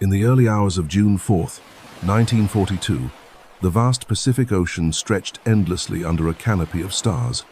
In the early hours of June 4th, 1942, the vast Pacific Ocean stretched endlessly under a canopy of stars,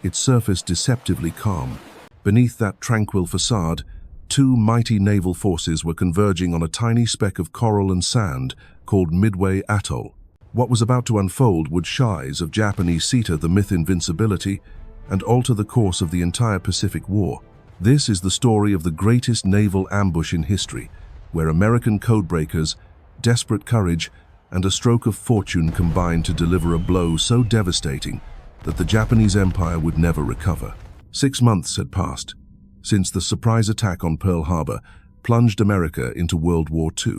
its surface deceptively calm. Beneath that tranquil facade, two mighty naval forces were converging on a tiny speck of coral and sand called Midway Atoll. What was about to unfold would shize of Japanese citer the myth invincibility and alter the course of the entire Pacific War. This is the story of the greatest naval ambush in history, where American codebreakers, desperate courage, and a stroke of fortune combined to deliver a blow so devastating that the Japanese Empire would never recover. 6 months had passed since the surprise attack on Pearl Harbor plunged America into World War II.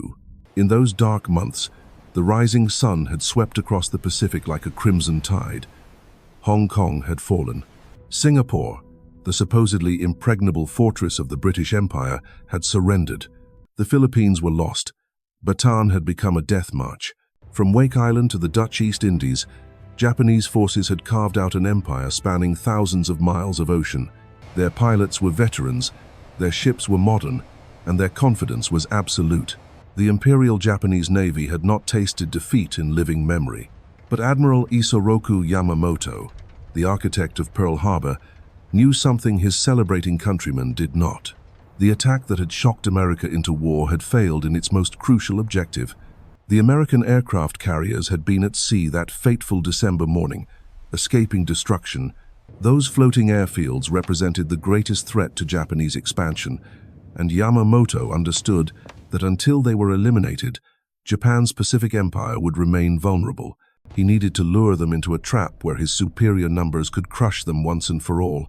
In those dark months, the rising sun had swept across the Pacific like a crimson tide. Hong Kong had fallen. Singapore, the supposedly impregnable fortress of the British Empire, had surrendered. The Philippines were lost. Bataan had become a death march. From Wake Island to the Dutch East Indies, Japanese forces had carved out an empire spanning thousands of miles of ocean. Their pilots were veterans, their ships were modern, and their confidence was absolute. The Imperial Japanese Navy had not tasted defeat in living memory. But Admiral Yamamoto, the architect of Pearl Harbor, knew something his celebrating countrymen did not. The attack that had shocked America into war had failed in its most crucial objective. The American aircraft carriers had been at sea that fateful December morning, escaping destruction. Those floating airfields represented the greatest threat to Japanese expansion, and Yamamoto understood that until they were eliminated, Japan's Pacific Empire would remain vulnerable. He needed to lure them into a trap where his superior numbers could crush them once and for all.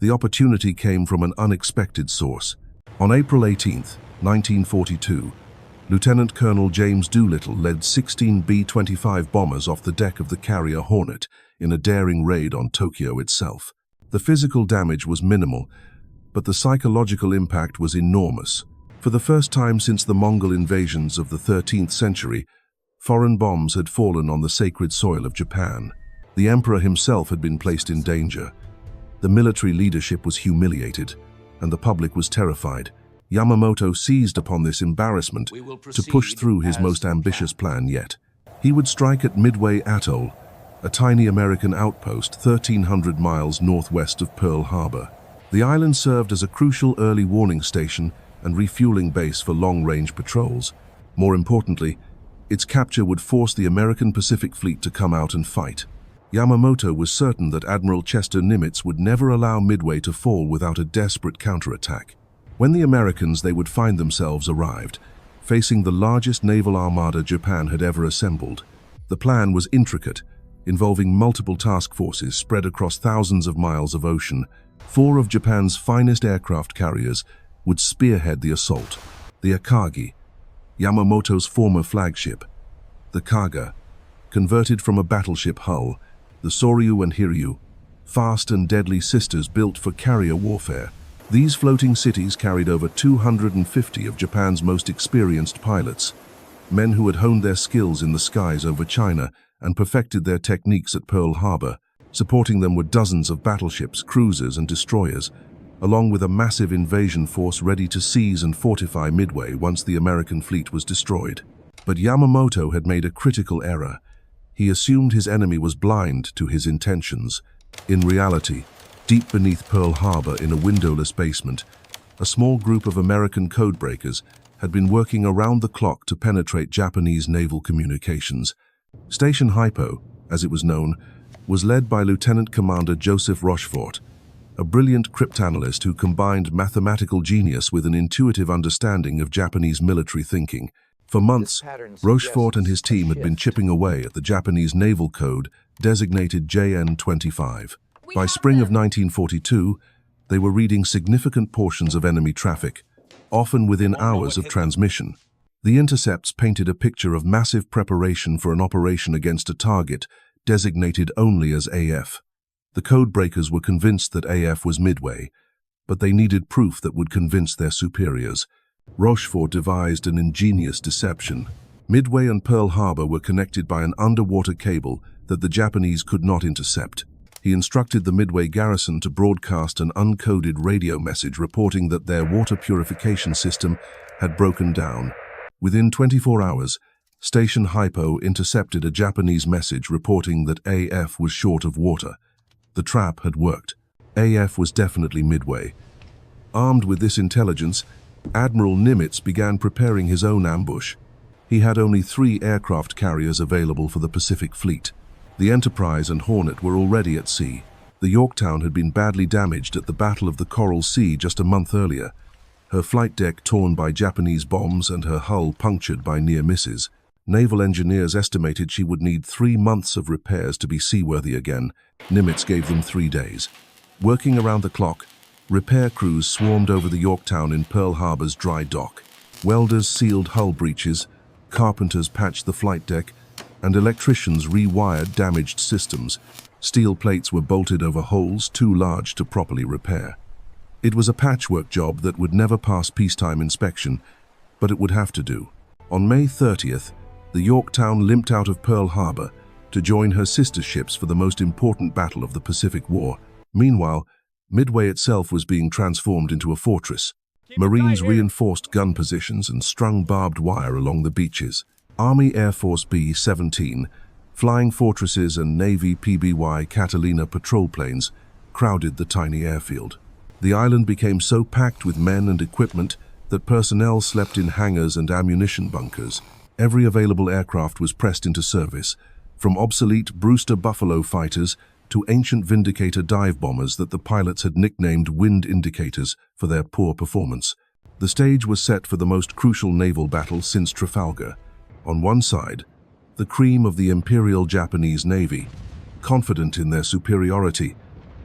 The opportunity came from an unexpected source. On April 18, 1942, Lieutenant Colonel James Doolittle led 16 B-25 bombers off the deck of the carrier Hornet in a daring raid on Tokyo itself. The physical damage was minimal, but the psychological impact was enormous. For the first time since the Mongol invasions of the 13th century, foreign bombs had fallen on the sacred soil of Japan. The emperor himself had been placed in danger. The military leadership was humiliated, and the public was terrified. Yamamoto seized upon this embarrassment to push through his most ambitious plan yet. He would strike at Midway Atoll, a tiny American outpost 1,300 miles northwest of Pearl Harbor. The island served as a crucial early warning station and refueling base for long-range patrols. More importantly, its capture would force the American Pacific Fleet to come out and fight. Yamamoto was certain that Admiral Chester Nimitz would never allow Midway to fall without a desperate counterattack. When the Americans they would find themselves arrived, facing the largest naval armada Japan had ever assembled. The plan was intricate, involving multiple task forces spread across thousands of miles of ocean. 4 of Japan's finest aircraft carriers would spearhead the assault. The Akagi, Yamamoto's former flagship; the Kaga, converted from a battleship hull; the Soryu and Hiryu, fast and deadly sisters built for carrier warfare. These floating cities carried over 250 of Japan's most experienced pilots, men who had honed their skills in the skies over China and perfected their techniques at Pearl Harbor. Supporting them were dozens of battleships, cruisers, and destroyers, along with a massive invasion force ready to seize and fortify Midway once the American fleet was destroyed. But Yamamoto had made a critical error. He assumed his enemy was blind to his intentions. In reality, deep beneath Pearl Harbor in a windowless basement, a small group of American codebreakers had been working around the clock to penetrate Japanese naval communications. Station Hypo, as it was known, was led by Lieutenant Commander Joseph Rochefort, a brilliant cryptanalyst who combined mathematical genius with an intuitive understanding of Japanese military thinking. For months, Rochefort and his team had been chipping away at the Japanese naval code designated JN-25. By spring of 1942, they were reading significant portions of enemy traffic, often within hours of transmission. The intercepts painted a picture of massive preparation for an operation against a target designated only as AF. The codebreakers were convinced that AF was Midway, but they needed proof that would convince their superiors. Rochefort devised an ingenious deception. Midway and Pearl Harbor were connected by an underwater cable that the Japanese could not intercept. He instructed the Midway garrison to broadcast an uncoded radio message reporting that their water purification system had broken down. Within 24 hours, Station Hypo intercepted a Japanese message reporting that AF was short of water. The trap had worked. AF was definitely Midway. Armed with this intelligence, Admiral Nimitz began preparing his own ambush. He had only 3 aircraft carriers available for the Pacific Fleet. The Enterprise and Hornet were already at sea. The Yorktown had been badly damaged at the Battle of the Coral Sea just a month earlier, her flight deck torn by Japanese bombs and her hull punctured by near misses. Naval engineers estimated she would need 3 months of repairs to be seaworthy again. Nimitz gave them 3 days. Working around the clock, repair crews swarmed over the Yorktown in Pearl Harbor's dry dock. Welders sealed hull breaches, carpenters patched the flight deck, and electricians rewired damaged systems. Steel plates were bolted over holes too large to properly repair. It was a patchwork job that would never pass peacetime inspection, but it would have to do. On May 30th, the Yorktown limped out of Pearl Harbor to join her sister ships for the most important battle of the Pacific War. Meanwhile, Midway itself was being transformed into a fortress. Marines reinforced gun positions and strung barbed wire along the beaches. Army Air Force B-17, Flying Fortresses and Navy PBY Catalina patrol planes crowded the tiny airfield. The island became so packed with men and equipment that personnel slept in hangars and ammunition bunkers. Every available aircraft was pressed into service, from obsolete Brewster Buffalo fighters to ancient Vindicator dive bombers that the pilots had nicknamed wind indicators for their poor performance. The stage was set for the most crucial naval battle since Trafalgar. On one side, the cream of the Imperial Japanese Navy, confident in their superiority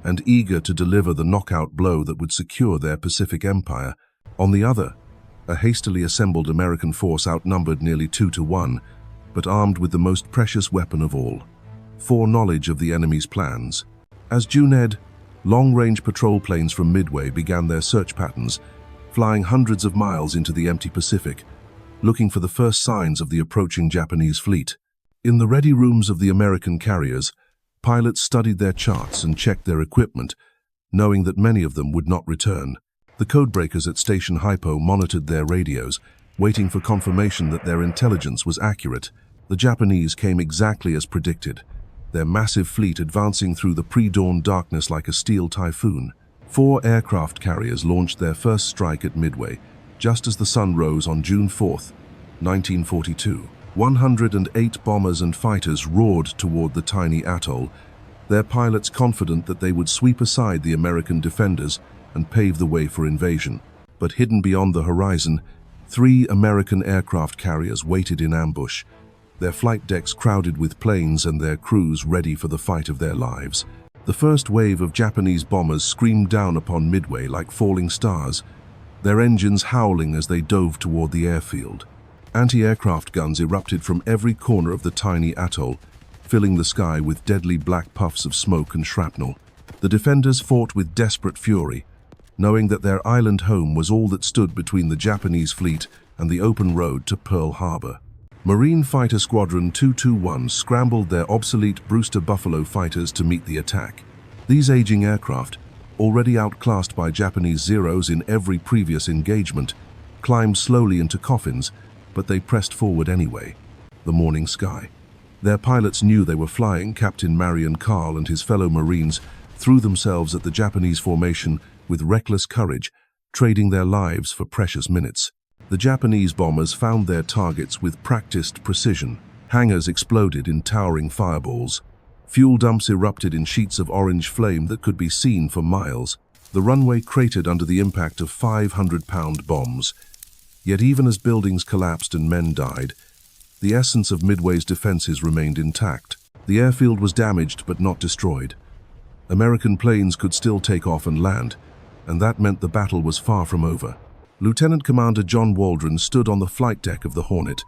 and eager to deliver the knockout blow that would secure their Pacific empire. On the other, a hastily assembled American force outnumbered nearly 2 to 1, but armed with the most precious weapon of all: foreknowledge of the enemy's plans. As Juned, long-range patrol planes from Midway began their search patterns, flying hundreds of miles into the empty Pacific, looking for the first signs of the approaching Japanese fleet. In the ready rooms of the American carriers, pilots studied their charts and checked their equipment, knowing that many of them would not return. The codebreakers at Station Hypo monitored their radios, waiting for confirmation that their intelligence was accurate. The Japanese came exactly as predicted, their massive fleet advancing through the pre-dawn darkness like a steel typhoon. 4 aircraft carriers launched their first strike at Midway, just as the sun rose on June 4th, 1942. 108 bombers and fighters roared toward the tiny atoll, their pilots confident that they would sweep aside the American defenders and pave the way for invasion. But hidden beyond the horizon, 3 American aircraft carriers waited in ambush, their flight decks crowded with planes and their crews ready for the fight of their lives. The first wave of Japanese bombers screamed down upon Midway like falling stars, their engines howling as they dove toward the airfield. Anti-aircraft guns erupted from every corner of the tiny atoll, filling the sky with deadly black puffs of smoke and shrapnel. The defenders fought with desperate fury, knowing that their island home was all that stood between the Japanese fleet and the open road to Pearl Harbor. Marine Fighter Squadron 221 scrambled their obsolete Brewster Buffalo fighters to meet the attack. These aging aircraft, already outclassed by Japanese Zeros in every previous engagement, climbed slowly into coffins, but they pressed forward anyway. The morning sky. Their pilots knew they were flying. Captain Marion Carl and his fellow Marines threw themselves at the Japanese formation with reckless courage, trading their lives for precious minutes. The Japanese bombers found their targets with practiced precision. Hangars exploded in towering fireballs. Fuel dumps erupted in sheets of orange flame that could be seen for miles. The runway cratered under the impact of 500-pound bombs. Yet even as buildings collapsed and men died, the essence of Midway's defenses remained intact. The airfield was damaged but not destroyed. American planes could still take off and land, and that meant the battle was far from over. Lieutenant Commander John Waldron stood on the flight deck of the Hornet,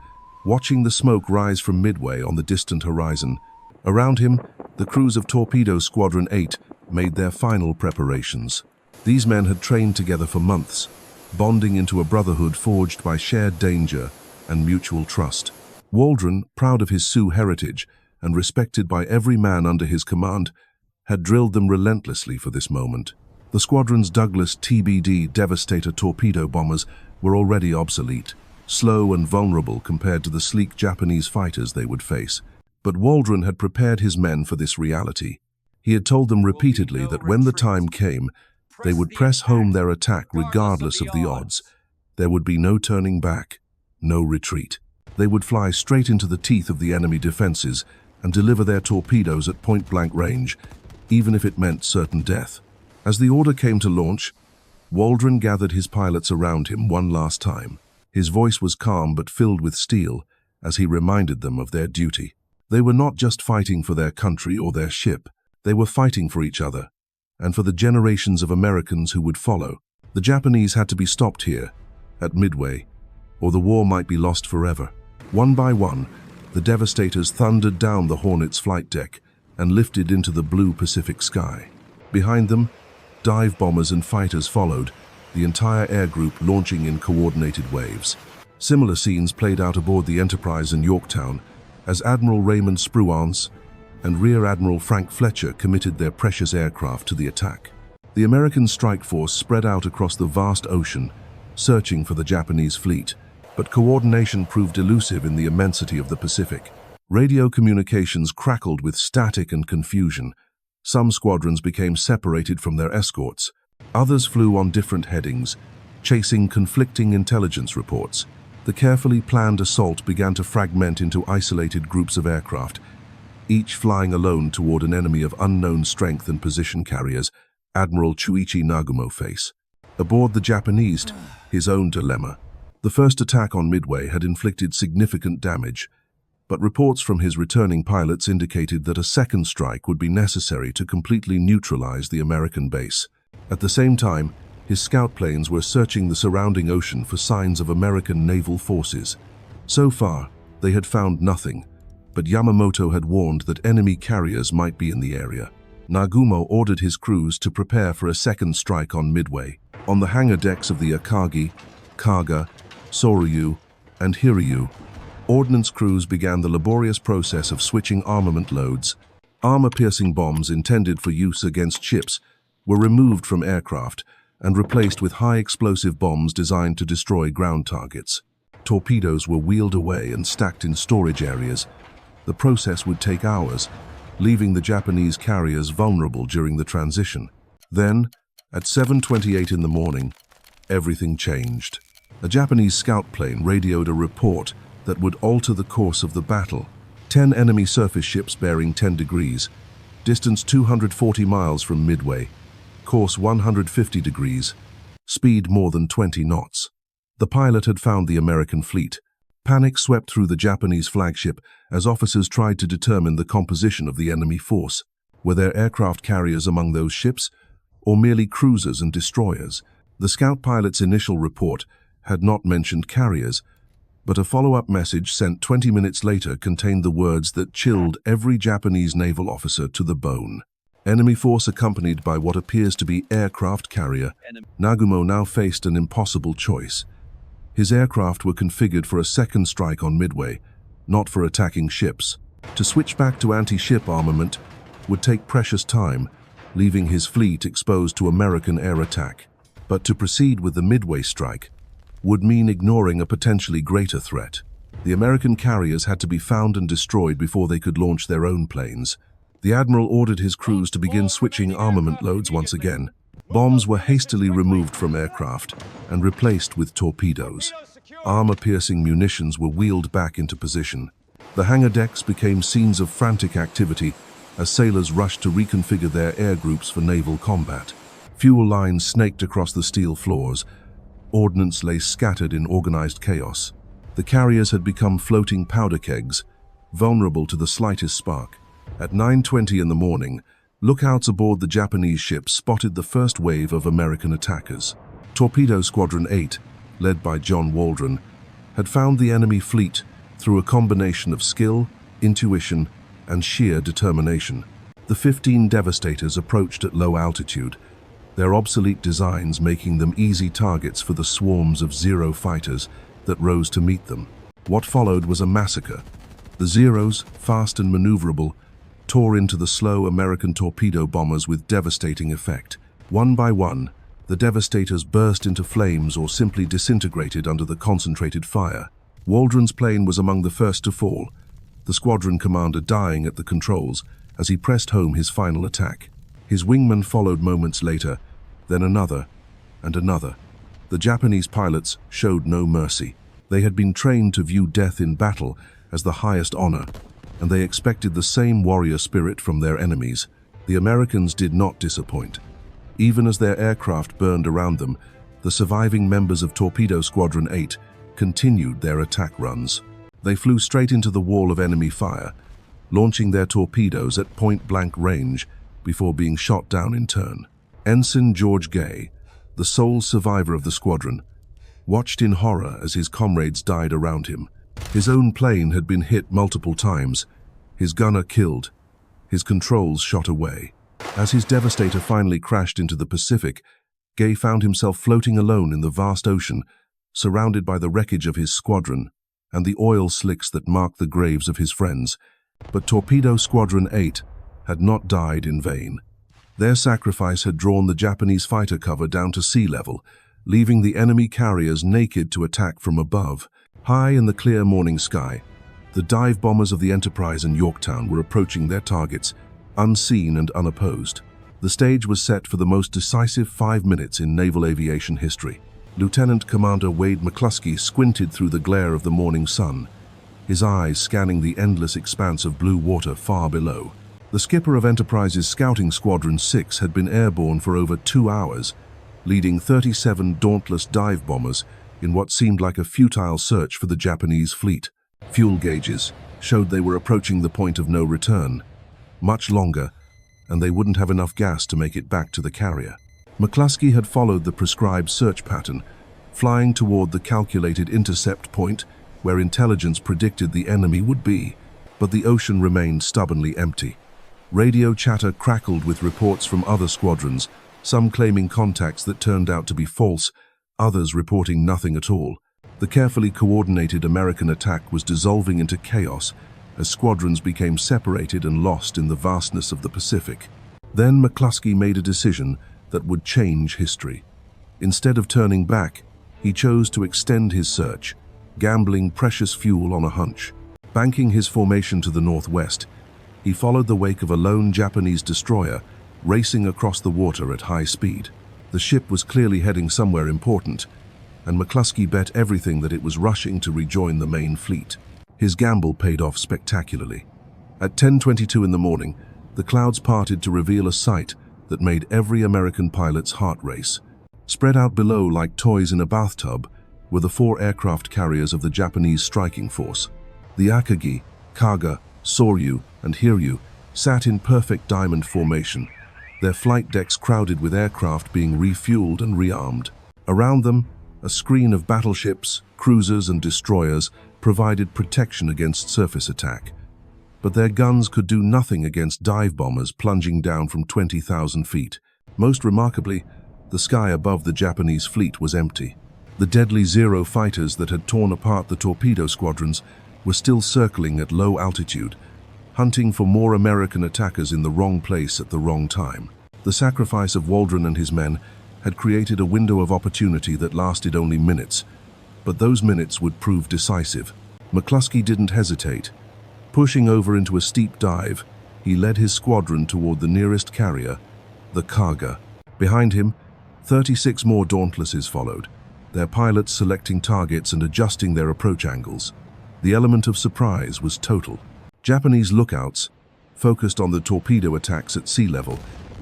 watching the smoke rise from Midway on the distant horizon. Around him, the crews of Torpedo Squadron 8 made their final preparations. These men had trained together for months, bonding into a brotherhood forged by shared danger and mutual trust. Waldron, proud of his Sioux heritage and respected by every man under his command, had drilled them relentlessly for this moment. The squadron's Douglas TBD Devastator torpedo bombers were already obsolete. slow and vulnerable compared to the sleek Japanese fighters they would face. But Waldron had prepared his men for this reality. He had told them repeatedly that when the time came, they would press home their attack regardless of the odds. There would be no turning back, no retreat. They would fly straight into the teeth of the enemy defenses and deliver their torpedoes at point-blank range, even if it meant certain death. As the order came to launch, Waldron gathered his pilots around him one last time. His voice was calm but filled with steel as he reminded them of their duty. They were not just fighting for their country or their ship. They were fighting for each other, and for the generations of Americans who would follow. The Japanese had to be stopped here, at Midway, or the war might be lost forever. One by one, the devastators thundered down the Hornet's flight deck and lifted into the blue Pacific sky. Behind them, dive bombers and fighters followed, the entire air group launching in coordinated waves. Similar scenes played out aboard the Enterprise in Yorktown as Admiral Raymond Spruance and Rear Admiral Frank Fletcher committed their precious aircraft to the attack. The American strike force spread out across the vast ocean, searching for the Japanese fleet, but coordination proved elusive in the immensity of the Pacific. Radio communications crackled with static and confusion. Some squadrons became separated from their escorts. Others flew on different headings, chasing conflicting intelligence reports. The carefully planned assault began to fragment into isolated groups of aircraft, each flying alone toward an enemy of unknown strength and position carriers, Admiral Chuichi Nagumo face. Aboard the Japanese, his own dilemma. The first attack on Midway had inflicted significant damage, but reports from his returning pilots indicated that a second strike would be necessary to completely neutralize the American base. At the same time, his scout planes were searching the surrounding ocean for signs of American naval forces. So far, they had found nothing, but Yamamoto had warned that enemy carriers might be in the area. Nagumo ordered his crews to prepare for a second strike on Midway. On the hangar decks of the Akagi, Kaga, Soryu, and Hiryu, ordnance crews began the laborious process of switching armament loads. Armor-piercing bombs intended for use against ships were removed from aircraft and replaced with high-explosive bombs designed to destroy ground targets. Torpedoes were wheeled away and stacked in storage areas. The process would take hours, leaving the Japanese carriers vulnerable during the transition. Then, at 7:28 in the morning, everything changed. A Japanese scout plane radioed a report that would alter the course of the battle. 10 enemy surface ships bearing 10 degrees, distance 240 miles from Midway, course 150 degrees, speed more than 20 knots. The pilot had found the American fleet. Panic swept through the Japanese flagship as officers tried to determine the composition of the enemy force. Were there aircraft carriers among those ships, or merely cruisers and destroyers? The scout pilot's initial report had not mentioned carriers, but a follow-up message sent 20 minutes later contained the words that chilled every Japanese naval officer to the bone. Enemy force accompanied by what appears to be aircraft carrier. Nagumo now faced an impossible choice. His aircraft were configured for a second strike on Midway, not for attacking ships. To switch back to anti-ship armament would take precious time, leaving his fleet exposed to American air attack. But to proceed with the Midway strike would mean ignoring a potentially greater threat. The American carriers had to be found and destroyed before they could launch their own planes. The Admiral ordered his crews to begin switching armament loads once again. Bombs were hastily removed from aircraft and replaced with torpedoes. Armor-piercing munitions were wheeled back into position. The hangar decks became scenes of frantic activity as sailors rushed to reconfigure their air groups for naval combat. Fuel lines snaked across the steel floors. Ordnance lay scattered in organized chaos. The carriers had become floating powder kegs, vulnerable to the slightest spark. At 9:20 in the morning, lookouts aboard the Japanese ship spotted the first wave of American attackers. Torpedo Squadron 8, led by John Waldron, had found the enemy fleet through a combination of skill, intuition, and sheer determination. The 15 Devastators approached at low altitude, their obsolete designs making them easy targets for the swarms of Zero fighters that rose to meet them. What followed was a massacre. The Zeros, fast and maneuverable, tore into the slow American torpedo bombers with devastating effect. One by one, The devastators burst into flames or simply disintegrated under the concentrated fire. Waldron's plane was among the first to fall, the squadron commander dying at the controls as he pressed home his final attack. His wingman followed moments later, then another and another. The Japanese pilots showed no mercy. They had been trained to view death in battle as the highest honor, and they expected the same warrior spirit from their enemies. The Americans did not disappoint. Even as their aircraft burned around them, the surviving members of Torpedo Squadron 8 continued their attack runs. They flew straight into the wall of enemy fire, launching their torpedoes at point-blank range before being shot down in turn. Ensign George Gay, the sole survivor of the squadron, watched in horror as his comrades died around him. His own plane had been hit multiple times, his gunner killed, his controls shot away. As his Devastator finally crashed into the Pacific, Gay found himself floating alone in the vast ocean, surrounded by the wreckage of his squadron and the oil slicks that marked the graves of his friends. But Torpedo Squadron 8 had not died in vain. Their sacrifice had drawn the Japanese fighter cover down to sea level, leaving the enemy carriers naked to attack from above. High in the clear morning sky, the dive bombers of the Enterprise and Yorktown were approaching their targets, unseen and unopposed. The stage was set for the most decisive 5 minutes in naval aviation history. Lieutenant Commander Wade McCluskey squinted through the glare of the morning sun, his eyes scanning the endless expanse of blue water far below. The skipper of Enterprise's Scouting Squadron 6 had been airborne for over 2 hours, leading 37 dauntless dive bombers in what seemed like a futile search for the Japanese fleet. Fuel gauges showed they were approaching the point of no return. Much longer, and they wouldn't have enough gas to make it back to the carrier. McCluskey had followed the prescribed search pattern, flying toward the calculated intercept point where intelligence predicted the enemy would be, but the ocean remained stubbornly empty. Radio chatter crackled with reports from other squadrons, some claiming contacts that turned out to be false, others reporting nothing at all. The carefully coordinated American attack was dissolving into chaos as squadrons became separated and lost in the vastness of the Pacific. Then McCluskey made a decision that would change history. Instead of turning back, he chose to extend his search, gambling precious fuel on a hunch. Banking his formation to the northwest, he followed the wake of a lone Japanese destroyer racing across the water at high speed. The ship was clearly heading somewhere important, and McCluskey bet everything that it was rushing to rejoin the main fleet. His gamble paid off spectacularly. At 10:22 in the morning, the clouds parted to reveal a sight that made every American pilot's heart race. Spread out below like toys in a bathtub were the 4 aircraft carriers of the Japanese striking force. The Akagi, Kaga, Soryu, and Hiryu sat in perfect diamond formation, their flight decks crowded with aircraft being refueled and rearmed. Around them, a screen of battleships, cruisers, and destroyers provided protection against surface attack. But their guns could do nothing against dive bombers plunging down from 20,000 feet. Most remarkably, the sky above the Japanese fleet was empty. The deadly Zero fighters that had torn apart the torpedo squadrons were still circling at low altitude, hunting for more American attackers in the wrong place at the wrong time. The sacrifice of Waldron and his men had created a window of opportunity that lasted only minutes, but those minutes would prove decisive. McCluskey didn't hesitate. Pushing over into a steep dive, he led his squadron toward the nearest carrier, the Kaga. Behind him, 36 more Dauntlesses followed, their pilots selecting targets and adjusting their approach angles. The element of surprise was total. Japanese lookouts, focused on the torpedo attacks at sea level,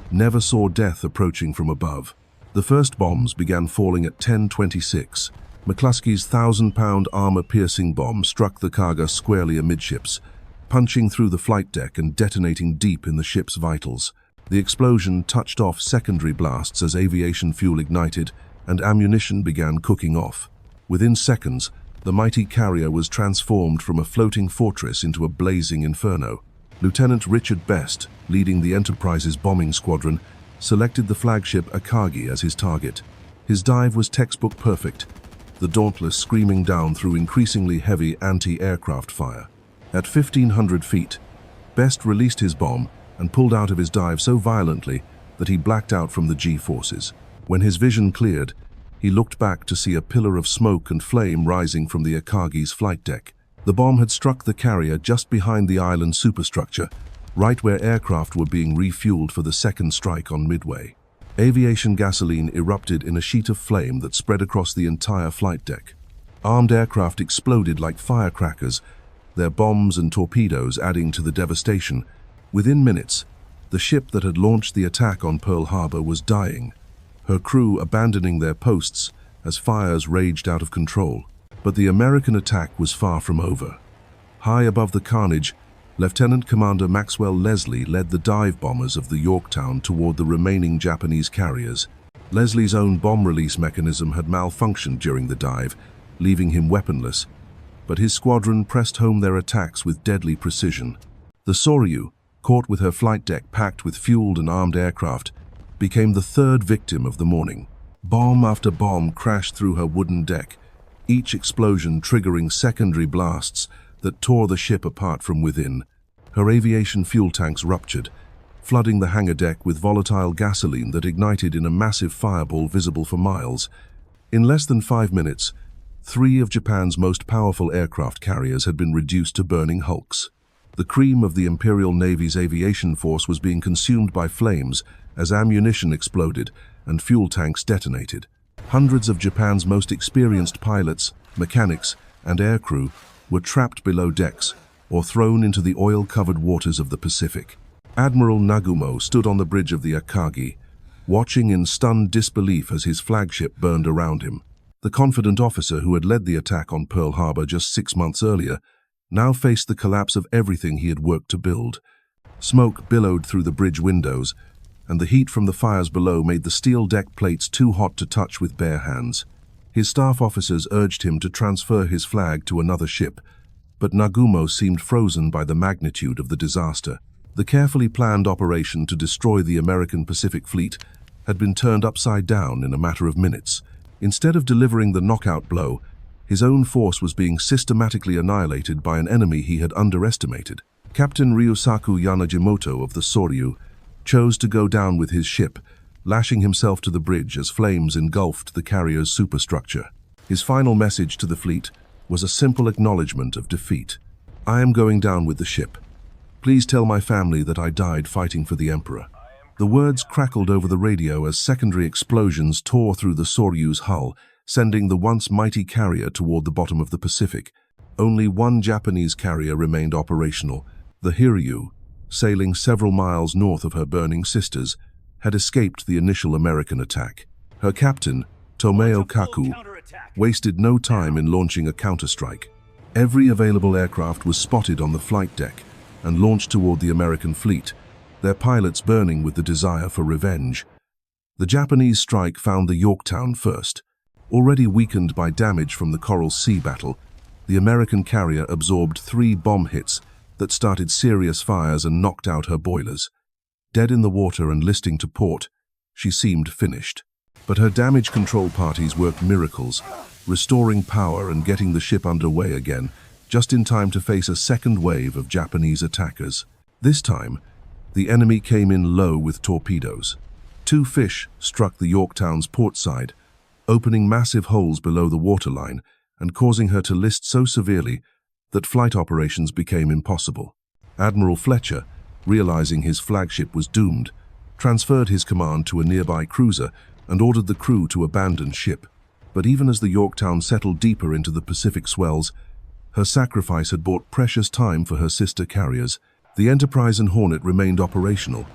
never saw death approaching from above. The first bombs began falling at 10:26. McCluskey's 1,000-pound armor-piercing bomb struck the Kaga squarely amidships, punching through the flight deck and detonating deep in the ship's vitals. The explosion touched off secondary blasts as aviation fuel ignited and ammunition began cooking off. Within seconds, the mighty carrier was transformed from a floating fortress into a blazing inferno. Lieutenant Richard Best, leading the Enterprise's bombing squadron, selected the flagship Akagi as his target. His dive was textbook perfect, the Dauntless screaming down through increasingly heavy anti-aircraft fire. At 1,500 feet, Best released his bomb and pulled out of his dive so violently that he blacked out from the G-forces. When his vision cleared, he looked back to see a pillar of smoke and flame rising from the Akagi's flight deck. The bomb had struck the carrier just behind the island superstructure, right where aircraft were being refueled for the second strike on Midway. Aviation gasoline erupted in a sheet of flame that spread across the entire flight deck. Armed aircraft exploded like firecrackers, their bombs and torpedoes adding to the devastation. Within minutes, the ship that had launched the attack on Pearl Harbor was dying, her crew abandoning their posts as fires raged out of control. But the American attack was far from over. High above the carnage, Lieutenant Commander Maxwell Leslie led the dive bombers of the Yorktown toward the remaining Japanese carriers. Leslie's own bomb release mechanism had malfunctioned during the dive, leaving him weaponless, but his squadron pressed home their attacks with deadly precision. The Soryu, caught with her flight deck packed with fueled and armed aircraft, became the third victim of the morning. Bomb after bomb crashed through her wooden deck, each explosion triggering secondary blasts that tore the ship apart from within. Her aviation fuel tanks ruptured, flooding the hangar deck with volatile gasoline that ignited in a massive fireball visible for miles. In less than 5 minutes, 3 of Japan's most powerful aircraft carriers had been reduced to burning hulks. The cream of the Imperial Navy's aviation force was being consumed by flames as ammunition exploded and fuel tanks detonated. Hundreds of Japan's most experienced pilots, mechanics, and aircrew were trapped below decks or thrown into the oil-covered waters of the Pacific. Admiral Nagumo stood on the bridge of the Akagi, watching in stunned disbelief as his flagship burned around him. The confident officer who had led the attack on Pearl Harbor just 6 months earlier now faced the collapse of everything he had worked to build. Smoke billowed through the bridge windows, and the heat from the fires below made the steel deck plates too hot to touch with bare hands. His staff officers urged him to transfer his flag to another ship, but Nagumo seemed frozen by the magnitude of the disaster. The carefully planned operation to destroy the American Pacific Fleet had been turned upside down in a matter of minutes. Instead of delivering the knockout blow, his own force was being systematically annihilated by an enemy he had underestimated. Captain Ryusaku Yamamoto of the Soryu chose to go down with his ship, lashing himself to the bridge as flames engulfed the carrier's superstructure. His final message to the fleet was a simple acknowledgement of defeat. "I am going down with the ship. Please tell my family that I died fighting for the Emperor." The words crackled over the radio as secondary explosions tore through the Soryu's hull, sending the once mighty carrier toward the bottom of the Pacific. Only one Japanese carrier remained operational. The Hiryu, sailing several miles north of her burning sisters, had escaped the initial American attack. Her captain, Tomeo Kaku, wasted no time in launching a counterstrike. Every available aircraft was spotted on the flight deck and launched toward the American fleet, their pilots burning with the desire for revenge. The Japanese strike found the Yorktown first. Already weakened by damage from the Coral Sea battle, the American carrier absorbed 3 bomb hits that started serious fires and knocked out her boilers. Dead in the water and listing to port, she seemed finished. But her damage control parties worked miracles, restoring power and getting the ship underway again, just in time to face a second wave of Japanese attackers. This time, the enemy came in low with torpedoes. 2 fish struck the Yorktown's port side, opening massive holes below the waterline and causing her to list so severely that flight operations became impossible. Admiral Fletcher, realizing his flagship was doomed, transferred his command to a nearby cruiser and ordered the crew to abandon ship. But even as the Yorktown settled deeper into the Pacific swells, her sacrifice had bought precious time for her sister carriers. The Enterprise and Hornet remained operational,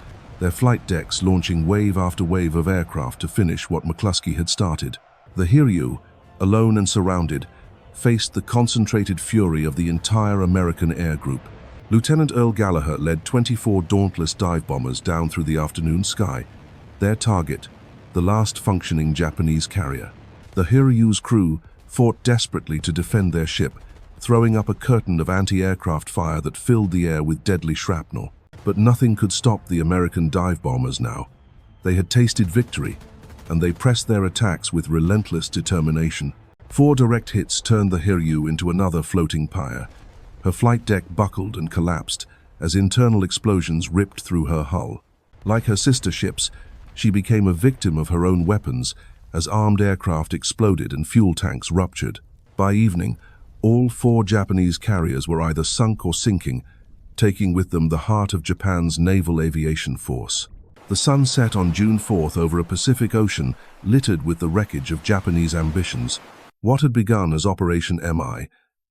their flight decks launching wave after wave of aircraft to finish what McCluskey had started. The Hiryu, alone and surrounded, faced the concentrated fury of the entire American air group. Lieutenant Earl Gallagher led 24 dauntless dive bombers down through the afternoon sky, their target, the last functioning Japanese carrier. The Hiryu's crew fought desperately to defend their ship, throwing up a curtain of anti-aircraft fire that filled the air with deadly shrapnel. But nothing could stop the American dive bombers now. They had tasted victory, and they pressed their attacks with relentless determination. 4 direct hits turned the Hiryu into another floating pyre. Her flight deck buckled and collapsed as internal explosions ripped through her hull. Like her sister ships, She became a victim of her own weapons as armed aircraft exploded and fuel tanks ruptured. By evening, all 4 Japanese carriers were either sunk or sinking, taking with them the heart of Japan's naval aviation force. The sun set on June 4th over a Pacific Ocean littered with the wreckage of Japanese ambitions. What had begun as Operation MI,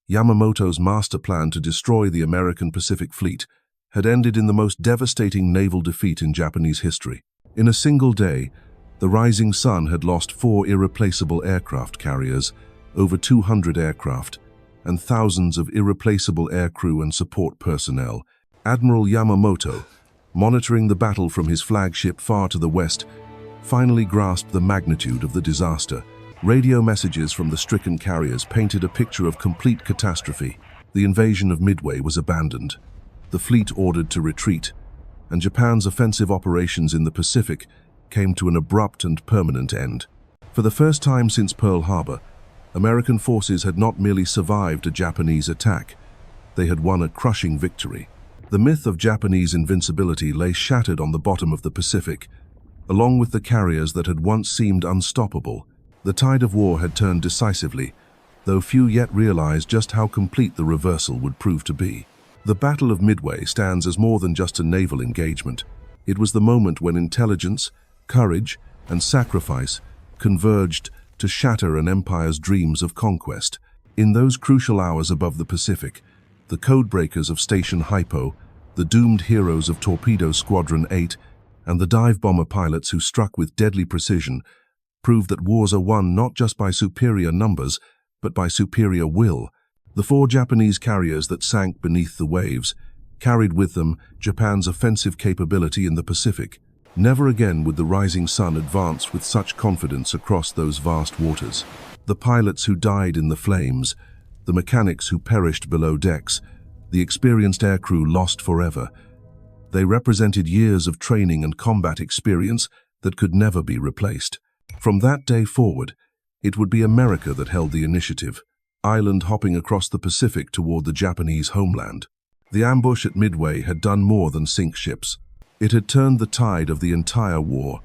Yamamoto's master plan to destroy the American Pacific Fleet, had ended in the most devastating naval defeat in Japanese history. In a single day, the rising sun had lost 4 irreplaceable aircraft carriers, over 200 aircraft, and thousands of irreplaceable aircrew and support personnel. Admiral Yamamoto, monitoring the battle from his flagship far to the west, finally grasped the magnitude of the disaster. Radio messages from the stricken carriers painted a picture of complete catastrophe. The invasion of Midway was abandoned, the fleet ordered to retreat, and Japan's offensive operations in the Pacific came to an abrupt and permanent end. For the first time since Pearl Harbor, American forces had not merely survived a Japanese attack, they had won a crushing victory. The myth of Japanese invincibility lay shattered on the bottom of the Pacific, along with the carriers that had once seemed unstoppable. The tide of war had turned decisively, though few yet realized just how complete the reversal would prove to be. The Battle of Midway stands as more than just a naval engagement. It was the moment when intelligence, courage, and sacrifice converged to shatter an empire's dreams of conquest. In those crucial hours above the Pacific, the codebreakers of Station Hypo, the doomed heroes of Torpedo Squadron 8, and the dive bomber pilots who struck with deadly precision proved that wars are won not just by superior numbers, but by superior will. The 4 Japanese carriers that sank beneath the waves carried with them Japan's offensive capability in the Pacific. Never again would the rising sun advance with such confidence across those vast waters. The pilots who died in the flames, the mechanics who perished below decks, the experienced aircrew lost forever. They represented years of training and combat experience that could never be replaced. From that day forward, it would be America that held the initiative, island hopping across the Pacific toward the Japanese homeland. The ambush at Midway had done more than sink ships. It had turned the tide of the entire war,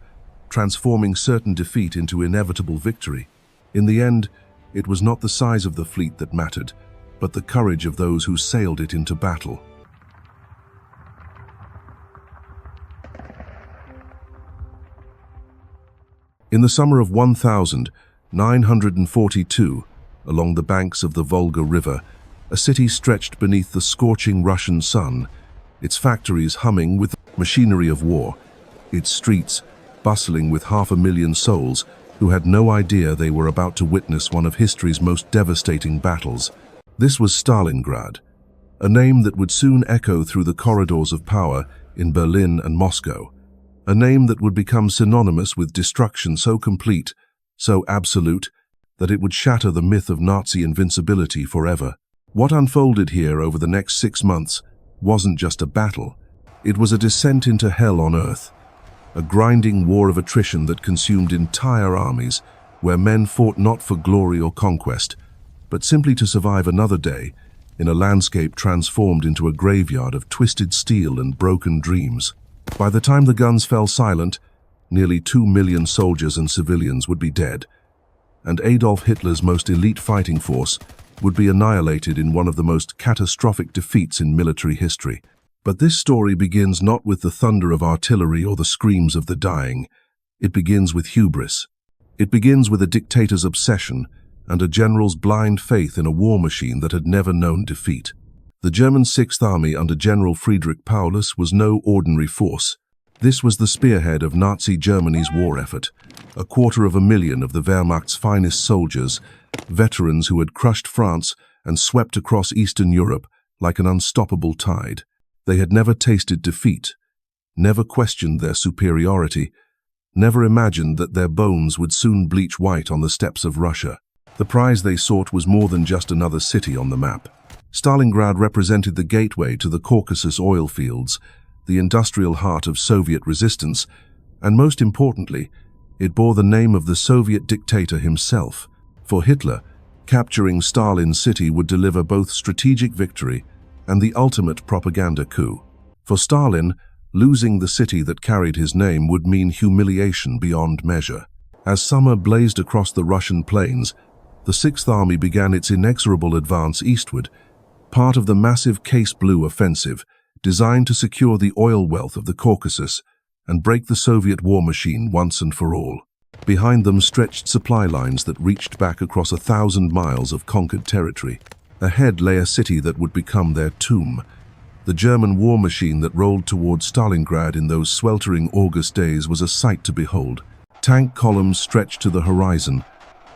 transforming certain defeat into inevitable victory. In the end, it was not the size of the fleet that mattered, but the courage of those who sailed it into battle. In the summer of 1942, along the banks of the Volga River, a city stretched beneath the scorching Russian sun, its factories humming with machinery of war, its streets bustling with 500,000 souls who had no idea they were about to witness one of history's most devastating battles. This was Stalingrad, a name that would soon echo through the corridors of power in Berlin and Moscow, a name that would become synonymous with destruction so complete, so absolute, that it would shatter the myth of Nazi invincibility forever. What unfolded here over the next 6 months wasn't just a battle. It was a descent into hell on earth, a grinding war of attrition that consumed entire armies, where men fought not for glory or conquest, but simply to survive another day in a landscape transformed into a graveyard of twisted steel and broken dreams. By the time the guns fell silent, nearly 2 million soldiers and civilians would be dead, and Adolf Hitler's most elite fighting force would be annihilated in one of the most catastrophic defeats in military history. But this story begins not with the thunder of artillery or the screams of the dying. It begins with hubris. It begins with a dictator's obsession and a general's blind faith in a war machine that had never known defeat. The German Sixth Army under General Friedrich Paulus was no ordinary force. This was the spearhead of Nazi Germany's war effort, 250,000 of the Wehrmacht's finest soldiers, veterans who had crushed France and swept across Eastern Europe like an unstoppable tide. They had never tasted defeat, never questioned their superiority, never imagined that their bones would soon bleach white on the steppes of Russia. The prize they sought was more than just another city on the map. Stalingrad represented the gateway to the Caucasus oil fields, the industrial heart of Soviet resistance, and most importantly, it bore the name of the Soviet dictator himself. For Hitler, capturing Stalin's city would deliver both strategic victory and the ultimate propaganda coup. For Stalin, Losing the city that carried his name would mean humiliation beyond measure. As summer blazed across the Russian plains, the Sixth Army began its inexorable advance eastward, part of the massive Case Blue offensive, designed to secure the oil wealth of the Caucasus and break the Soviet war machine once and for all. Behind them stretched supply lines that reached back across 1,000 miles of conquered territory. Ahead lay a city that would become their tomb. The German war machine that rolled towards Stalingrad in those sweltering August days was a sight to behold. Tank columns stretched to the horizon,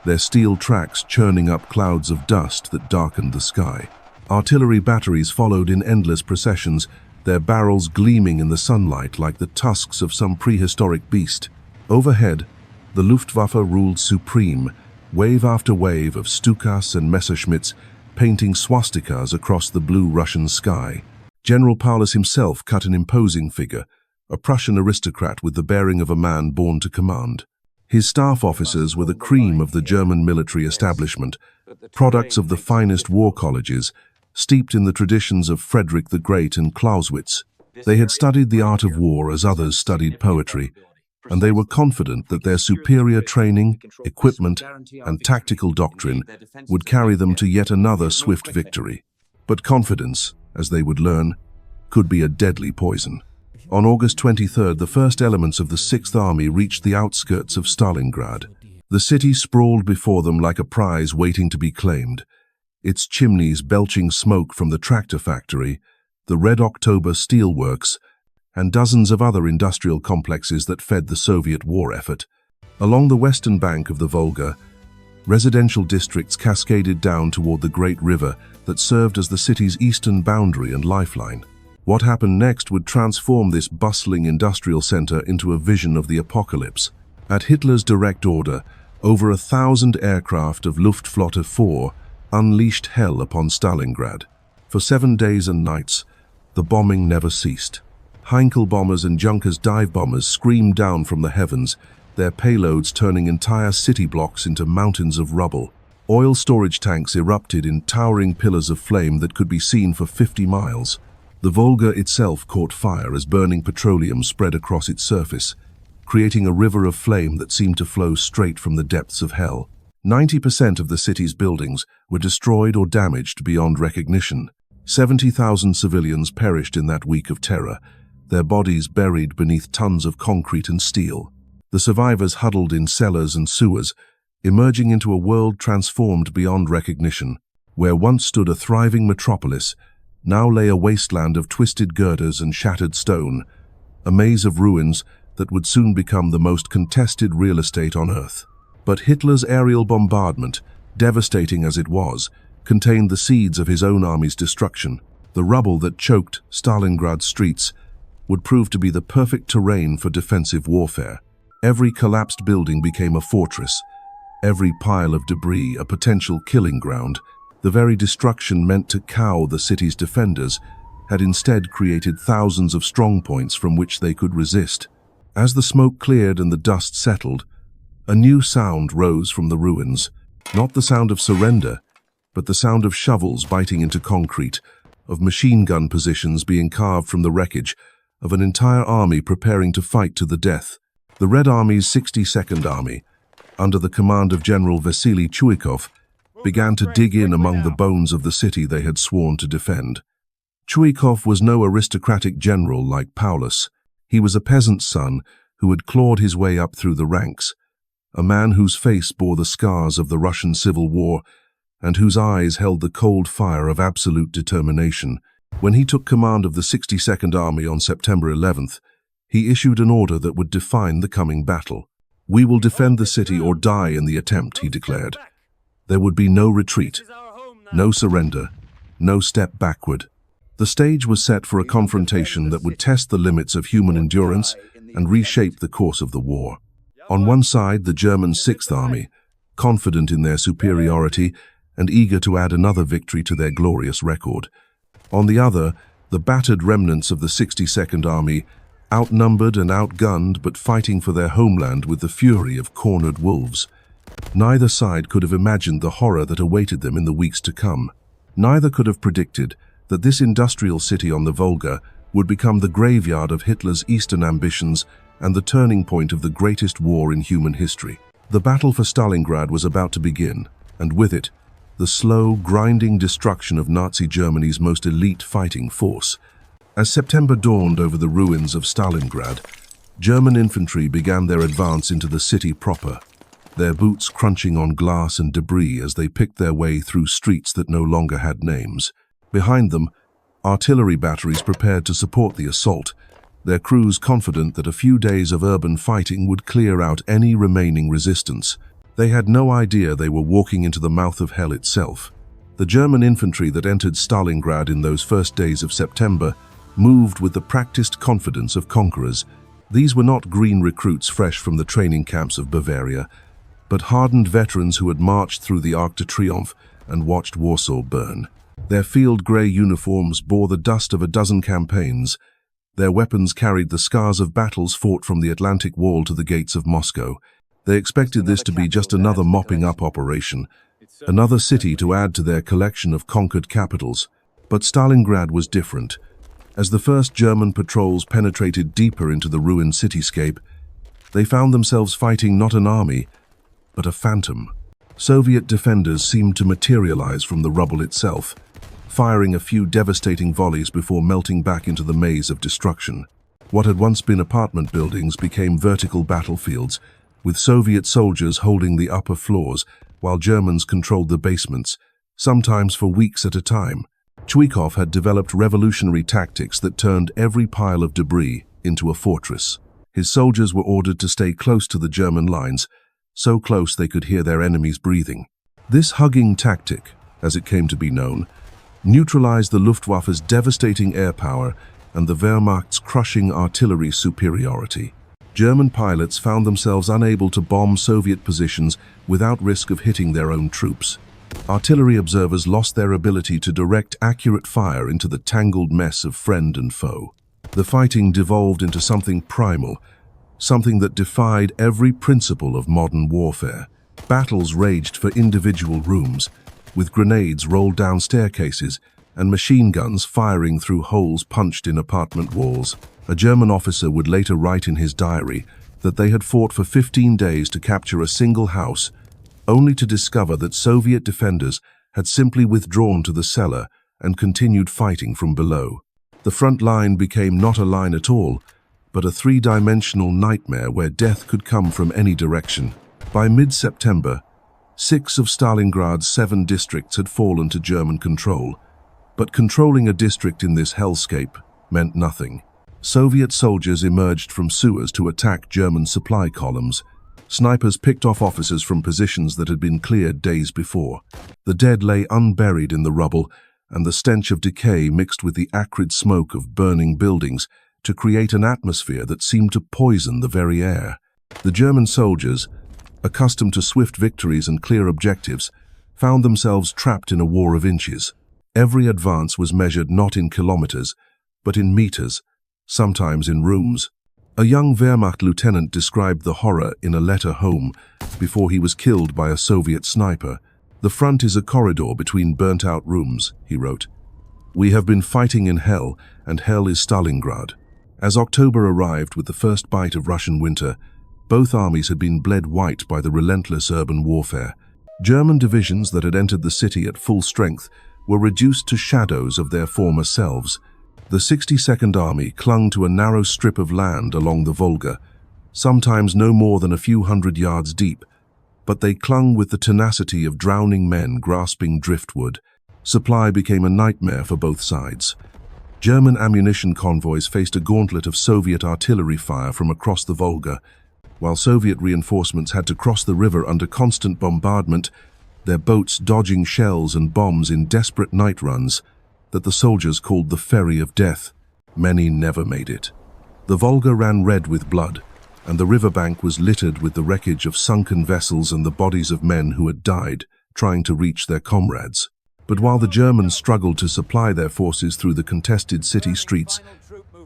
their steel tracks churning up clouds of dust that darkened the sky. Artillery batteries followed in endless processions, their barrels gleaming in the sunlight like the tusks of some prehistoric beast. Overhead, the Luftwaffe ruled supreme, wave after wave of Stukas and Messerschmitts painting swastikas across the blue Russian sky. General Paulus himself cut an imposing figure, a Prussian aristocrat with the bearing of a man born to command. His staff officers were the cream of the German military establishment, products of the finest war colleges, steeped in the traditions of Frederick the Great and Clausewitz. They had studied the art of war as others studied poetry, and they were confident that their superior training, equipment, and tactical doctrine would carry them to yet another swift victory. But confidence, as they would learn, could be a deadly poison. On August 23rd, the first elements of the Sixth Army reached the outskirts of Stalingrad. The city sprawled before them like a prize waiting to be claimed, its chimneys belching smoke from the tractor factory, the Red October steelworks, and dozens of other industrial complexes that fed the Soviet war effort. Along the western bank of the Volga, residential districts cascaded down toward the great river that served as the city's eastern boundary and lifeline. What happened next would transform this bustling industrial center into a vision of the apocalypse. At Hitler's direct order, over 1,000 aircraft of Luftflotte 4 unleashed hell upon Stalingrad. For 7 days and nights, the bombing never ceased. Heinkel bombers and Junkers dive bombers screamed down from the heavens, their payloads turning entire city blocks into mountains of rubble. Oil storage tanks erupted in towering pillars of flame that could be seen for 50 miles. The Volga itself caught fire as burning petroleum spread across its surface, creating a river of flame that seemed to flow straight from the depths of hell. 90% of the city's buildings were destroyed or damaged beyond recognition. 70,000 civilians perished in that week of terror, their bodies buried beneath tons of concrete and steel. The survivors huddled in cellars and sewers, emerging into a world transformed beyond recognition. Where once stood a thriving metropolis, now lay a wasteland of twisted girders and shattered stone, a maze of ruins that would soon become the most contested real estate on Earth. But Hitler's aerial bombardment, devastating as it was, contained the seeds of his own army's destruction. The rubble that choked Stalingrad's streets would prove to be the perfect terrain for defensive warfare. Every collapsed building became a fortress, every pile of debris a potential killing ground. The very destruction meant to cow the city's defenders had instead created thousands of strongpoints from which they could resist. As the smoke cleared and the dust settled, a new sound rose from the ruins, not the sound of surrender, but the sound of shovels biting into concrete, of machine gun positions being carved from the wreckage, of an entire army preparing to fight to the death. The Red Army's 62nd Army, under the command of General Vasily Chuikov, began to dig in among the bones of the city they had sworn to defend. Chuikov was no aristocratic general like Paulus. He was a peasant's son who had clawed his way up through the ranks, a man whose face bore the scars of the Russian Civil War and whose eyes held the cold fire of absolute determination. When he took command of the 62nd Army on September 11th, he issued an order that would define the coming battle. "We will defend the city or die in the attempt," he declared. There would be no retreat, no surrender, no step backward. The stage was set for a confrontation that would test the limits of human endurance and reshape the course of the war. On one side, the German Sixth Army, confident in their superiority and eager to add another victory to their glorious record. On the other, the battered remnants of the 62nd Army, outnumbered and outgunned but fighting for their homeland with the fury of cornered wolves. Neither side could have imagined the horror that awaited them in the weeks to come. Neither could have predicted that this industrial city on the Volga would become the graveyard of Hitler's eastern ambitions and the turning point of the greatest war in human history. The battle for Stalingrad was about to begin, and with it, the slow, grinding destruction of Nazi Germany's most elite fighting force. As September dawned over the ruins of Stalingrad, German infantry began their advance into the city proper, their boots crunching on glass and debris as they picked their way through streets that no longer had names. Behind them, artillery batteries prepared to support the assault, their crews confident that a few days of urban fighting would clear out any remaining resistance. They had no idea they were walking into the mouth of hell itself. The German infantry that entered Stalingrad in those first days of September moved with the practiced confidence of conquerors. These were not green recruits fresh from the training camps of Bavaria, but hardened veterans who had marched through the Arc de Triomphe and watched Warsaw burn. Their field grey uniforms bore the dust of a dozen campaigns. Their weapons carried the scars of battles fought from the Atlantic Wall to the gates of Moscow. They expected this to be just another mopping-up operation, another city to add to their collection of conquered capitals. But Stalingrad was different. As the first German patrols penetrated deeper into the ruined cityscape, they found themselves fighting not an army, but a phantom. Soviet defenders seemed to materialize from the rubble itself, firing a few devastating volleys before melting back into the maze of destruction. What had once been apartment buildings became vertical battlefields, with Soviet soldiers holding the upper floors while Germans controlled the basements, sometimes for weeks at a time. Zhukov had developed revolutionary tactics that turned every pile of debris into a fortress. His soldiers were ordered to stay close to the German lines, so close they could hear their enemies breathing. This hugging tactic, as it came to be known, neutralized the Luftwaffe's devastating air power and the Wehrmacht's crushing artillery superiority. German pilots found themselves unable to bomb Soviet positions without risk of hitting their own troops. Artillery observers lost their ability to direct accurate fire into the tangled mess of friend and foe. The fighting devolved into something primal, something that defied every principle of modern warfare. Battles raged for individual rooms, with grenades rolled down staircases and machine guns firing through holes punched in apartment walls. A German officer would later write in his diary that they had fought for 15 days to capture a single house, only to discover that Soviet defenders had simply withdrawn to the cellar and continued fighting from below. The front line became not a line at all, but a three-dimensional nightmare where death could come from any direction. By mid-September, 6 of Stalingrad's 7 districts had fallen to German control, but controlling a district in this hellscape meant nothing. Soviet soldiers emerged from sewers to attack German supply columns. Snipers picked off officers from positions that had been cleared days before. The dead lay unburied in the rubble, and the stench of decay mixed with the acrid smoke of burning buildings to create an atmosphere that seemed to poison the very air. The German soldiers, accustomed to swift victories and clear objectives, found themselves trapped in a war of inches. Every advance was measured not in kilometers, but in meters, sometimes in rooms. A young Wehrmacht lieutenant described the horror in a letter home before he was killed by a Soviet sniper. "The front is a corridor between burnt-out rooms," he wrote. "We have been fighting in hell, and hell is Stalingrad." As October arrived with the first bite of Russian winter, both armies had been bled white by the relentless urban warfare. German divisions that had entered the city at full strength were reduced to shadows of their former selves. The 62nd Army clung to a narrow strip of land along the Volga, sometimes no more than a few hundred yards deep, but they clung with the tenacity of drowning men grasping driftwood. Supply became a nightmare for both sides. German ammunition convoys faced a gauntlet of Soviet artillery fire from across the Volga, while Soviet reinforcements had to cross the river under constant bombardment, their boats dodging shells and bombs in desperate night runs that the soldiers called the Ferry of Death. Many never made it. The Volga ran red with blood, and the riverbank was littered with the wreckage of sunken vessels and the bodies of men who had died trying to reach their comrades. But while the Germans struggled to supply their forces through the contested city streets,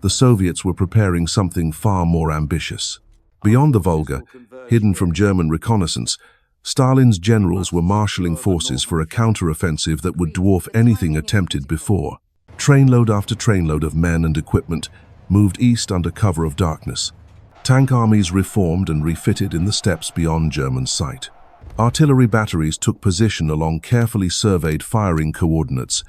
the Soviets were preparing something far more ambitious. Beyond the Volga, hidden from German reconnaissance, Stalin's generals were marshalling forces for a counteroffensive that would dwarf anything attempted before. Trainload after trainload of men and equipment moved east under cover of darkness. Tank armies reformed and refitted in the steppes beyond German sight. Artillery batteries took position along carefully surveyed firing coordinates.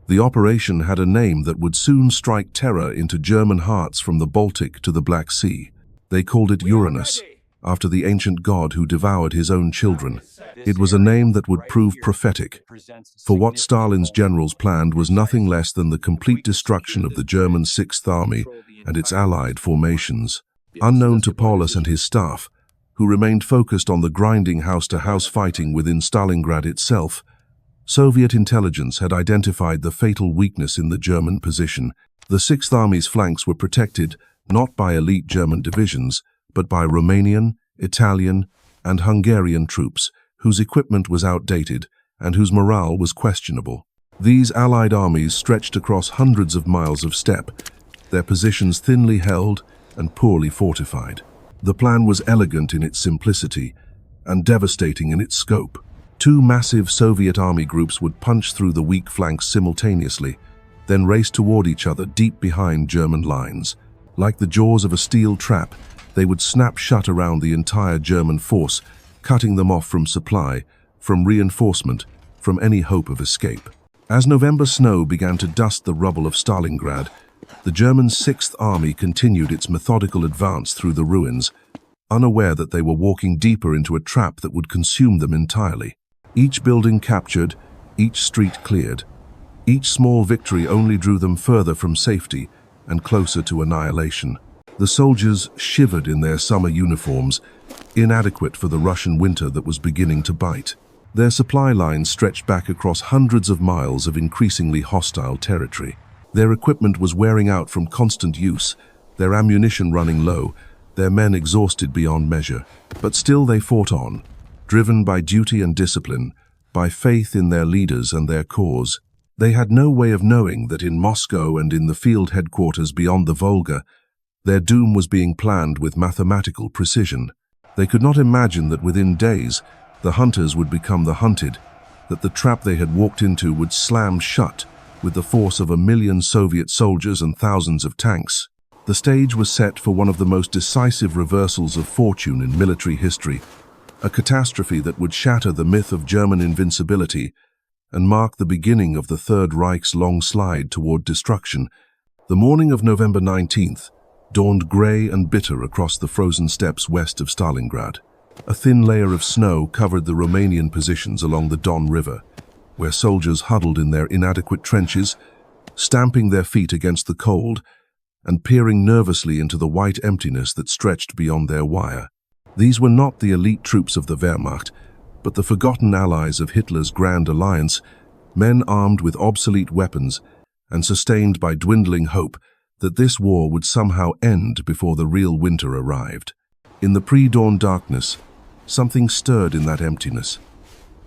The operation had a name that would soon strike terror into German hearts from the Baltic to the Black Sea. They called it Uranus, after the ancient god who devoured his own children. It was a name that would prove prophetic, for what Stalin's generals planned was nothing less than the complete destruction of the German Sixth Army and its allied formations. Unknown to Paulus and his staff, who remained focused on the grinding house-to-house fighting within Stalingrad itself, Soviet intelligence had identified the fatal weakness in the German position. The Sixth Army's flanks were protected not by elite German divisions, but by Romanian, Italian, and Hungarian troops, whose equipment was outdated and whose morale was questionable. These allied armies stretched across hundreds of miles of steppe, their positions thinly held and poorly fortified. The plan was elegant in its simplicity and devastating in its scope. Two massive Soviet army groups would punch through the weak flanks simultaneously, then race toward each other deep behind German lines. Like the jaws of a steel trap, they would snap shut around the entire German force, cutting them off from supply, from reinforcement, from any hope of escape. As November snow began to dust the rubble of Stalingrad, the German Sixth Army continued its methodical advance through the ruins, unaware that they were walking deeper into a trap that would consume them entirely. Each building captured, each street cleared. Each small victory only drew them further from safety and closer to annihilation. The soldiers shivered in their summer uniforms, inadequate for the Russian winter that was beginning to bite. Their supply lines stretched back across hundreds of miles of increasingly hostile territory. Their equipment was wearing out from constant use, their ammunition running low, their men exhausted beyond measure. But still they fought on, driven by duty and discipline, by faith in their leaders and their cause. They had no way of knowing that in Moscow and in the field headquarters beyond the Volga, their doom was being planned with mathematical precision. They could not imagine that within days, the hunters would become the hunted, that the trap they had walked into would slam shut with the force of 1 million Soviet soldiers and thousands of tanks. The stage was set for one of the most decisive reversals of fortune in military history, a catastrophe that would shatter the myth of German invincibility and mark the beginning of the Third Reich's long slide toward destruction. The morning of November 19th dawned grey and bitter across the frozen steppes west of Stalingrad. A thin layer of snow covered the Romanian positions along the Don River, where soldiers huddled in their inadequate trenches, stamping their feet against the cold and peering nervously into the white emptiness that stretched beyond their wire. These were not the elite troops of the Wehrmacht, but the forgotten allies of Hitler's Grand Alliance, men armed with obsolete weapons and sustained by dwindling hope that this war would somehow end before the real winter arrived. In the pre-dawn darkness, something stirred in that emptiness.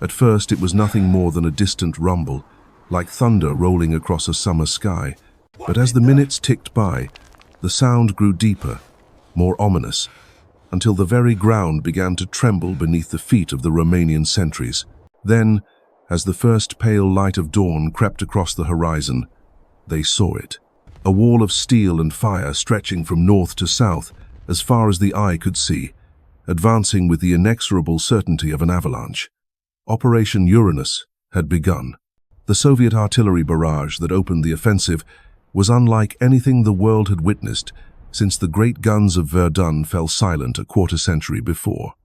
At first it was nothing more than a distant rumble, like thunder rolling across a summer sky. But as the minutes ticked by, the sound grew deeper, more ominous, until the very ground began to tremble beneath the feet of the Romanian sentries. Then, as the first pale light of dawn crept across the horizon, they saw it. A wall of steel and fire stretching from north to south, as far as the eye could see, advancing with the inexorable certainty of an avalanche. Operation Uranus had begun. The Soviet artillery barrage that opened the offensive was unlike anything the world had witnessed since the great guns of Verdun fell silent a quarter-century before.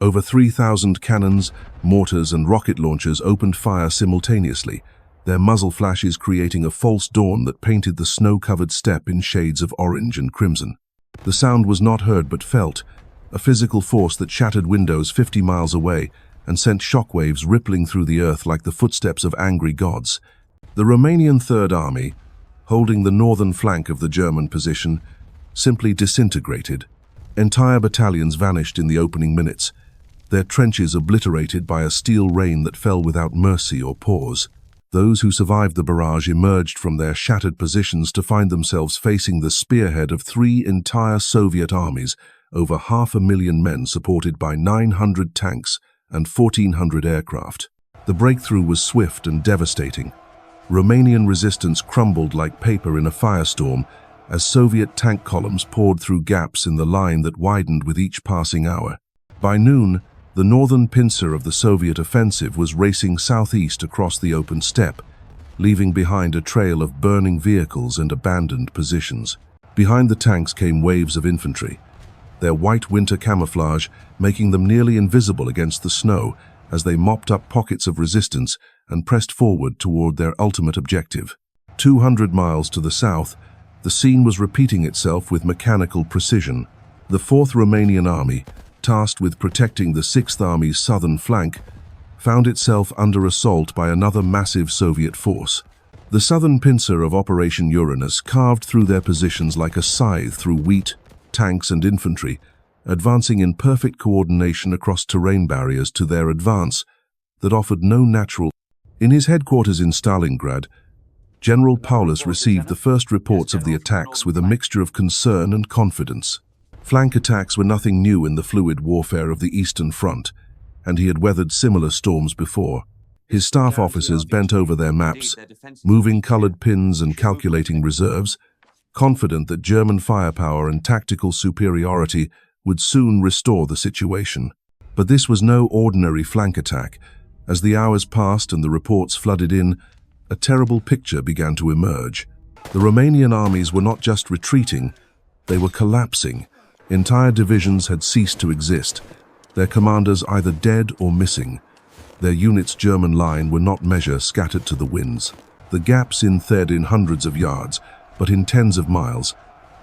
Over 3,000 cannons, mortars, and rocket launchers opened fire simultaneously, their muzzle flashes creating a false dawn that painted the snow-covered steppe in shades of orange and crimson. The sound was not heard but felt, a physical force that shattered windows 50 miles away and sent shockwaves rippling through the earth like the footsteps of angry gods. The Romanian Third Army, holding the northern flank of the German position, simply disintegrated. Entire battalions vanished in the opening minutes, their trenches obliterated by a steel rain that fell without mercy or pause. Those who survived the barrage emerged from their shattered positions to find themselves facing the spearhead of 3 entire Soviet armies, over 500,000 men supported by 900 tanks and 1,400 aircraft. The breakthrough was swift and devastating. Romanian resistance crumbled like paper in a firestorm as Soviet tank columns poured through gaps in the line that widened with each passing hour. By noon, the northern pincer of the Soviet offensive was racing southeast across the open steppe, leaving behind a trail of burning vehicles and abandoned positions. Behind the tanks came waves of infantry, their white winter camouflage making them nearly invisible against the snow as they mopped up pockets of resistance and pressed forward toward their ultimate objective. 200 miles to the south, the scene was repeating itself with mechanical precision. The 4th Romanian Army, tasked with protecting the 6th Army's southern flank, found itself under assault by another massive Soviet force. The southern pincer of Operation Uranus carved through their positions like a scythe through wheat, tanks and infantry, advancing in perfect coordination across terrain barriers to their advance that offered no natural. In his headquarters in Stalingrad, General Paulus received the first reports of the attacks with a mixture of concern and confidence. Flank attacks were nothing new in the fluid warfare of the Eastern Front, and he had weathered similar storms before. His staff officers bent over their maps, moving colored pins and calculating reserves, confident that German firepower and tactical superiority would soon restore the situation. But this was no ordinary flank attack. As the hours passed and the reports flooded in, a terrible picture began to emerge. The Romanian armies were not just retreating, they were collapsing. Entire divisions had ceased to exist, their commanders either dead or missing. Their units' German line were not measure scattered to the winds. The gaps thed in hundreds of yards, but in tens of miles,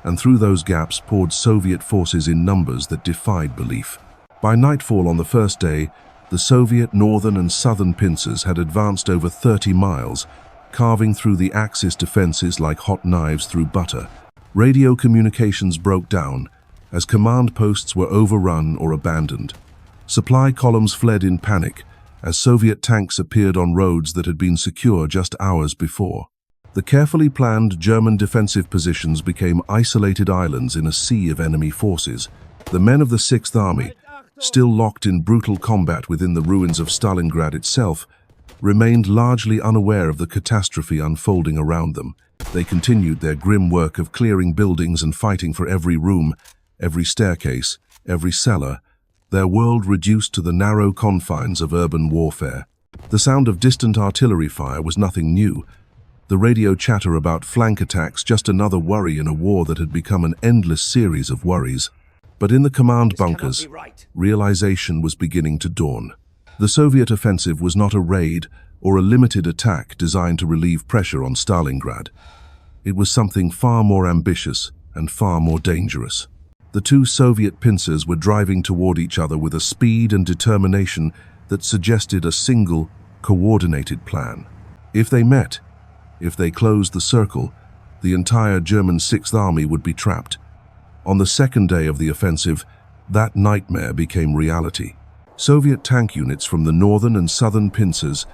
and through those gaps poured Soviet forces in numbers that defied belief. By nightfall on the first day, the Soviet northern and southern pincers had advanced over 30 miles, carving through the Axis defenses like hot knives through butter. Radio communications broke down, as command posts were overrun or abandoned. Supply columns fled in panic, as Soviet tanks appeared on roads that had been secure just hours before. The carefully planned German defensive positions became isolated islands in a sea of enemy forces. The men of the 6th Army, still locked in brutal combat within the ruins of Stalingrad itself, remained largely unaware of the catastrophe unfolding around them. They continued their grim work of clearing buildings and fighting for every room, every staircase, every cellar, their world reduced to the narrow confines of urban warfare. The sound of distant artillery fire was nothing new. The radio chatter about flank attacks just another worry in a war that had become an endless series of worries. But in the command bunkers, realization was beginning to dawn. The Soviet offensive was not a raid or a limited attack designed to relieve pressure on Stalingrad. It was something far more ambitious and far more dangerous. The two Soviet pincers were driving toward each other with a speed and determination that suggested a single, coordinated plan. If they met, if they closed the circle, the entire German 6th Army would be trapped. On the second day of the offensive, that nightmare became reality. Soviet tank units from the northern and southern pincers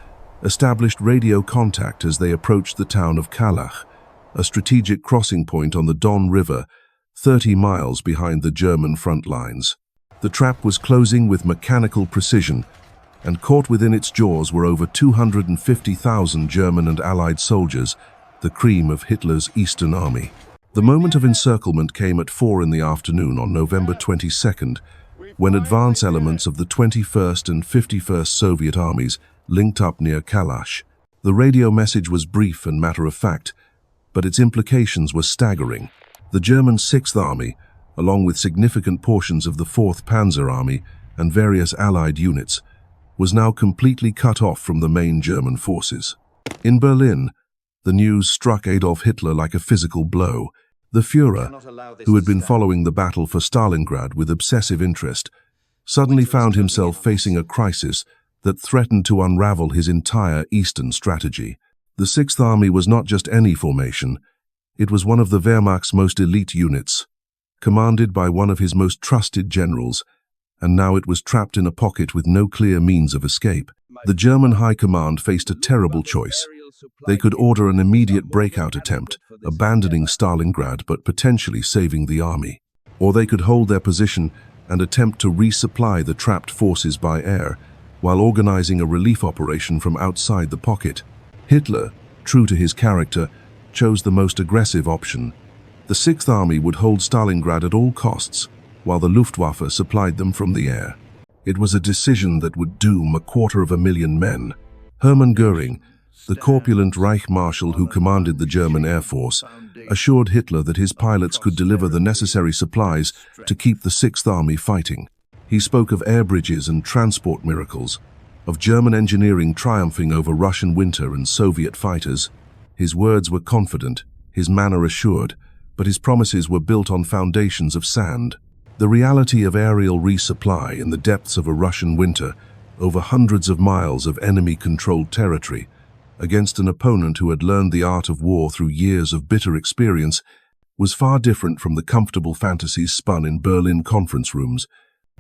established radio contact as they approached the town of Kalach, a strategic crossing point on the Don River, 30 miles behind the German front lines. The trap was closing with mechanical precision, and caught within its jaws were over 250,000 German and Allied soldiers, the cream of Hitler's Eastern Army. The moment of encirclement came at 4 in the afternoon on November 22nd, when advance elements of the 21st and 51st Soviet armies linked up near Kalach. The radio message was brief and matter-of-fact, but its implications were staggering. The German 6th Army, along with significant portions of the 4th Panzer Army and various Allied units, was now completely cut off from the main German forces. In Berlin, the news struck Adolf Hitler like a physical blow. The Führer, who had been following the battle for Stalingrad with obsessive interest, suddenly found himself facing a crisis that threatened to unravel his entire Eastern strategy. The 6th Army was not just any formation, it was one of the Wehrmacht's most elite units, commanded by one of his most trusted generals, and now it was trapped in a pocket with no clear means of escape. The German High Command faced a terrible choice. They could order an immediate breakout attempt, abandoning Stalingrad but potentially saving the army. Or they could hold their position and attempt to resupply the trapped forces by air, while organizing a relief operation from outside the pocket. Hitler, true to his character, chose the most aggressive option. The Sixth Army would hold Stalingrad at all costs, while the Luftwaffe supplied them from the air. It was a decision that would doom 250,000 men. Hermann Göring, the corpulent Reich Marshal who commanded the German Air Force, assured Hitler that his pilots could deliver the necessary supplies to keep the Sixth Army fighting. He spoke of air bridges and transport miracles, of German engineering triumphing over Russian winter and Soviet fighters. His words were confident, his manner assured, but his promises were built on foundations of sand. The reality of aerial resupply in the depths of a Russian winter, over hundreds of miles of enemy-controlled territory, against an opponent who had learned the art of war through years of bitter experience, was far different from the comfortable fantasies spun in Berlin conference rooms.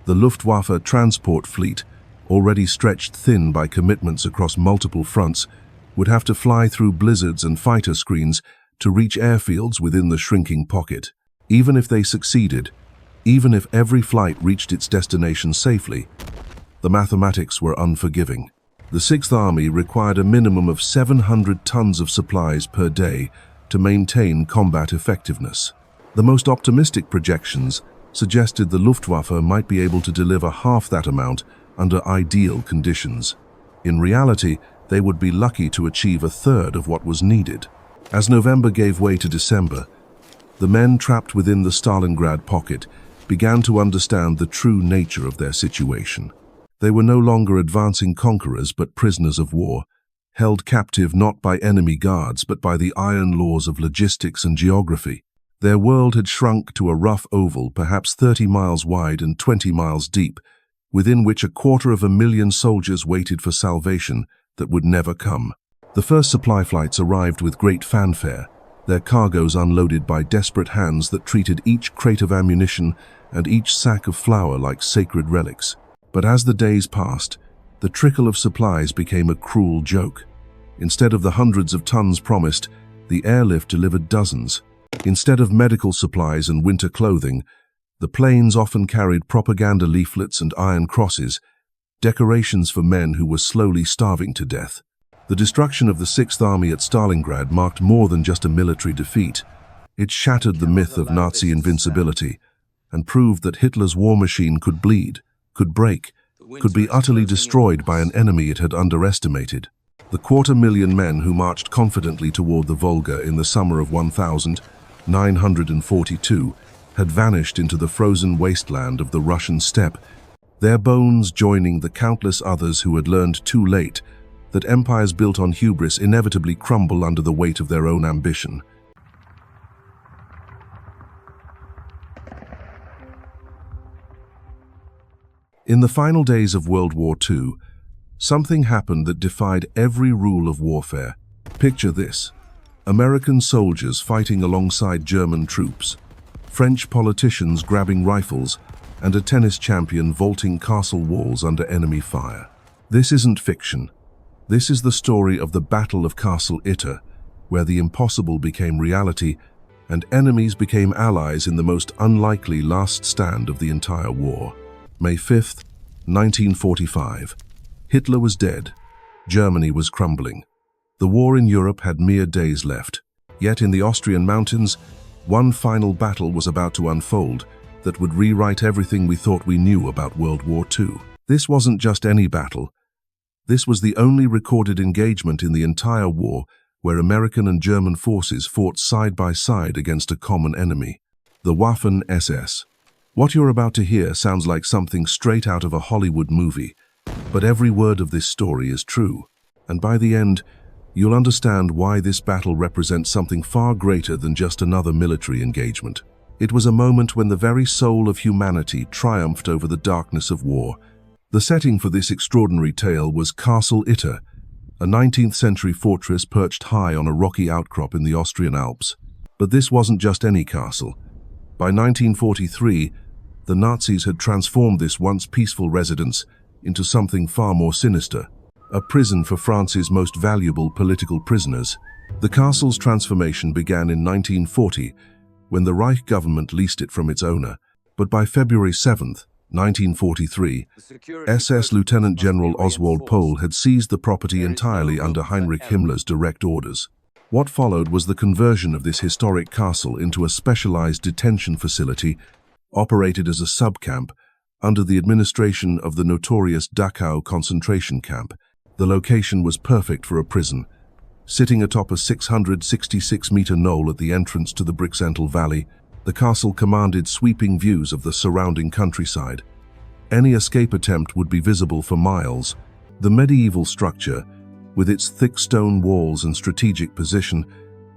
The Luftwaffe transport fleet, already stretched thin by commitments across multiple fronts, would have to fly through blizzards and fighter screens to reach airfields within the shrinking pocket. Even if they succeeded, even if every flight reached its destination safely, the mathematics were unforgiving. The Sixth Army required a minimum of 700 tons of supplies per day to maintain combat effectiveness. The most optimistic projections suggested the Luftwaffe might be able to deliver half that amount under ideal conditions. In reality, they would be lucky to achieve a third of what was needed. As November gave way to December, the men trapped within the Stalingrad pocket began to understand the true nature of their situation. They were no longer advancing conquerors but prisoners of war, held captive not by enemy guards but by the iron laws of logistics and geography. Their world had shrunk to a rough oval, perhaps 30 miles wide and 20 miles deep, within which 250,000 soldiers waited for salvation that would never come. The first supply flights arrived with great fanfare, their cargoes unloaded by desperate hands that treated each crate of ammunition and each sack of flour like sacred relics. But as the days passed, the trickle of supplies became a cruel joke. Instead of the hundreds of tons promised, the airlift delivered dozens. Instead of medical supplies and winter clothing, the planes often carried propaganda leaflets and iron crosses, decorations for men who were slowly starving to death. The destruction of the Sixth Army at Stalingrad marked more than just a military defeat. It shattered the myth of Nazi invincibility and proved that Hitler's war machine could bleed, could break, could be utterly destroyed by an enemy it had underestimated. The 250,000 men who marched confidently toward the Volga in the summer of 1942 had vanished into the frozen wasteland of the Russian steppe, their bones joining the countless others who had learned too late that empires built on hubris inevitably crumble under the weight of their own ambition. In the final days of World War II, something happened that defied every rule of warfare. Picture this: American soldiers fighting alongside German troops, French politicians grabbing rifles, and a tennis champion vaulting castle walls under enemy fire. This isn't fiction. This is the story of the Battle of Castle Itter, where the impossible became reality and enemies became allies in the most unlikely last stand of the entire war. May 5th, 1945. Hitler was dead. Germany was crumbling. The war in Europe had mere days left. Yet in the Austrian mountains, one final battle was about to unfold that would rewrite everything we thought we knew about World War II. This wasn't just any battle. This was the only recorded engagement in the entire war where American and German forces fought side by side against a common enemy, the Waffen-SS. What you're about to hear sounds like something straight out of a Hollywood movie, but every word of this story is true. And by the end, you'll understand why this battle represents something far greater than just another military engagement. It was a moment when the very soul of humanity triumphed over the darkness of war. The setting for this extraordinary tale was Castle Itter, a 19th-century fortress perched high on a rocky outcrop in the Austrian Alps. But this wasn't just any castle. By 1943, the Nazis had transformed this once peaceful residence into something far more sinister, a prison for France's most valuable political prisoners. The castle's transformation began in 1940, when the Reich government leased it from its owner, but by February 7th, 1943, SS Lieutenant General Oswald Pohl had seized the property entirely under Heinrich Himmler's direct orders. What followed was the conversion of this historic castle into a specialized detention facility operated as a subcamp under the administration of the notorious Dachau concentration camp. The location was perfect for a prison. Sitting atop a 666-meter knoll at the entrance to the Brixental Valley, the castle commanded sweeping views of the surrounding countryside. Any escape attempt would be visible for miles. The medieval structure, with its thick stone walls and strategic position,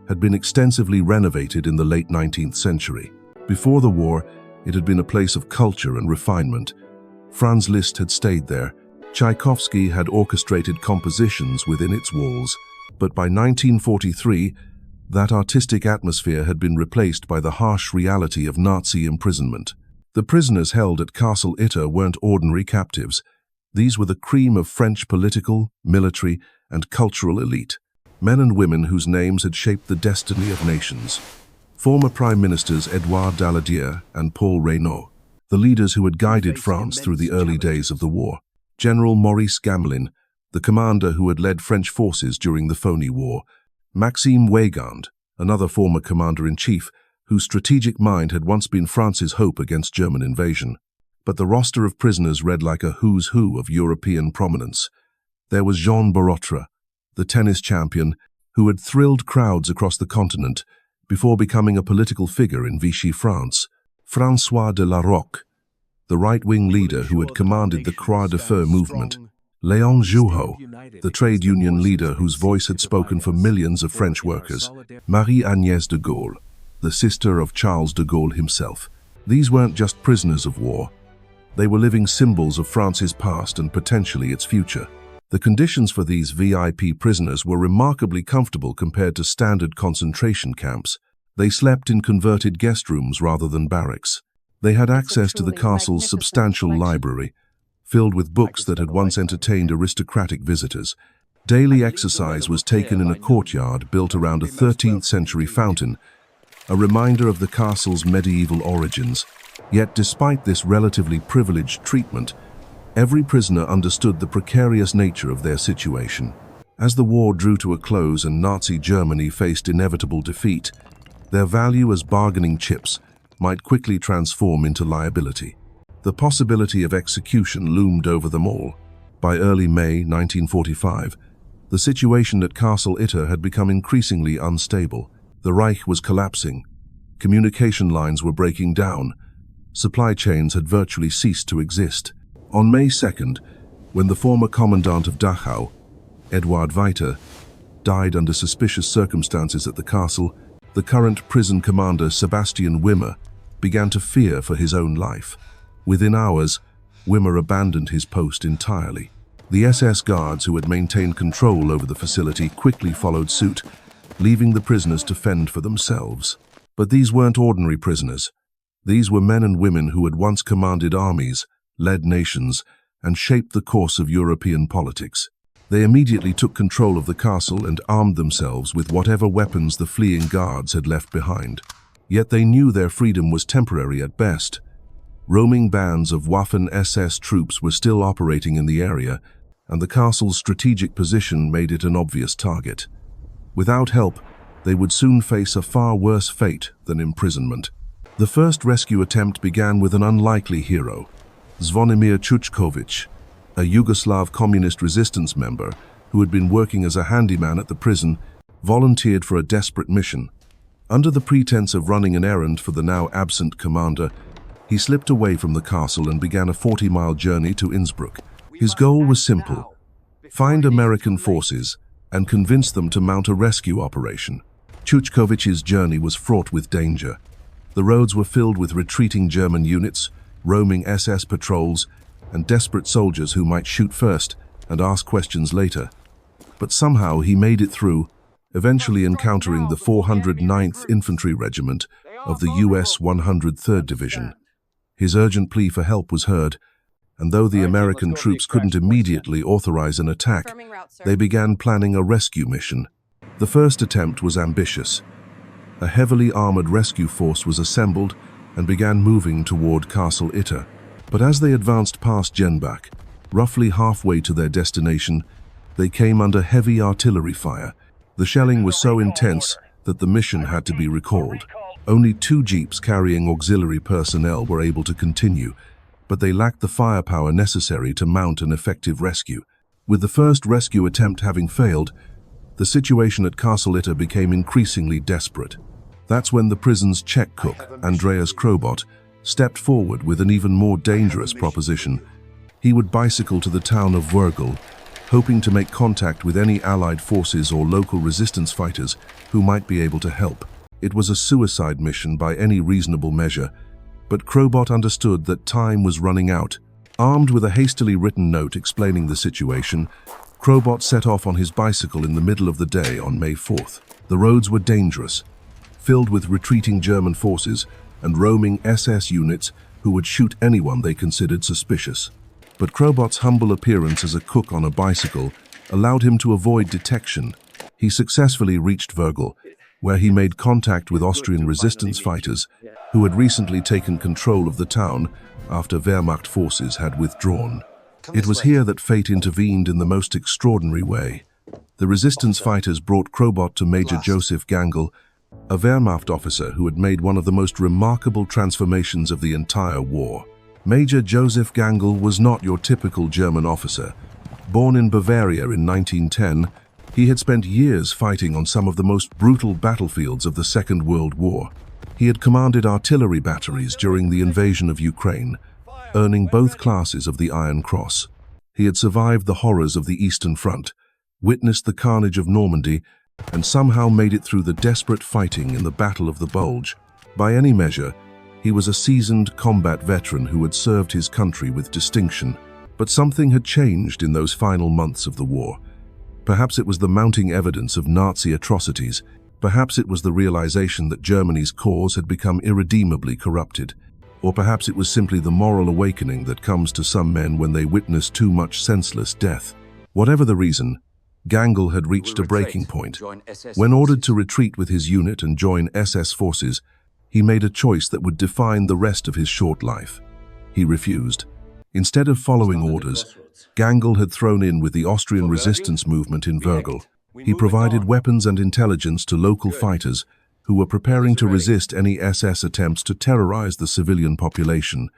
had been extensively renovated in the late 19th century. Before the war, it had been a place of culture and refinement. Franz Liszt had stayed there. Tchaikovsky had orchestrated compositions within its walls. But by 1943, that artistic atmosphere had been replaced by the harsh reality of Nazi imprisonment. The prisoners held at Castle Itter weren't ordinary captives. These were the cream of French political, military, and cultural elite. Men and women whose names had shaped the destiny of nations. Former Prime Ministers Édouard Daladier and Paul Reynaud, the leaders who had guided France through the early days of the war. General Maurice Gamelin, the commander who had led French forces during the Phoney War. Maxime Weygand, another former commander-in-chief, whose strategic mind had once been France's hope against German invasion. But the roster of prisoners read like a who's who of European prominence. There was Jean Barotre, the tennis champion, who had thrilled crowds across the continent before becoming a political figure in Vichy France. François de la Roque, the right-wing leader who had commanded the Croix de Feu movement. Léon Jouhaux, the trade union leader whose voice had spoken for millions of French workers. Marie-Agnès de Gaulle, the sister of Charles de Gaulle himself. These weren't just prisoners of war. They were living symbols of France's past and potentially its future. The conditions for these VIP prisoners were remarkably comfortable compared to standard concentration camps. They slept in converted guest rooms rather than barracks. They had access to the castle's substantial library, filled with books that had once entertained aristocratic visitors. Daily exercise was taken in a courtyard built around a 13th-century fountain, a reminder of the castle's medieval origins. Yet despite this relatively privileged treatment, every prisoner understood the precarious nature of their situation. As the war drew to a close and Nazi Germany faced inevitable defeat, their value as bargaining chips might quickly transform into liability. The possibility of execution loomed over them all. By early May 1945, the situation at Castle Itter had become increasingly unstable. The Reich was collapsing. Communication lines were breaking down. Supply chains had virtually ceased to exist. On May 2nd, when the former commandant of Dachau, Eduard Weiter, died under suspicious circumstances at the castle, the current prison commander Sebastian Wimmer began to fear for his own life. Within hours, Wimmer abandoned his post entirely. The SS guards who had maintained control over the facility quickly followed suit, leaving the prisoners to fend for themselves. But these weren't ordinary prisoners. These were men and women who had once commanded armies, led nations, and shaped the course of European politics. They immediately took control of the castle and armed themselves with whatever weapons the fleeing guards had left behind. Yet they knew their freedom was temporary at best. Roaming bands of Waffen-SS troops were still operating in the area, and the castle's strategic position made it an obvious target. Without help, they would soon face a far worse fate than imprisonment. The first rescue attempt began with an unlikely hero, Zvonimir Chuchkovich, a Yugoslav communist resistance member who had been working as a handyman at the prison, volunteered for a desperate mission. Under the pretense of running an errand for the now absent commander, he slipped away from the castle and began a 40-mile journey to Innsbruck. His goal was simple: find American forces and convince them to mount a rescue operation. Chuchkovich's journey was fraught with danger. The roads were filled with retreating German units, roaming SS patrols, and desperate soldiers who might shoot first and ask questions later. But somehow he made it through, eventually encountering the 409th Infantry Regiment of the US 103rd Division. His urgent plea for help was heard, and though the American troops couldn't immediately authorize an attack, they began planning a rescue mission. The first attempt was ambitious. A heavily armored rescue force was assembled and began moving toward Castle Itter. But as they advanced past Jenbach, roughly halfway to their destination, they came under heavy artillery fire. The shelling was so intense that the mission had to be recalled. Only 2 jeeps carrying auxiliary personnel were able to continue, but they lacked the firepower necessary to mount an effective rescue. With the first rescue attempt having failed, the situation at Castle Itter became increasingly desperate. That's when the prison's check cook, Andreas Krobot, stepped forward with an even more dangerous proposition. He would bicycle to the town of Wörgl, hoping to make contact with any Allied forces or local resistance fighters who might be able to help. It was a suicide mission by any reasonable measure, but Krobot understood that time was running out. Armed with a hastily written note explaining the situation, Krobot set off on his bicycle in the middle of the day on May 4th. The roads were dangerous, filled with retreating German forces and roaming SS units who would shoot anyone they considered suspicious. But Krobot's humble appearance as a cook on a bicycle allowed him to avoid detection. He successfully reached Wörgl, where he made contact with Austrian resistance fighters who had recently taken control of the town after Wehrmacht forces had withdrawn. It was here that fate intervened in the most extraordinary way. The resistance fighters brought Krobot to Major Joseph Gangl, a Wehrmacht officer who had made one of the most remarkable transformations of the entire war. Major Joseph Gangl was not your typical German officer. Born in Bavaria in 1910, he had spent years fighting on some of the most brutal battlefields of the Second World War. He had commanded artillery batteries during the invasion of Ukraine, earning both classes of the Iron Cross. He had survived the horrors of the Eastern Front, witnessed the carnage of Normandy, and somehow made it through the desperate fighting in the Battle of the Bulge. By any measure, he was a seasoned combat veteran who had served his country with distinction. But something had changed in those final months of the war. Perhaps it was the mounting evidence of Nazi atrocities. Perhaps it was the realization that Germany's cause had become irredeemably corrupted. Or perhaps it was simply the moral awakening that comes to some men when they witness too much senseless death. Whatever the reason, Gangl had reached a breaking point. When ordered to retreat with his unit and join SS forces, he made a choice that would define the rest of his short life. He refused. Instead of following orders, Gangl had thrown in with the Austrian resistance movement in Wörgl. He provided weapons and intelligence to local fighters who were preparing to resist any SS attempts to terrorize the civilian population.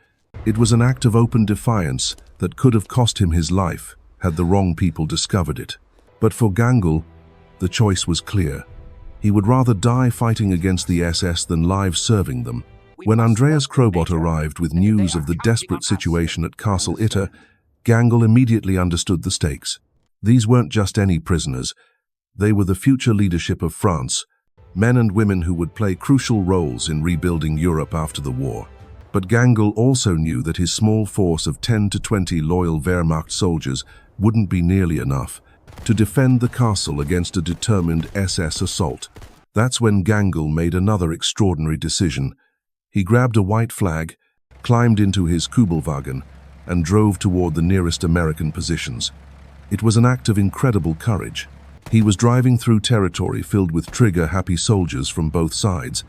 It was an act of open defiance that could have cost him his life had the wrong people discovered it. But for Gangl, the choice was clear. He would rather die fighting against the SS than live serving them. When Andreas Krobot arrived with news of the desperate situation at Castle Itter, Gangl immediately understood the stakes. These weren't just any prisoners. They were the future leadership of France, men and women who would play crucial roles in rebuilding Europe after the war. But Gangl also knew that his small force of 10 to 20 loyal Wehrmacht soldiers wouldn't be nearly enough to defend the castle against a determined SS assault. That's when Gangl made another extraordinary decision. He grabbed a white flag, climbed into his Kübelwagen, and drove toward the nearest American positions. It was an act of incredible courage. He was driving through territory filled with trigger-happy soldiers from both sides,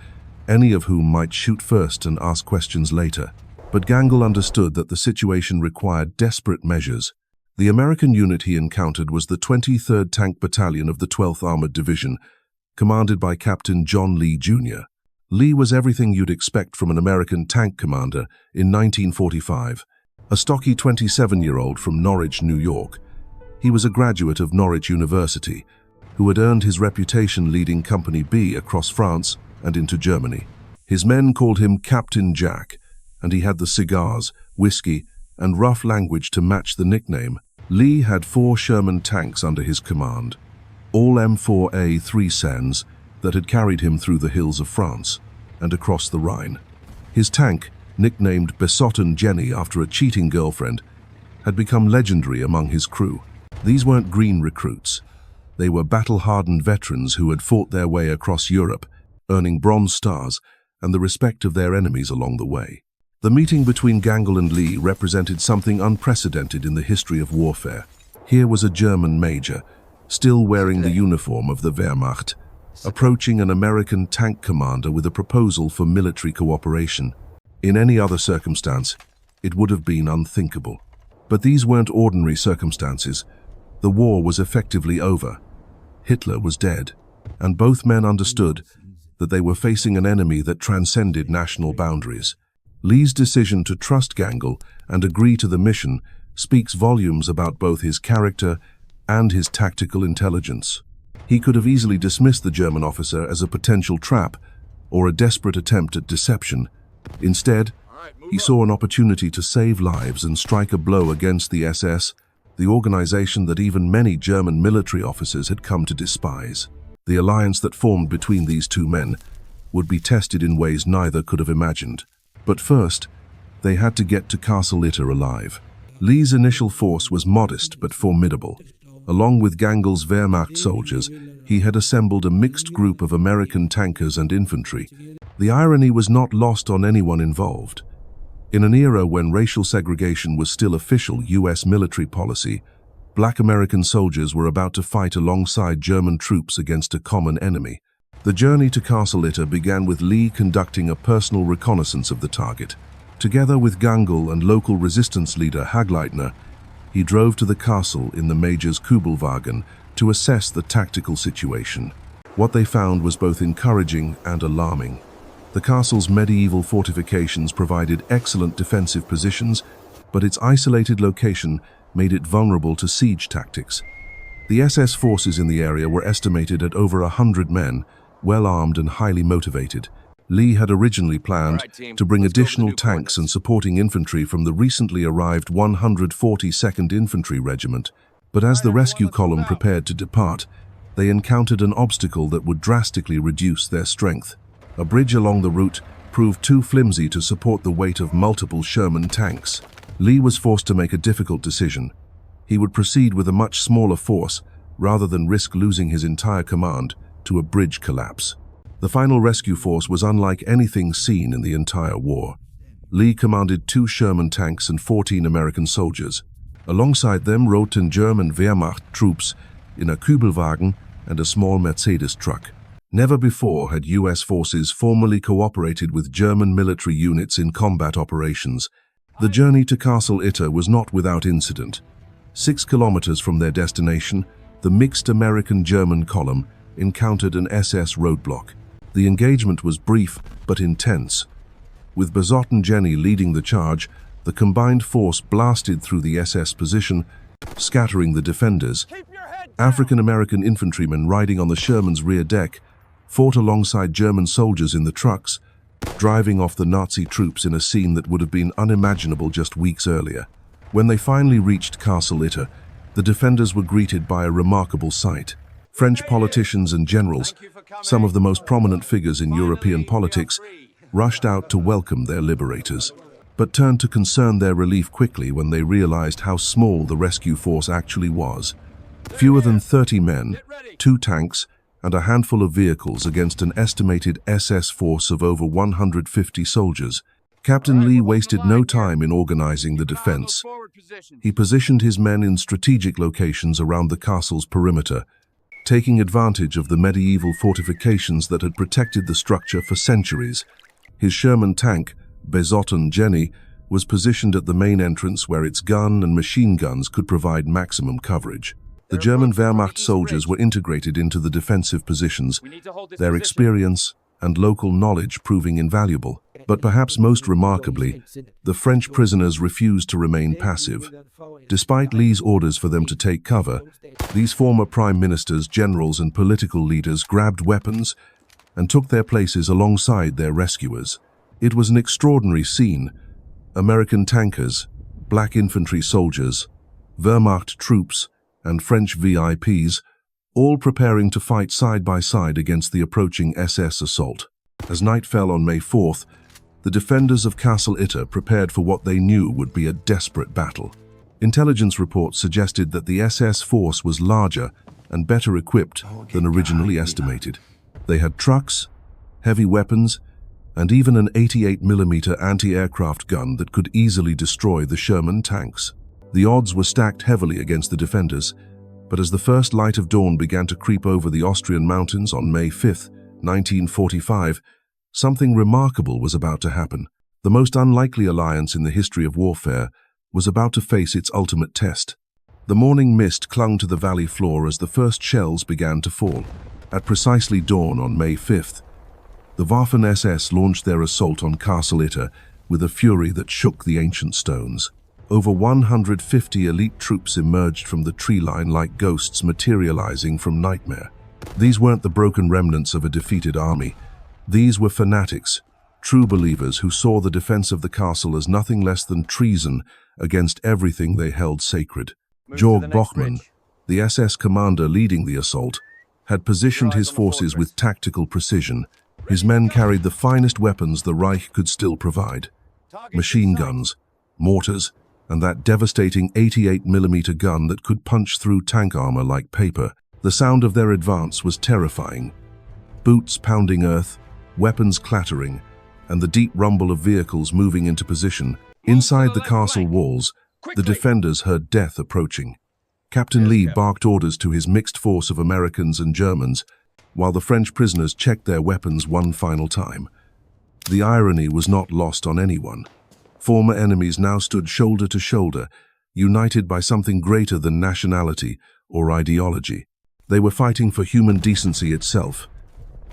any of whom might shoot first and ask questions later. But Gangl understood that the situation required desperate measures. The American unit he encountered was the 23rd Tank Battalion of the 12th Armored Division, commanded by Captain John Lee, Jr. Lee was everything you'd expect from an American tank commander in 1945. A stocky 27-year-old from Norwich, New York. He was a graduate of Norwich University, who had earned his reputation leading Company B across France and into Germany. His men called him Captain Jack, and he had the cigars, whiskey, and rough language to match the nickname. Lee had 4 Sherman tanks under his command, all M4A3 Sens that had carried him through the hills of France and across the Rhine. His tank, nicknamed Besottin Jenny after a cheating girlfriend, had become legendary among his crew. These weren't green recruits. They were battle-hardened veterans who had fought their way across Europe, earning Bronze Stars and the respect of their enemies along the way. The meeting between Gangl and Lee represented something unprecedented in the history of warfare. Here was a German major, still wearing the uniform of the Wehrmacht, approaching an American tank commander with a proposal for military cooperation. In any other circumstance, it would have been unthinkable. But these weren't ordinary circumstances. The war was effectively over. Hitler was dead, and both men understood that they were facing an enemy that transcended national boundaries. Lee's decision to trust Gangel and agree to the mission speaks volumes about both his character and his tactical intelligence. He could have easily dismissed the German officer as a potential trap or a desperate attempt at deception. Instead, he saw an opportunity to save lives and strike a blow against the SS, the organization that even many German military officers had come to despise. The alliance that formed between these two men would be tested in ways neither could have imagined. But first, they had to get to Castle Itter alive. Lee's initial force was modest but formidable. Along with Gangel's Wehrmacht soldiers, he had assembled a mixed group of American tankers and infantry. The irony was not lost on anyone involved. In an era when racial segregation was still official U.S. military policy, Black American soldiers were about to fight alongside German troops against a common enemy. The journey to Castle Itter began with Lee conducting a personal reconnaissance of the target. Together with Gangel and local resistance leader Hagleitner, he drove to the castle in the Major's Kübelwagen to assess the tactical situation. What they found was both encouraging and alarming. The castle's medieval fortifications provided excellent defensive positions, but its isolated location made it vulnerable to siege tactics. The SS forces in the area were estimated at over 100 men, well-armed and highly motivated. Lee had originally planned to bring additional tanks and supporting infantry from the recently arrived 142nd Infantry Regiment, but as the rescue column prepared to depart, they encountered an obstacle that would drastically reduce their strength. A bridge along the route proved too flimsy to support the weight of multiple Sherman tanks. Lee was forced to make a difficult decision. He would proceed with a much smaller force rather than risk losing his entire command to a bridge collapse. The final rescue force was unlike anything seen in the entire war. Lee commanded 2 Sherman tanks and 14 American soldiers. Alongside them rode 10 German Wehrmacht troops in a Kübelwagen and a small Mercedes truck. Never before had U.S. forces formally cooperated with German military units in combat operations. The journey to Castle Itter was not without incident. 6 kilometers from their destination, the mixed American-German column encountered an SS roadblock. The engagement was brief but intense. With Bazot and Jenny leading the charge, the combined force blasted through the SS position, scattering the defenders. African-American infantrymen riding on the Sherman's rear deck fought alongside German soldiers in the trucks, driving off the Nazi troops in a scene that would have been unimaginable just weeks earlier. When they finally reached Castle Itter, the defenders were greeted by a remarkable sight. French politicians and generals, some of the most prominent figures in European politics, rushed out to welcome their liberators, but turned to concern their relief quickly when they realized how small the rescue force actually was. Fewer than 30 men, 2 tanks, and a handful of vehicles against an estimated SS force of over 150 soldiers. Captain Lee wasted no time in organizing the defense. He positioned his men in strategic locations around the castle's perimeter, taking advantage of the medieval fortifications that had protected the structure for centuries. His Sherman tank, Bazot and Jenny, was positioned at the main entrance where its gun and machine guns could provide maximum coverage. The German Wehrmacht soldiers were integrated into the defensive positions, their experience and local knowledge proving invaluable. But perhaps most remarkably, the French prisoners refused to remain passive. Despite Lee's orders for them to take cover, these former prime ministers, generals, and political leaders grabbed weapons and took their places alongside their rescuers. It was an extraordinary scene. American tankers, black infantry soldiers, Wehrmacht troops, and French VIPs, all preparing to fight side by side against the approaching SS assault. As night fell on May 4th, the defenders of Castle Itter prepared for what they knew would be a desperate battle. Intelligence reports suggested that the SS force was larger and better equipped than originally estimated. They had trucks, heavy weapons, and even an 88mm anti-aircraft gun that could easily destroy the Sherman tanks. The odds were stacked heavily against the defenders, but as the first light of dawn began to creep over the Austrian mountains on May 5, 1945, something remarkable was about to happen. The most unlikely alliance in the history of warfare was about to face its ultimate test. The morning mist clung to the valley floor as the first shells began to fall. At precisely dawn on May 5th, the Waffen-SS launched their assault on Castle Itter with a fury that shook the ancient stones. Over 150 elite troops emerged from the tree line like ghosts materializing from nightmare. These weren't the broken remnants of a defeated army. These were fanatics, true believers who saw the defense of the castle as nothing less than treason against everything they held sacred. Georg Bochmann, the SS commander leading the assault, had positioned his forces with tactical precision. His men carried the finest weapons the Reich could still provide: machine guns, mortars, and that devastating 88mm gun that could punch through tank armor like paper. The sound of their advance was terrifying. Boots pounding earth, weapons clattering, and the deep rumble of vehicles moving into position. Inside the castle walls, the defenders heard death approaching. Captain Lee barked orders to his mixed force of Americans and Germans, while the French prisoners checked their weapons one final time. The irony was not lost on anyone. Former enemies now stood shoulder to shoulder, united by something greater than nationality or ideology. They were fighting for human decency itself.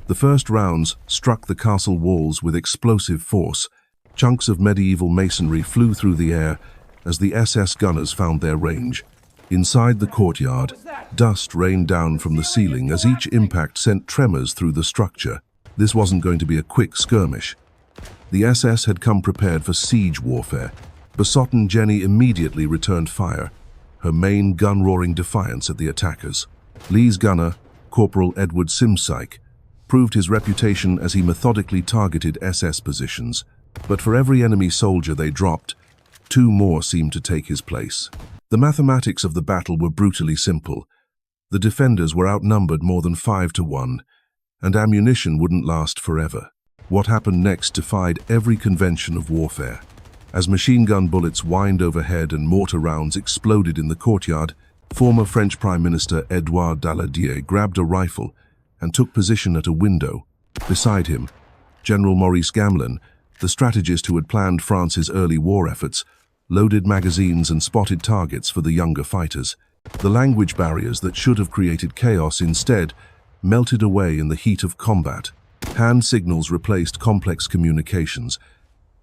The first rounds struck the castle walls with explosive force. Chunks of medieval masonry flew through the air as the SS gunners found their range. Inside the courtyard, dust rained down from the ceiling as each impact sent tremors through the structure. This wasn't going to be a quick skirmish. The SS had come prepared for siege warfare. Besotten Jenny immediately returned fire, her main gun roaring defiance at the attackers. Lee's gunner, Corporal Edward Simsyke, proved his reputation as he methodically targeted SS positions. But for every enemy soldier they dropped, two more seemed to take his place. The mathematics of the battle were brutally simple. The defenders were outnumbered more than 5 to 1, and ammunition wouldn't last forever. What happened next defied every convention of warfare. As machine gun bullets whined overhead and mortar rounds exploded in the courtyard, former French Prime Minister Édouard Daladier grabbed a rifle and took position at a window. Beside him, General Maurice Gamelin, the strategist who had planned France's early war efforts, loaded magazines and spotted targets for the younger fighters. The language barriers that should have created chaos instead melted away in the heat of combat. Hand signals replaced complex communications.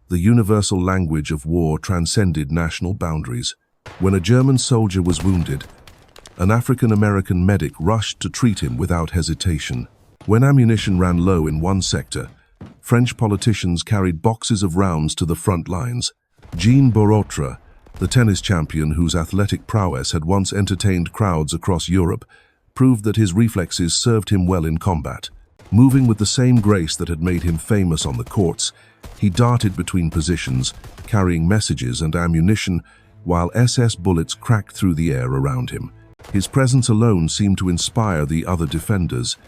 The universal language of war transcended national boundaries. When a German soldier was wounded, an African-American medic rushed to treat him without hesitation. When ammunition ran low in one sector, French politicians carried boxes of rounds to the front lines. Jean Borotra, the tennis champion whose athletic prowess had once entertained crowds across Europe, proved that his reflexes served him well in combat. Moving with the same grace that had made him famous on the courts, he darted between positions, carrying messages and ammunition, while SS bullets cracked through the air around him. His presence alone seemed to inspire the other defenders.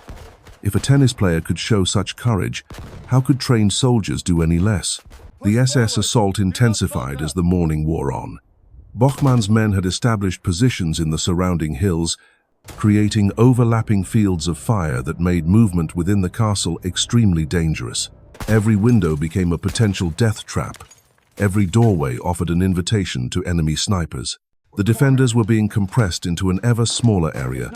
If a tennis player could show such courage, how could trained soldiers do any less? The SS assault intensified as the morning wore on. Bochmann's men had established positions in the surrounding hills, creating overlapping fields of fire that made movement within the castle extremely dangerous. Every window became a potential death trap. Every doorway offered an invitation to enemy snipers. The defenders were being compressed into an ever smaller area,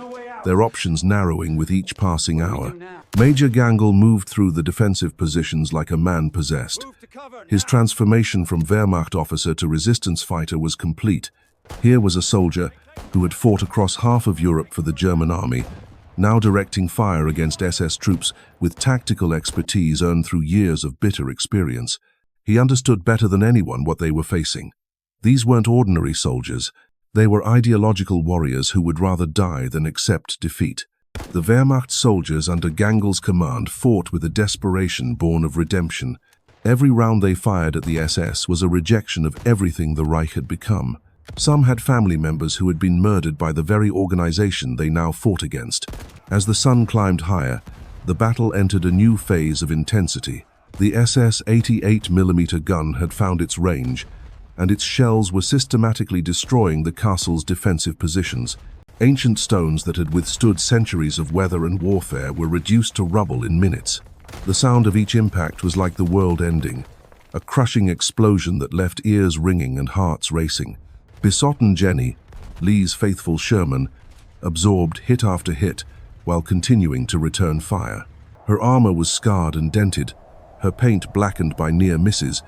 their options narrowing with each passing hour. Major Gangl moved through the defensive positions like a man possessed. His transformation from Wehrmacht officer to resistance fighter was complete. Here was a soldier who had fought across half of Europe for the German army, now directing fire against SS troops with tactical expertise earned through years of bitter experience. He understood better than anyone what they were facing. These weren't ordinary soldiers. They were ideological warriors who would rather die than accept defeat. The Wehrmacht soldiers under Gangl's command fought with a desperation born of redemption. Every round they fired at the SS was a rejection of everything the Reich had become. Some had family members who had been murdered by the very organization they now fought against. As the sun climbed higher, the battle entered a new phase of intensity. The SS 88mm gun had found its range, and its shells were systematically destroying the castle's defensive positions. Ancient stones that had withstood centuries of weather and warfare were reduced to rubble in minutes. The sound of each impact was like the world ending. a crushing explosion that left ears ringing and hearts racing. Besotted Jenny, Lee's faithful Sherman, absorbed hit after hit while continuing to return fire. Her armor was scarred and dented, her paint blackened by near misses,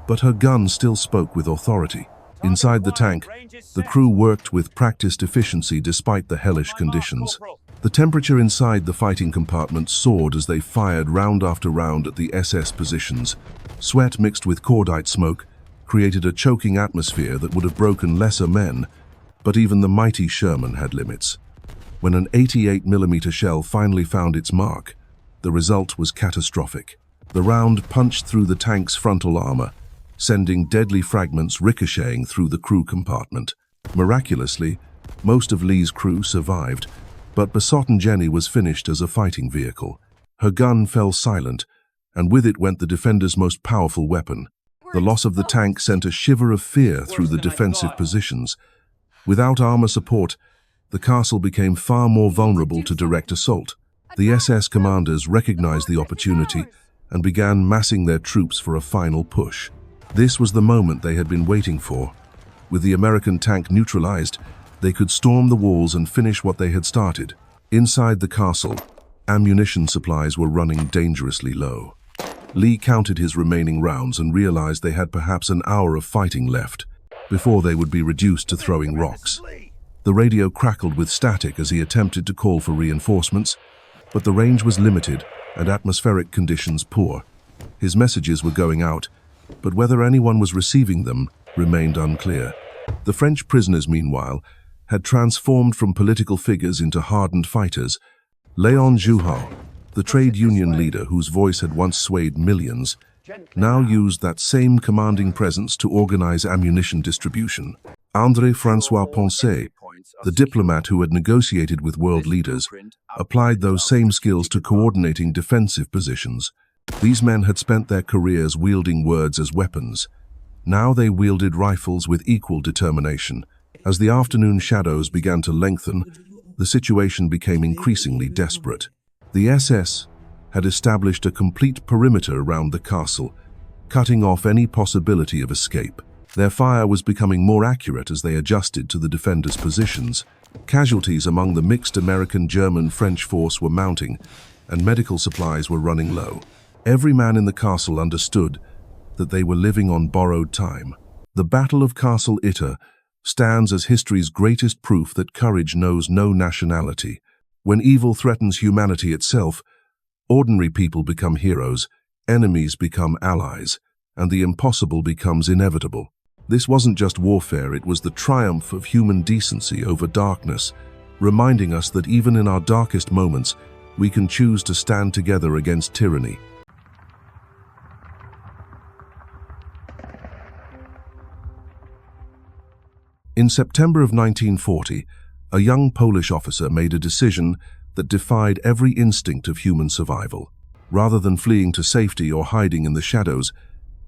but her gun still spoke with authority. Inside the tank, the crew worked with practiced efficiency despite the hellish conditions. The temperature inside the fighting compartment soared as they fired round after round at the SS positions. Sweat mixed with cordite smoke created a choking atmosphere that would have broken lesser men, but even the mighty Sherman had limits. When an 88mm shell finally found its mark, the result was catastrophic. The round punched through the tank's frontal armor, sending deadly fragments ricocheting through the crew compartment. Miraculously, most of Lee's crew survived, but Besotted Jenny was finished as a fighting vehicle. Her gun fell silent, and with it went the defenders' most powerful weapon. The loss of the tank sent a shiver of fear through the defensive positions. Without armor support, the castle became far more vulnerable to direct assault. The SS commanders recognized the opportunity and began massing their troops for a final push. This was the moment they had been waiting for. With the American tank neutralized, they could storm the walls and finish what they had started. Inside the castle, ammunition supplies were running dangerously low. Lee counted his remaining rounds and realized they had perhaps an hour of fighting left before they would be reduced to throwing rocks. The radio crackled with static as he attempted to call for reinforcements, but the range was limited and atmospheric conditions poor. His messages were going out, but whether anyone was receiving them remained unclear. The French prisoners, meanwhile, had transformed from political figures into hardened fighters. Léon Jouhaux, the trade union leader whose voice had once swayed millions, now used that same commanding presence to organize ammunition distribution. André-François Poncet, the diplomat who had negotiated with world leaders, applied those same skills to coordinating defensive positions. These men had spent their careers wielding words as weapons. Now they wielded rifles with equal determination. As the afternoon shadows began to lengthen, the situation became increasingly desperate. The SS had established a complete perimeter around the castle, cutting off any possibility of escape. Their fire was becoming more accurate as they adjusted to the defenders' positions. Casualties among the mixed American-German-French force were mounting, and medical supplies were running low. Every man in the castle understood that they were living on borrowed time. The Battle of Castle Itter stands as history's greatest proof that courage knows no nationality. When evil threatens humanity itself, ordinary people become heroes, enemies become allies, and the impossible becomes inevitable. This wasn't just warfare, it was the triumph of human decency over darkness, reminding us that even in our darkest moments, we can choose to stand together against tyranny. In September of 1940, a young Polish officer made a decision that defied every instinct of human survival. Rather than fleeing to safety or hiding in the shadows,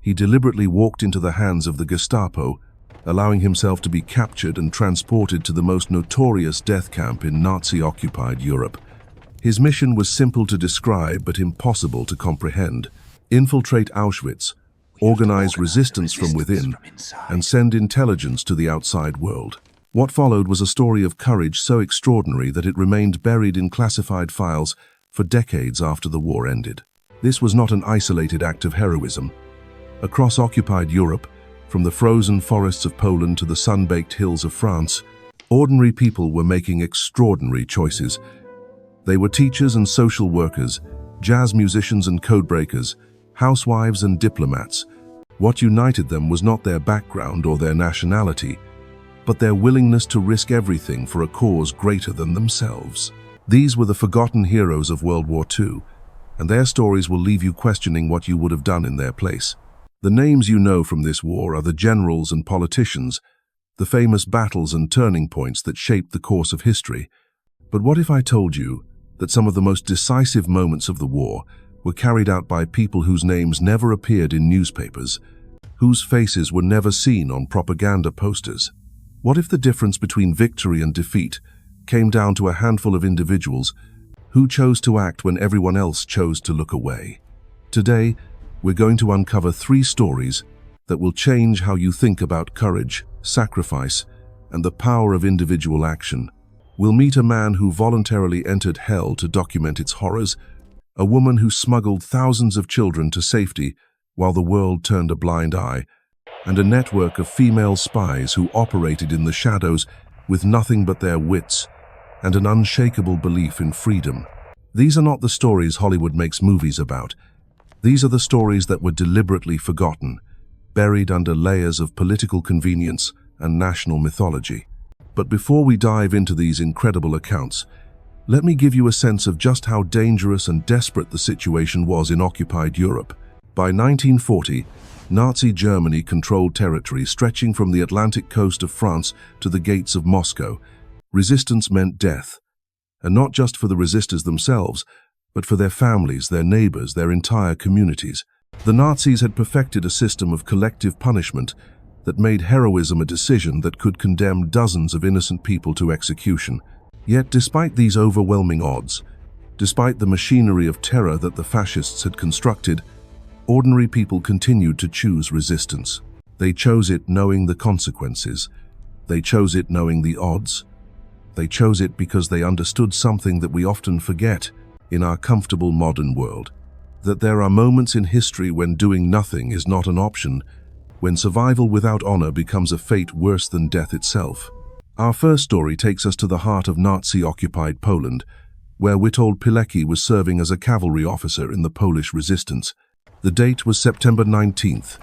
he deliberately walked into the hands of the Gestapo, allowing himself to be captured and transported to the most notorious death camp in Nazi-occupied Europe. His mission was simple to describe but impossible to comprehend: infiltrate Auschwitz, organize resistance from within, and send intelligence to the outside world. What followed was a story of courage so extraordinary that it remained buried in classified files for decades after the war ended. This was not an isolated act of heroism. Across occupied Europe, from the frozen forests of Poland to the sun-baked hills of France, ordinary people were making extraordinary choices. They were teachers and social workers, jazz musicians and codebreakers, housewives and diplomats. What united them was not their background or their nationality, but their willingness to risk everything for a cause greater than themselves. These were the forgotten heroes of World War II, and their stories will leave you questioning what you would have done in their place. The names you know from this war are the generals and politicians, the famous battles and turning points that shaped the course of history. But what if I told you that some of the most decisive moments of the war were carried out by people whose names never appeared in newspapers, whose faces were never seen on propaganda posters? What if the difference between victory and defeat came down to a handful of individuals who chose to act when everyone else chose to look away? Today, we're going to uncover 3 stories that will change how you think about courage, sacrifice, and the power of individual action. We'll meet a man who voluntarily entered hell to document its horrors, a woman who smuggled thousands of children to safety while the world turned a blind eye, and a network of female spies who operated in the shadows with nothing but their wits and an unshakable belief in freedom. These are not the stories Hollywood makes movies about. These are the stories that were deliberately forgotten, buried under layers of political convenience and national mythology. But before we dive into these incredible accounts, let me give you a sense of just how dangerous and desperate the situation was in occupied Europe. By 1940, Nazi Germany controlled territory stretching from the Atlantic coast of France to the gates of Moscow. Resistance meant death, and not just for the resistors themselves, but for their families, their neighbors, their entire communities. The Nazis had perfected a system of collective punishment that made heroism a decision that could condemn dozens of innocent people to execution. Yet despite these overwhelming odds, despite the machinery of terror that the fascists had constructed, ordinary people continued to choose resistance. They chose it knowing the consequences. They chose it knowing the odds. They chose it because they understood something that we often forget in our comfortable modern world, that there are moments in history when doing nothing is not an option, when survival without honor becomes a fate worse than death itself. Our first story takes us to the heart of Nazi-occupied Poland, where Witold Pilecki was serving as a cavalry officer in the Polish resistance. The date was September 19th,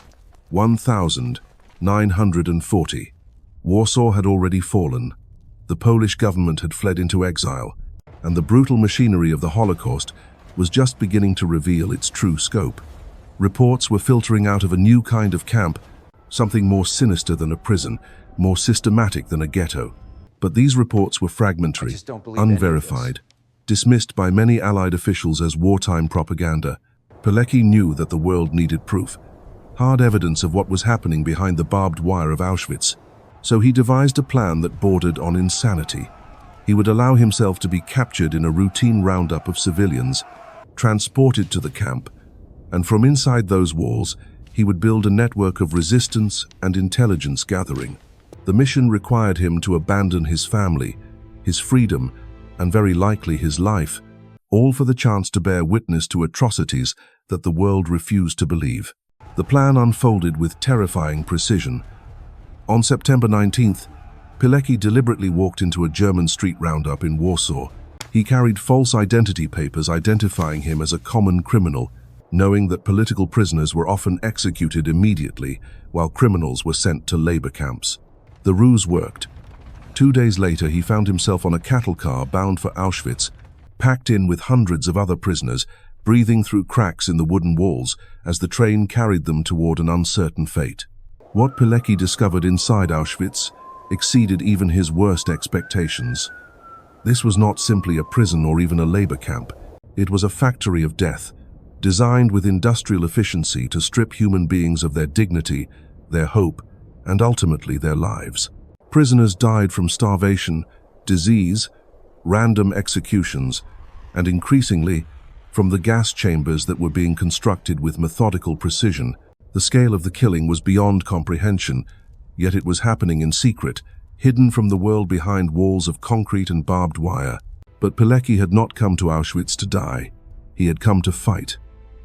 1940. Warsaw had already fallen. The Polish government had fled into exile, and the brutal machinery of the Holocaust was just beginning to reveal its true scope. Reports were filtering out of a new kind of camp, something more sinister than a prison, more systematic than a ghetto. But these reports were fragmentary, unverified, dismissed by many Allied officials as wartime propaganda. Pilecki knew that the world needed proof, hard evidence of what was happening behind the barbed wire of Auschwitz. So he devised a plan that bordered on insanity. He would allow himself to be captured in a routine roundup of civilians, transported to the camp, and from inside those walls, he would build a network of resistance and intelligence gathering. The mission required him to abandon his family, his freedom, and very likely his life, all for the chance to bear witness to atrocities that the world refused to believe. The plan unfolded with terrifying precision. On September 19th, Pilecki deliberately walked into a German street roundup in Warsaw. He carried false identity papers identifying him as a common criminal, knowing that political prisoners were often executed immediately while criminals were sent to labor camps. The ruse worked. 2 days later, he found himself on a cattle car bound for Auschwitz, packed in with hundreds of other prisoners, breathing through cracks in the wooden walls as the train carried them toward an uncertain fate. What Pilecki discovered inside Auschwitz exceeded even his worst expectations. This was not simply a prison or even a labor camp. It was a factory of death, designed with industrial efficiency to strip human beings of their dignity, their hope, and ultimately their lives. Prisoners died from starvation, disease, random executions, and increasingly, from the gas chambers that were being constructed with methodical precision. The scale of the killing was beyond comprehension, yet it was happening in secret, hidden from the world behind walls of concrete and barbed wire. But Pilecki had not come to Auschwitz to die. He had come to fight,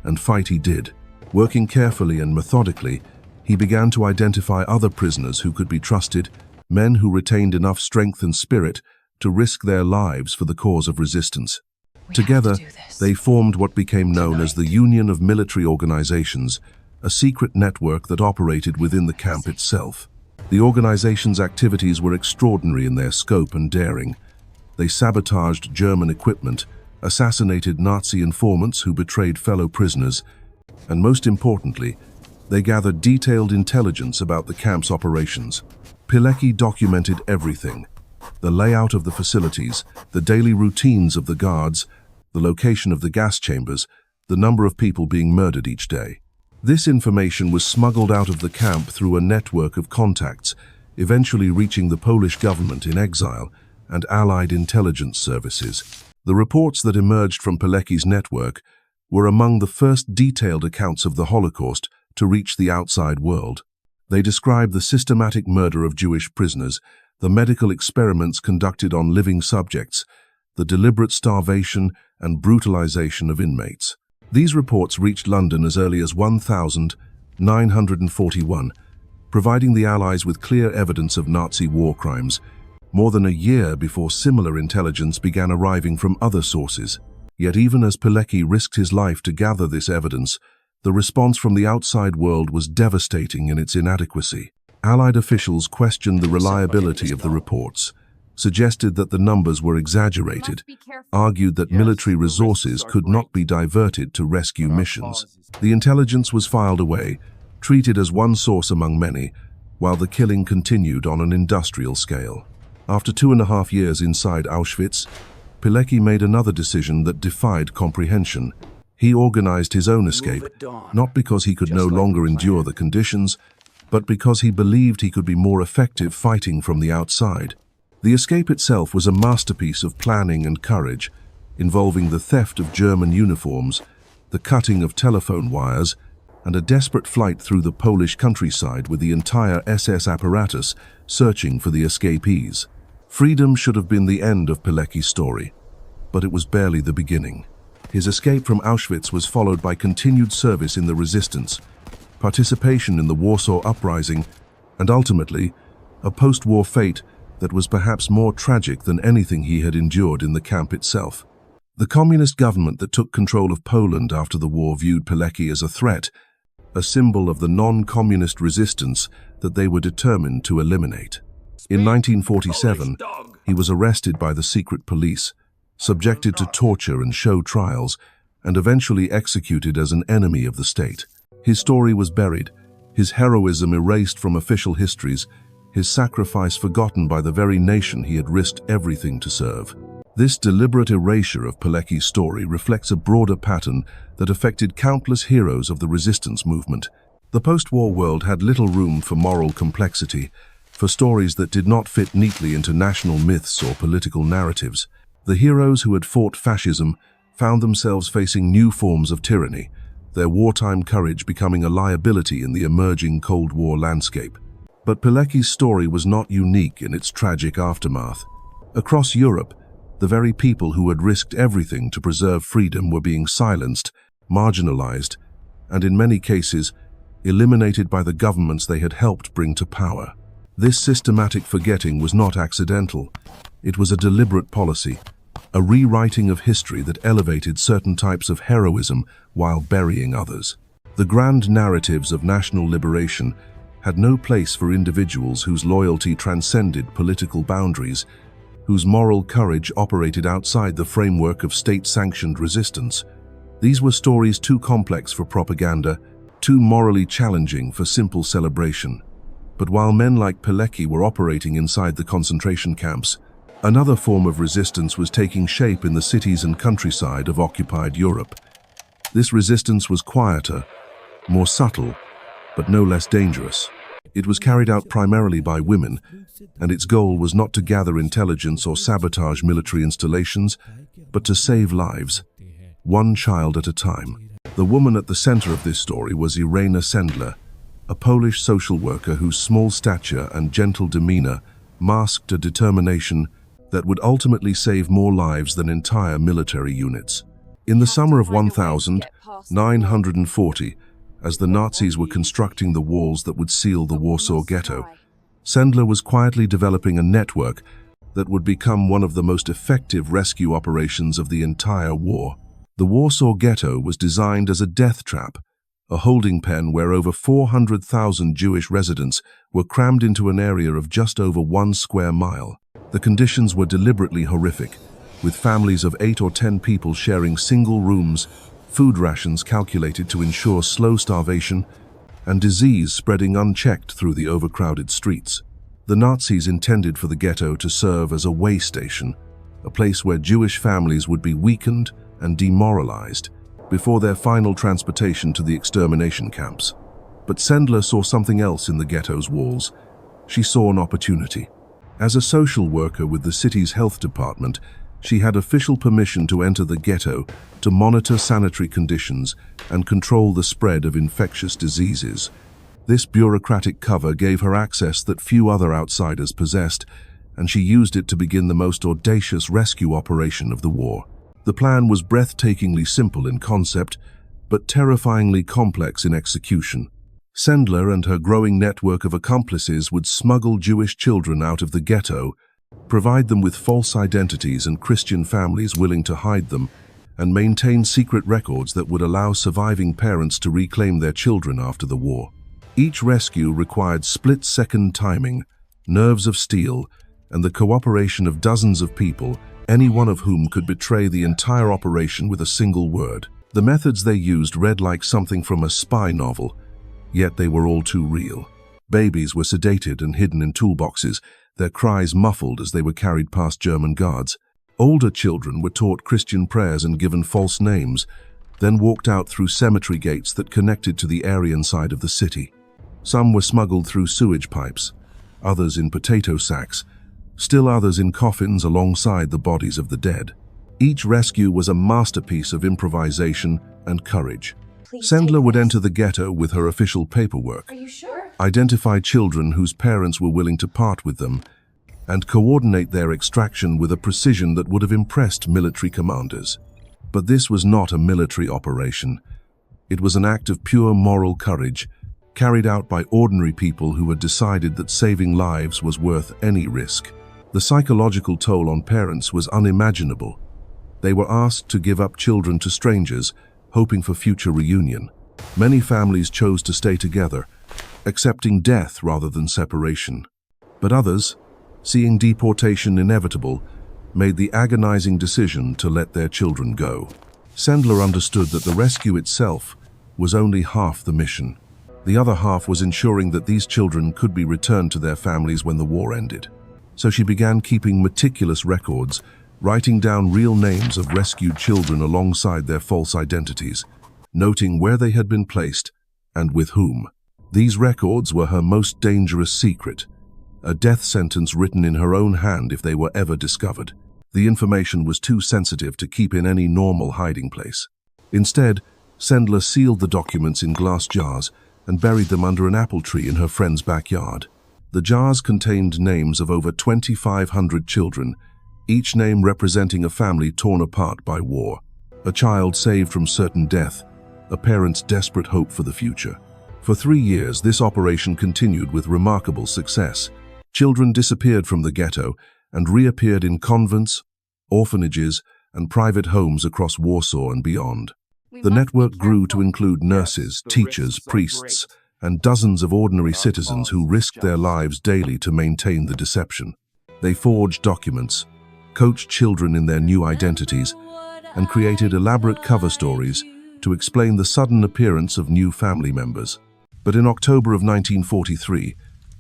and fight he did. Working carefully and methodically, he began to identify other prisoners who could be trusted, men who retained enough strength and spirit to risk their lives for the cause of resistance. Together, they formed what became known as the Union of Military Organizations, a secret network that operated within the camp itself. The organization's activities were extraordinary in their scope and daring. They sabotaged German equipment, assassinated Nazi informants who betrayed fellow prisoners, and most importantly, they gathered detailed intelligence about the camp's operations. Pilecki documented everything: the layout of the facilities, the daily routines of the guards, the location of the gas chambers, the number of people being murdered each day. This information was smuggled out of the camp through a network of contacts, eventually reaching the Polish government in exile and Allied intelligence services. The reports that emerged from Pilecki's network were among the first detailed accounts of the Holocaust to reach the outside world. They describe the systematic murder of Jewish prisoners, the medical experiments conducted on living subjects, the deliberate starvation and brutalization of inmates. These reports reached London as early as 1941, providing the Allies with clear evidence of Nazi war crimes, more than a year before similar intelligence began arriving from other sources. Yet even as Pilecki risked his life to gather this evidence, the response from the outside world was devastating in its inadequacy. Allied officials questioned the reliability of the reports, suggested that the numbers were exaggerated, argued that military resources could not be diverted to rescue missions. The intelligence was filed away, treated as one source among many, while the killing continued on an industrial scale. After 2.5 years inside Auschwitz, Pilecki made another decision that defied comprehension. He organized his own escape, not because he could no longer endure the conditions, but because he believed he could be more effective fighting from the outside. The escape itself was a masterpiece of planning and courage, involving the theft of German uniforms, the cutting of telephone wires, and a desperate flight through the Polish countryside with the entire SS apparatus searching for the escapees. Freedom should have been the end of Pilecki's story, but it was barely the beginning. His escape from Auschwitz was followed by continued service in the resistance, participation in the Warsaw Uprising, and ultimately, a post-war fate that was perhaps more tragic than anything he had endured in the camp itself. The communist government that took control of Poland after the war viewed Pilecki as a threat, a symbol of the non-communist resistance that they were determined to eliminate. In 1947, he was arrested by the secret police, subjected to torture and show trials, and eventually executed as an enemy of the state. His story was buried, his heroism erased from official histories, his sacrifice forgotten by the very nation he had risked everything to serve. This deliberate erasure of Pilecki's story reflects a broader pattern that affected countless heroes of the resistance movement. The post-war world had little room for moral complexity, for stories that did not fit neatly into national myths or political narratives. The heroes who had fought fascism found themselves facing new forms of tyranny, their wartime courage becoming a liability in the emerging Cold War landscape. But Pilecki's story was not unique in its tragic aftermath. Across Europe, the very people who had risked everything to preserve freedom were being silenced, marginalized, and in many cases, eliminated by the governments they had helped bring to power. This systematic forgetting was not accidental. It was a deliberate policy, a rewriting of history that elevated certain types of heroism while burying others. The grand narratives of national liberation had no place for individuals whose loyalty transcended political boundaries, whose moral courage operated outside the framework of state-sanctioned resistance. These were stories too complex for propaganda, too morally challenging for simple celebration. But while men like Pilecki were operating inside the concentration camps, another form of resistance was taking shape in the cities and countryside of occupied Europe. This resistance was quieter, more subtle, but no less dangerous. It was carried out primarily by women, and its goal was not to gather intelligence or sabotage military installations, but to save lives, one child at a time. The woman at the center of this story was Irena Sendler, a Polish social worker whose small stature and gentle demeanor masked a determination that would ultimately save more lives than entire military units. In the summer of 1940, as the Nazis were constructing the walls that would seal the Warsaw Ghetto, Sendler was quietly developing a network that would become one of the most effective rescue operations of the entire war. The Warsaw Ghetto was designed as a death trap, a holding pen where over 400,000 Jewish residents were crammed into an area of just over 1 square mile. The conditions were deliberately horrific, with families of 8 or 10 people sharing single rooms, food rations calculated to ensure slow starvation, and disease spreading unchecked through the overcrowded streets. The Nazis intended for the ghetto to serve as a way station, a place where Jewish families would be weakened and demoralized before their final transportation to the extermination camps. But Sendler saw something else in the ghetto's walls. She saw an opportunity. As a social worker with the city's health department, She had official permission to enter the ghetto, to monitor sanitary conditions, and control the spread of infectious diseases. This bureaucratic cover gave her access that few other outsiders possessed, and she used it to begin the most audacious rescue operation of the war. The plan was breathtakingly simple in concept, but terrifyingly complex in execution. Sendler and her growing network of accomplices would smuggle Jewish children out of the ghetto, provide them with false identities and Christian families willing to hide them, and maintain secret records that would allow surviving parents to reclaim their children after the war. Each rescue required split-second timing, nerves of steel, and the cooperation of dozens of people, any one of whom could betray the entire operation with a single word. The methods they used read like something from a spy novel, yet they were all too real. Babies were sedated and hidden in toolboxes, their cries muffled as they were carried past German guards. Older children were taught Christian prayers and given false names, then walked out through cemetery gates that connected to the Aryan side of the city. Some were smuggled through sewage pipes, others in potato sacks, still others in coffins alongside the bodies of the dead. Each rescue was a masterpiece of improvisation and courage. Sendler would enter the ghetto with her official paperwork, identify children whose parents were willing to part with them, and coordinate their extraction with a precision that would have impressed military commanders. But this was not a military operation. It was an act of pure moral courage, carried out by ordinary people who had decided that saving lives was worth any risk. The psychological toll on parents was unimaginable. They were asked to give up children to strangers, hoping for future reunion. Many families chose to stay together, accepting death rather than separation. But others, seeing deportation inevitable, made the agonizing decision to let their children go. Sendler understood that the rescue itself was only half the mission. The other half was ensuring that these children could be returned to their families when the war ended. So she began keeping meticulous records, writing down real names of rescued children alongside their false identities, noting where they had been placed and with whom. These records were her most dangerous secret, a death sentence written in her own hand if they were ever discovered. The information was too sensitive to keep in any normal hiding place. Instead, Sendler sealed the documents in glass jars and buried them under an apple tree in her friend's backyard. The jars contained names of over 2,500 children, each name representing a family torn apart by war. A child saved from certain death, a parent's desperate hope for the future. For 3 years, this operation continued with remarkable success. Children disappeared from the ghetto and reappeared in convents, orphanages, and private homes across Warsaw and beyond. The network grew to include nurses, teachers, priests, and dozens of ordinary citizens who risked their lives daily to maintain the deception. They forged documents, coached children in their new identities, and created elaborate cover stories to explain the sudden appearance of new family members. But in October of 1943,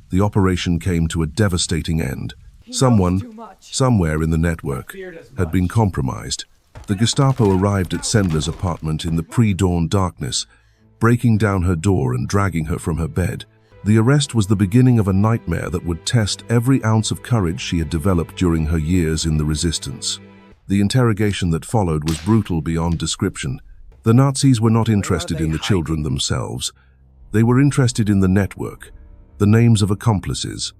the operation came to a devastating end. Someone, somewhere in the network, had been compromised. The Gestapo arrived at Sendler's apartment in the pre-dawn darkness, breaking down her door and dragging her from her bed. The arrest was the beginning of a nightmare that would test every ounce of courage she had developed during her years in the resistance. The interrogation that followed was brutal beyond description. The Nazis were not interested in the children themselves. They were interested in the network, the names of accomplices,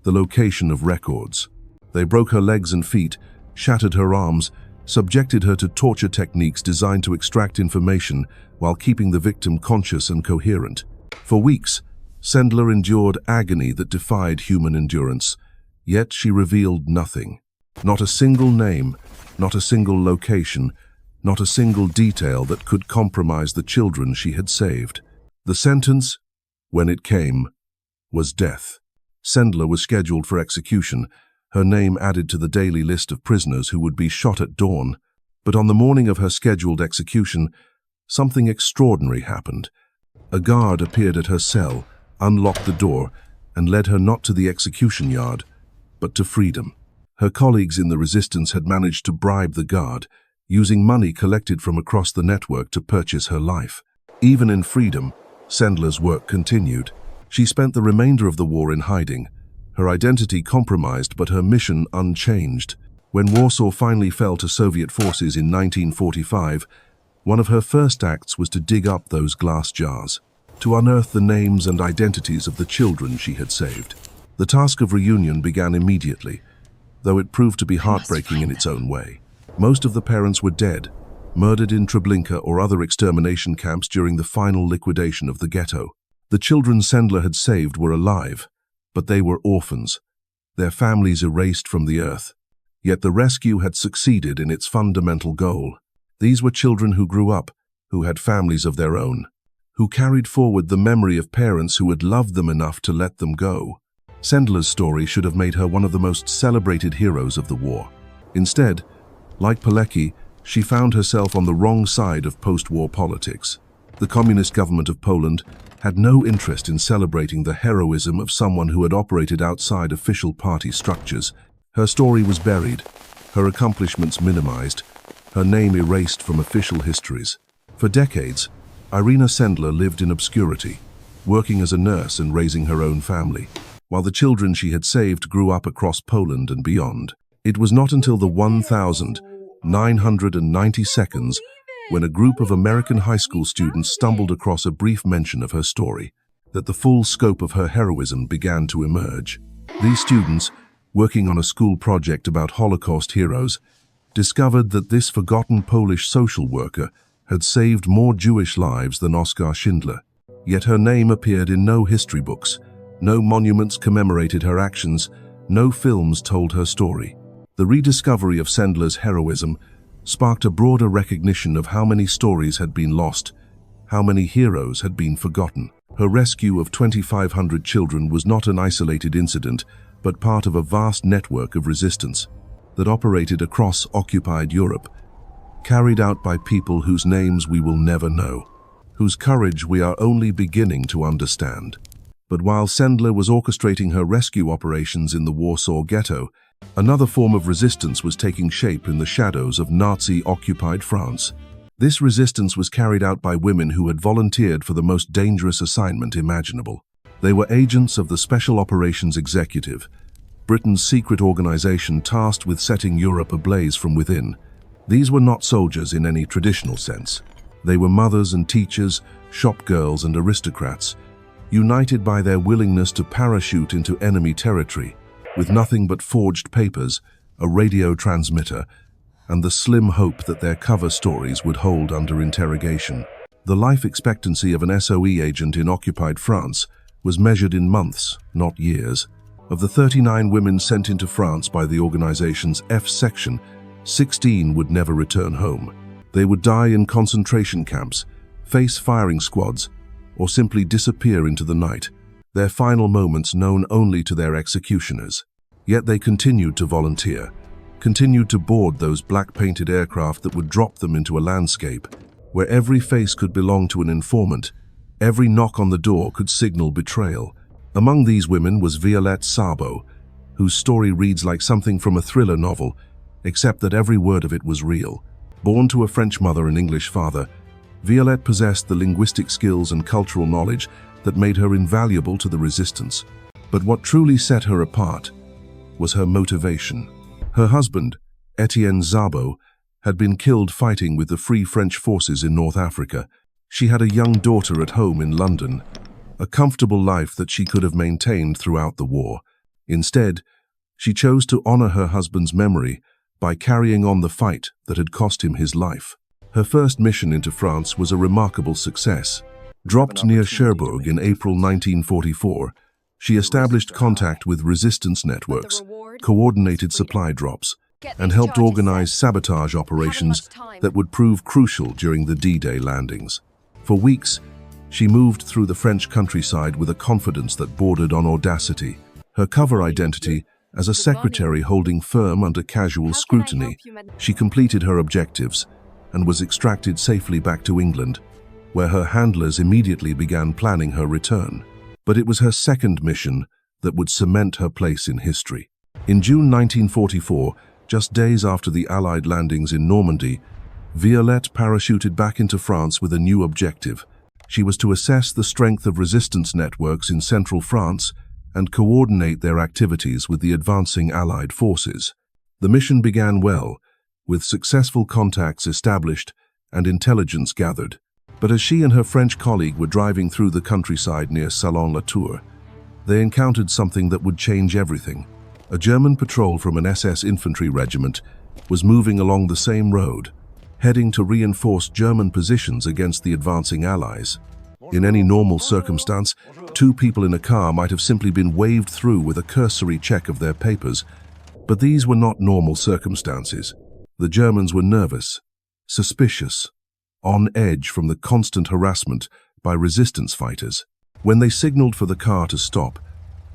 the location of records. They broke her legs and feet, shattered her arms, subjected her to torture techniques designed to extract information while keeping the victim conscious and coherent. For weeks, Sendler endured agony that defied human endurance, yet she revealed nothing. Not a single name, not a single location, not a single detail that could compromise the children she had saved. The sentence, when it came, was death. Sendler was scheduled for execution, her name added to the daily list of prisoners who would be shot at dawn. But on the morning of her scheduled execution, something extraordinary happened. A guard appeared at her cell, unlocked the door, and led her not to the execution yard, but to freedom. Her colleagues in the resistance had managed to bribe the guard, using money collected from across the network to purchase her life. Even in freedom, Sendler's work continued. She spent the remainder of the war in hiding, her identity compromised but her mission unchanged. When Warsaw finally fell to Soviet forces in 1945, one of her first acts was to dig up those glass jars, to unearth the names and identities of the children she had saved. The task of reunion began immediately, though it proved to be heartbreaking in its own way. Most of the parents were dead, murdered in Treblinka or other extermination camps during the final liquidation of the ghetto. The children Sendler had saved were alive, but they were orphans, their families erased from the earth. Yet the rescue had succeeded in its fundamental goal. These were children who grew up, who had families of their own, who carried forward the memory of parents who had loved them enough to let them go. Sendler's story should have made her one of the most celebrated heroes of the war. Instead, like Pilecki, she found herself on the wrong side of post-war politics. The communist government of Poland had no interest in celebrating the heroism of someone who had operated outside official party structures. Her story was buried, her accomplishments minimized, her name erased from official histories. For decades, Irina Sendler lived in obscurity, working as a nurse and raising her own family, while the children she had saved grew up across Poland and beyond. It was not until the 1,990 seconds when a group of American high school students stumbled across a brief mention of her story that the full scope of her heroism began to emerge. These students, working on a school project about Holocaust heroes, discovered that this forgotten Polish social worker had saved more Jewish lives than Oskar Schindler. Yet her name appeared in no history books, no monuments commemorated her actions, no films told her story. The rediscovery of Sendler's heroism sparked a broader recognition of how many stories had been lost, how many heroes had been forgotten. Her rescue of 2,500 children was not an isolated incident, but part of a vast network of resistance that operated across occupied Europe, carried out by people whose names we will never know, whose courage we are only beginning to understand. But while Sendler was orchestrating her rescue operations in the Warsaw Ghetto, another form of resistance was taking shape in the shadows of Nazi-occupied France. This resistance was carried out by women who had volunteered for the most dangerous assignment imaginable. They were agents of the Special Operations Executive, Britain's secret organization tasked with setting Europe ablaze from within. These were not soldiers in any traditional sense. They were mothers and teachers, shopgirls and aristocrats, united by their willingness to parachute into enemy territory, with nothing but forged papers, a radio transmitter, and the slim hope that their cover stories would hold under interrogation. The life expectancy of an SOE agent in occupied France was measured in months, not years. Of the 39 women sent into France by the organization's F section, 16 would never return home. They would die in concentration camps, face firing squads, or simply disappear into the night, their final moments known only to their executioners. Yet they continued to volunteer, continued to board those black-painted aircraft that would drop them into a landscape where every face could belong to an informant, every knock on the door could signal betrayal. Among these women was Violette Sabo, whose story reads like something from a thriller novel, except that every word of it was real. Born to a French mother and English father, Violette possessed the linguistic skills and cultural knowledge that made her invaluable to the resistance. But what truly set her apart was her motivation. Her husband, Etienne Szabo, had been killed fighting with the Free French forces in North Africa. She had a young daughter at home in London, a comfortable life that she could have maintained throughout the war. Instead, she chose to honor her husband's memory by carrying on the fight that had cost him his life. Her first mission into France was a remarkable success. Dropped near Cherbourg in April 1944, she established contact with resistance networks, coordinated supply drops, and helped organize sabotage operations that would prove crucial during the D-Day landings. For weeks, she moved through the French countryside with a confidence that bordered on audacity. Her cover identity as a secretary holding firm under casual scrutiny, she completed her objectives and was extracted safely back to England, where her handlers immediately began planning her return. But it was her second mission that would cement her place in history. In June 1944, just days after the Allied landings in Normandy, Violette parachuted back into France with a new objective. She was to assess the strength of resistance networks in central France and coordinate their activities with the advancing Allied forces. The mission began well, with successful contacts established and intelligence gathered. But as she and her French colleague were driving through the countryside near Salon-la-Tour, they encountered something that would change everything. A German patrol from an SS infantry regiment was moving along the same road, heading to reinforce German positions against the advancing Allies. In any normal circumstance, two people in a car might have simply been waved through with a cursory check of their papers, but these were not normal circumstances. The Germans were nervous, suspicious, on edge from the constant harassment by resistance fighters. When they signaled for the car to stop,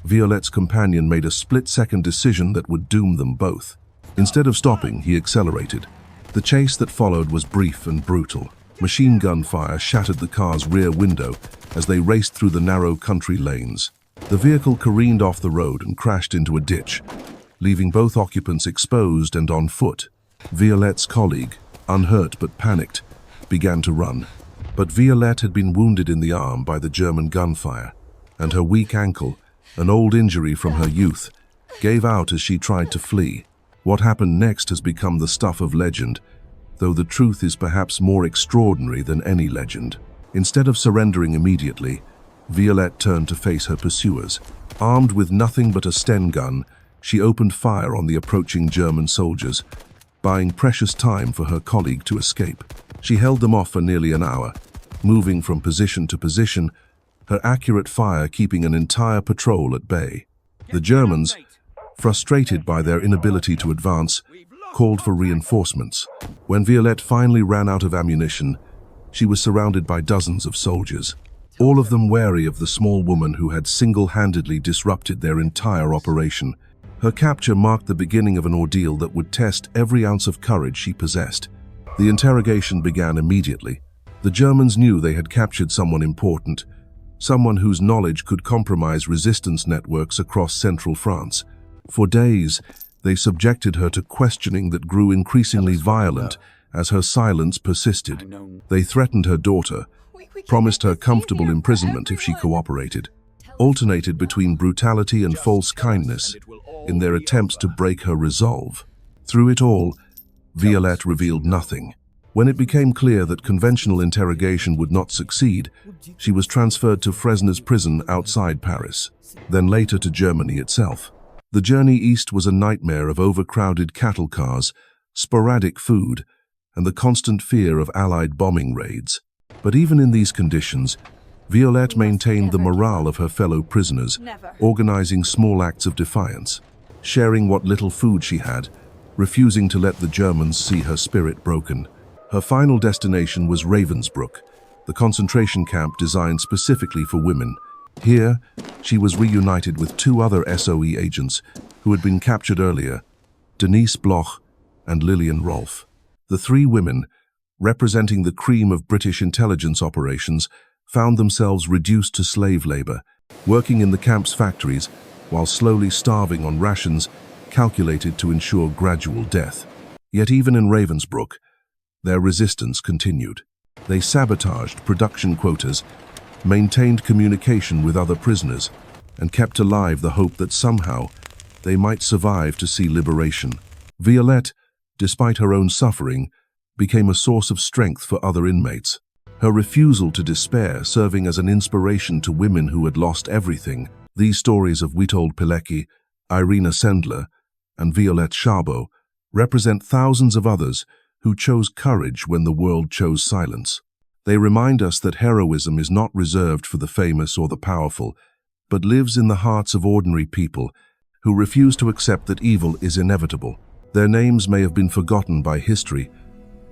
Violette's companion made a split-second decision that would doom them both. Instead of stopping, he accelerated. The chase that followed was brief and brutal. Machine gun fire shattered the car's rear window as they raced through the narrow country lanes. The vehicle careened off the road and crashed into a ditch, leaving both occupants exposed and on foot. Violette's colleague, unhurt but panicked, began to run. But Violette had been wounded in the arm by the German gunfire, and her weak ankle, an old injury from her youth, gave out as she tried to flee. What happened next has become the stuff of legend, though the truth is perhaps more extraordinary than any legend. Instead of surrendering immediately, Violette turned to face her pursuers. Armed with nothing but a Sten gun, she opened fire on the approaching German soldiers, buying precious time for her colleague to escape. She held them off for nearly an hour, moving from position to position, her accurate fire keeping an entire patrol at bay. The Germans, frustrated by their inability to advance, called for reinforcements. When Violette finally ran out of ammunition, she was surrounded by dozens of soldiers, all of them wary of the small woman who had single-handedly disrupted their entire operation. Her capture marked the beginning of an ordeal that would test every ounce of courage she possessed. The interrogation began immediately. The Germans knew they had captured someone important, someone whose knowledge could compromise resistance networks across central France. For days, they subjected her to questioning that grew increasingly violent as her silence persisted. They threatened her daughter, promised her comfortable imprisonment if she cooperated, alternated between brutality and false kindness in their attempts to break her resolve. Through it all, Violette revealed nothing. When it became clear that conventional interrogation would not succeed, she was transferred to Fresnes prison outside Paris, then later to Germany itself. The journey east was a nightmare of overcrowded cattle cars, sporadic food, and the constant fear of Allied bombing raids. But even in these conditions, Violette maintained the morale of her fellow prisoners, organizing small acts of defiance, sharing what little food she had, refusing to let the Germans see her spirit broken. Her final destination was Ravensbrück, the concentration camp designed specifically for women. Here, she was reunited with two other SOE agents who had been captured earlier, Denise Bloch and Lillian Rolfe. The three women, representing the cream of British intelligence operations, found themselves reduced to slave labor, working in the camp's factories while slowly starving on rations calculated to ensure gradual death. Yet even in Ravensbrück, their resistance continued. They sabotaged production quotas, maintained communication with other prisoners, and kept alive the hope that somehow they might survive to see liberation. Violette, despite her own suffering, became a source of strength for other inmates, her refusal to despair serving as an inspiration to women who had lost everything. These stories of Witold Pilecki, Irina Sendler, and Violette Szabo represent thousands of others who chose courage when the world chose silence. They remind us that heroism is not reserved for the famous or the powerful, but lives in the hearts of ordinary people who refuse to accept that evil is inevitable. Their names may have been forgotten by history,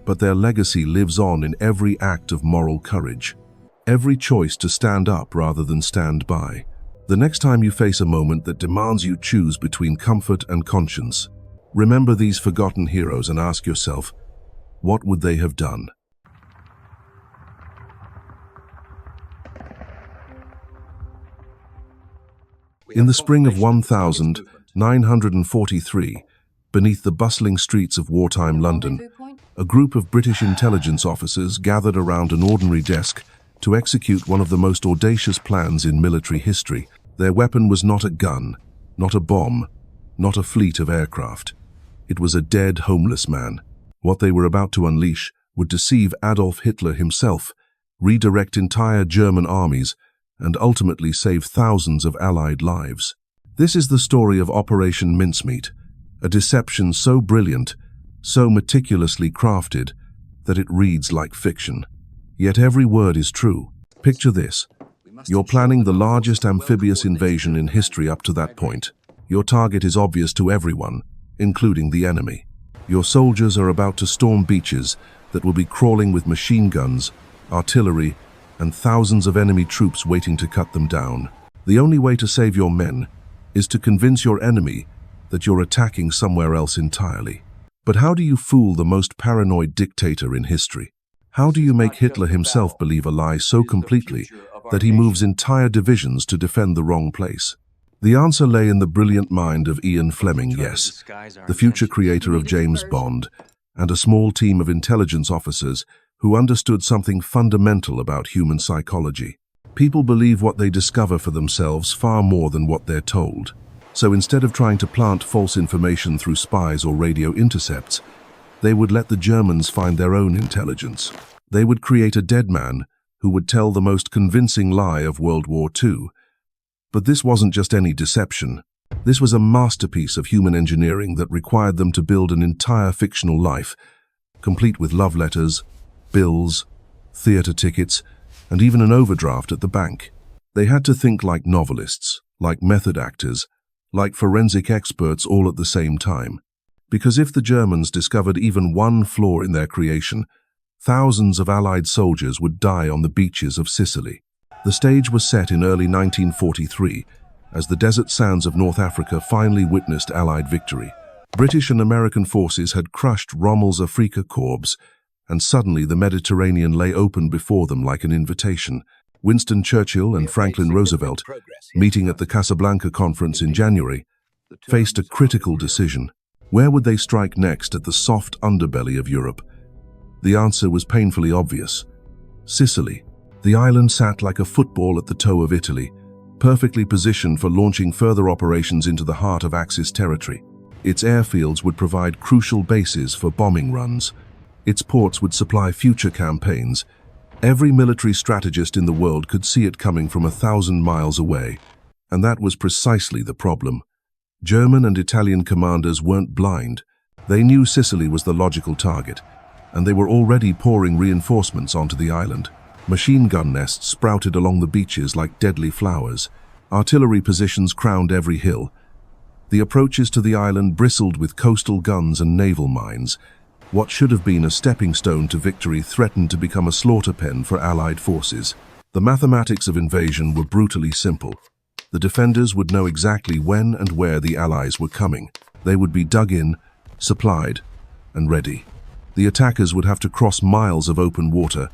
but their legacy lives on in every act of moral courage, every choice to stand up rather than stand by. The next time you face a moment that demands you choose between comfort and conscience, remember these forgotten heroes and ask yourself, what would they have done? In the spring of 1943, beneath the bustling streets of wartime London, a group of British intelligence officers gathered around an ordinary desk to execute one of the most audacious plans in military history. Their weapon was not a gun, not a bomb, not a fleet of aircraft. It was a dead, homeless man. What they were about to unleash would deceive Adolf Hitler himself, redirect entire German armies, and ultimately save thousands of Allied lives. This is the story of Operation Mincemeat, a deception so brilliant, so meticulously crafted, that it reads like fiction. Yet every word is true. Picture this. You're planning the largest amphibious invasion in history up to that point. Your target is obvious to everyone, including the enemy. Your soldiers are about to storm beaches that will be crawling with machine guns, artillery, and thousands of enemy troops waiting to cut them down. The only way to save your men is to convince your enemy that you're attacking somewhere else entirely. But how do you fool the most paranoid dictator in history? How do you make Hitler himself believe a lie so completely that he moves entire divisions to defend the wrong place? The answer lay in the brilliant mind of Ian Fleming, yes, the future creator of James Bond, and a small team of intelligence officers who understood something fundamental about human psychology. People believe what they discover for themselves far more than what they're told. So instead of trying to plant false information through spies or radio intercepts, they would let the Germans find their own intelligence. They would create a dead man who would tell the most convincing lie of World War II. But this wasn't just any deception. This was a masterpiece of human engineering that required them to build an entire fictional life, complete with love letters, bills, theater tickets, and even an overdraft at the bank. They had to think like novelists, like method actors, like forensic experts all at the same time. Because if the Germans discovered even one flaw in their creation, thousands of Allied soldiers would die on the beaches of Sicily. The stage was set in early 1943, as the desert sands of North Africa finally witnessed Allied victory. British and American forces had crushed Rommel's Afrika Korps, and suddenly the Mediterranean lay open before them like an invitation. Winston Churchill and Franklin Roosevelt, meeting at the Casablanca Conference in January, faced a critical decision. Where would they strike next at the soft underbelly of Europe? The answer was painfully obvious. Sicily. The island sat like a football at the toe of Italy, perfectly positioned for launching further operations into the heart of Axis territory. Its airfields would provide crucial bases for bombing runs. Its ports would supply future campaigns. Every military strategist in the world could see it coming from 1,000 miles away. And that was precisely the problem. German and Italian commanders weren't blind. They knew Sicily was the logical target, and they were already pouring reinforcements onto the island. Machine gun nests sprouted along the beaches like deadly flowers. Artillery positions crowned every hill. The approaches to the island bristled with coastal guns and naval mines. What should have been a stepping stone to victory threatened to become a slaughter pen for Allied forces. The mathematics of invasion were brutally simple. The defenders would know exactly when and where the Allies were coming. They would be dug in, supplied, and ready. The attackers would have to cross miles of open water,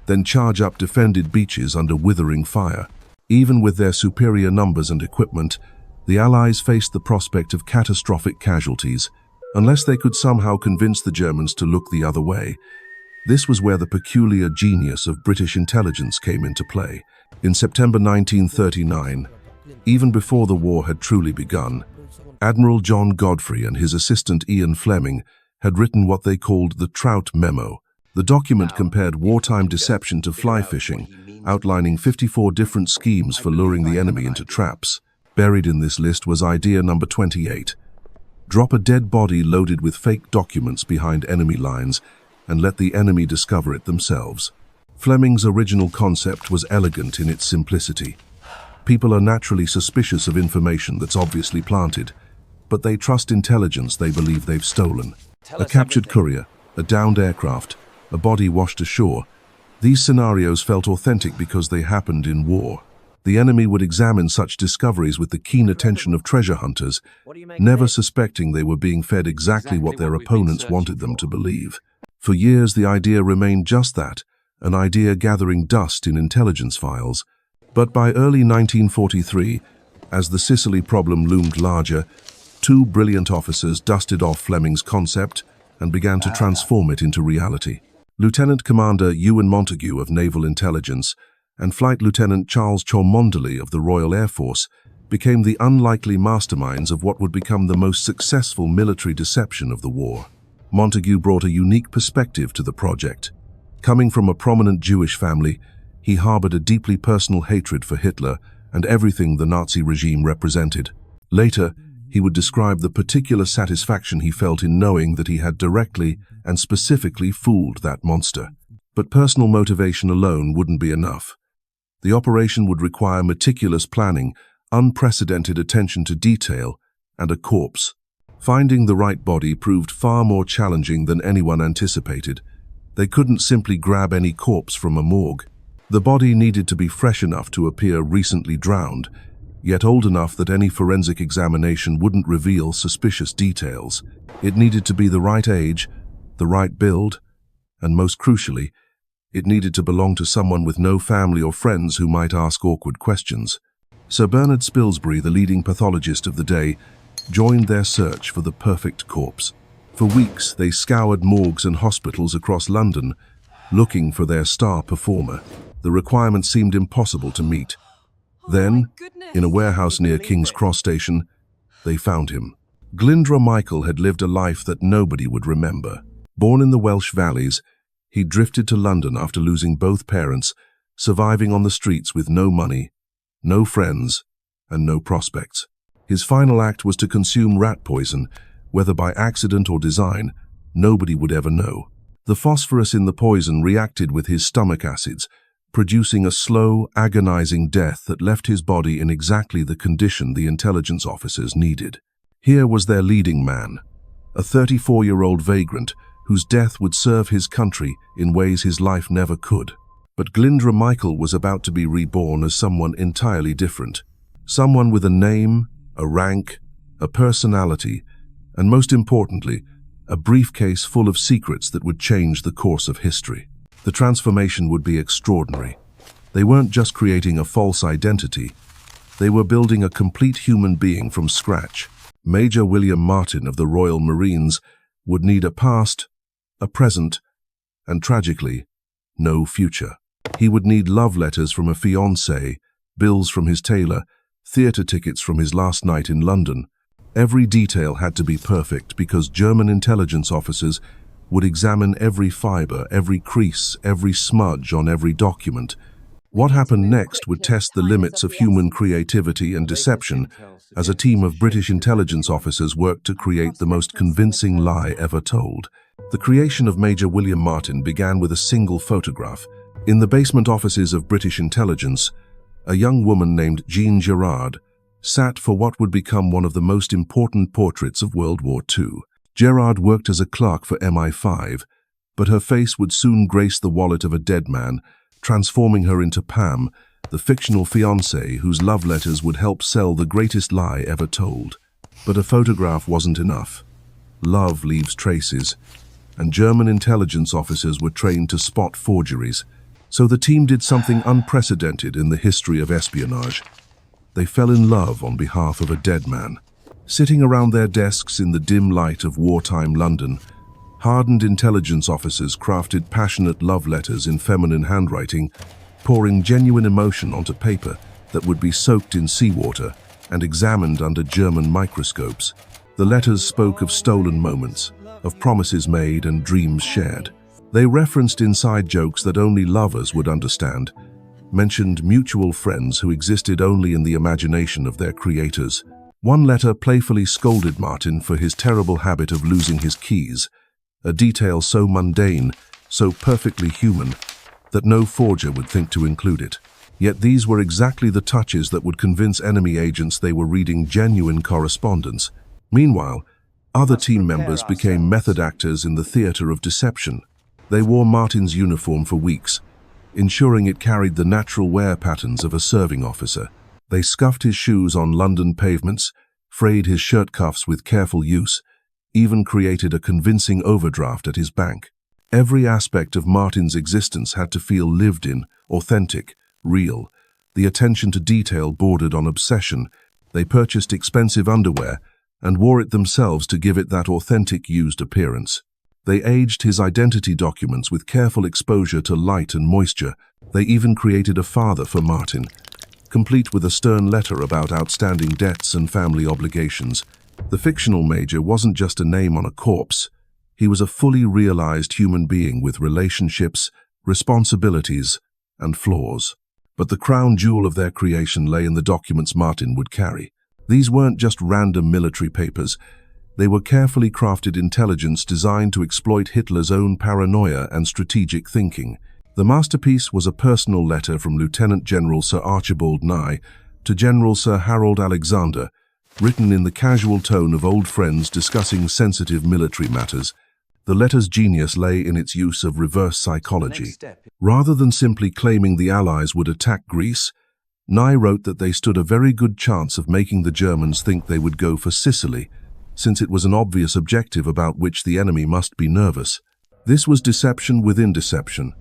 then charge up defended beaches under withering fire. Even with their superior numbers and equipment, the Allies faced the prospect of catastrophic casualties, unless they could somehow convince the Germans to look the other way. This was where the peculiar genius of British intelligence came into play. In September 1939, even before the war had truly begun, Admiral John Godfrey and his assistant Ian Fleming had written what they called the Trout Memo. The document compared wartime deception to fly fishing, outlining 54 different schemes for luring the enemy into traps. Buried in this list was idea number 28. Drop a dead body loaded with fake documents behind enemy lines and let the enemy discover it themselves. Fleming's original concept was elegant in its simplicity. People are naturally suspicious of information that's obviously planted, but they trust intelligence they believe they've stolen. A captured courier, a downed aircraft, a body washed ashore. These scenarios felt authentic because they happened in war. The enemy would examine such discoveries with the keen attention of treasure hunters, never suspecting they were being fed exactly what their opponents wanted them to believe. For years, the idea remained just that, an idea gathering dust in intelligence files. But by early 1943, as the Sicily problem loomed larger, two brilliant officers dusted off Fleming's concept and began to transform it into reality. Lieutenant Commander Ewan Montague of Naval Intelligence and Flight Lieutenant Charles Cholmondeley of the Royal Air Force became the unlikely masterminds of what would become the most successful military deception of the war. Montagu brought a unique perspective to the project. Coming from a prominent Jewish family, he harbored a deeply personal hatred for Hitler and everything the Nazi regime represented. Later, he would describe the particular satisfaction he felt in knowing that he had directly and specifically fooled that monster. But personal motivation alone wouldn't be enough. The operation would require meticulous planning, unprecedented attention to detail, and a corpse. Finding the right body proved far more challenging than anyone anticipated. They couldn't simply grab any corpse from a morgue. The body needed to be fresh enough to appear recently drowned, yet old enough that any forensic examination wouldn't reveal suspicious details. It needed to be the right age, the right build, and most crucially, it needed to belong to someone with no family or friends who might ask awkward questions. Sir Bernard Spilsbury, the leading pathologist of the day, joined their search for the perfect corpse. For weeks, they scoured morgues and hospitals across London, looking for their star performer. The requirement seemed impossible to meet. Then, in a warehouse near King's Cross Station, they found him. Glyndwr Michael had lived a life that nobody would remember. Born in the Welsh valleys, he drifted to London after losing both parents, surviving on the streets with no money, no friends, and no prospects. His final act was to consume rat poison, whether by accident or design, nobody would ever know. The phosphorus in the poison reacted with his stomach acids, producing a slow, agonizing death that left his body in exactly the condition the intelligence officers needed. Here was their leading man, a 34-year-old vagrant whose death would serve his country in ways his life never could. But Glyndwr Michael was about to be reborn as someone entirely different. Someone with a name, a rank, a personality, and most importantly, a briefcase full of secrets that would change the course of history. The transformation would be extraordinary. They weren't just creating a false identity. They were building a complete human being from scratch. Major William Martin of the Royal Marines would need a past, a present, and tragically, no future. He would need love letters from a fiancée, bills from his tailor, theatre tickets from his last night in London. Every detail had to be perfect because German intelligence officers would examine every fiber, every crease, every smudge on every document. What happened next would test the limits of human creativity and deception as a team of British intelligence officers worked to create the most convincing lie ever told. The creation of Major William Martin began with a single photograph. In the basement offices of British intelligence, a young woman named Jean Gerard sat for what would become one of the most important portraits of World War II. Gerard worked as a clerk for MI5, but her face would soon grace the wallet of a dead man, transforming her into Pam, the fictional fiancée whose love letters would help sell the greatest lie ever told. But a photograph wasn't enough. Love leaves traces, and German intelligence officers were trained to spot forgeries. So the team did something unprecedented in the history of espionage. They fell in love on behalf of a dead man. Sitting around their desks in the dim light of wartime London, hardened intelligence officers crafted passionate love letters in feminine handwriting, pouring genuine emotion onto paper that would be soaked in seawater and examined under German microscopes. The letters spoke of stolen moments, of promises made and dreams shared. They referenced inside jokes that only lovers would understand, mentioned mutual friends who existed only in the imagination of their creators. One letter playfully scolded Martin for his terrible habit of losing his keys, a detail so mundane, so perfectly human, that no forger would think to include it. Yet these were exactly the touches that would convince enemy agents they were reading genuine correspondence. Meanwhile, other team members became method actors in the theater of deception. They wore Martin's uniform for weeks, ensuring it carried the natural wear patterns of a serving officer. They scuffed his shoes on London pavements, frayed his shirt cuffs with careful use, even created a convincing overdraft at his bank. Every aspect of Martin's existence had to feel lived in, authentic, real. The attention to detail bordered on obsession. They purchased expensive underwear and wore it themselves to give it that authentic used appearance. They aged his identity documents with careful exposure to light and moisture. They even created a father for Martin, complete with a stern letter about outstanding debts and family obligations. The fictional major wasn't just a name on a corpse. He was a fully realized human being with relationships, responsibilities, and flaws. But the crown jewel of their creation lay in the documents Martin would carry. These weren't just random military papers. They were carefully crafted intelligence designed to exploit Hitler's own paranoia and strategic thinking. The masterpiece was a personal letter from Lieutenant General Sir Archibald Nye to General Sir Harold Alexander, written in the casual tone of old friends discussing sensitive military matters. The letter's genius lay in its use of reverse psychology. Rather than simply claiming the Allies would attack Greece, Nye wrote that they stood a very good chance of making the Germans think they would go for Sicily, since it was an obvious objective about which the enemy must be nervous. This was deception within deception,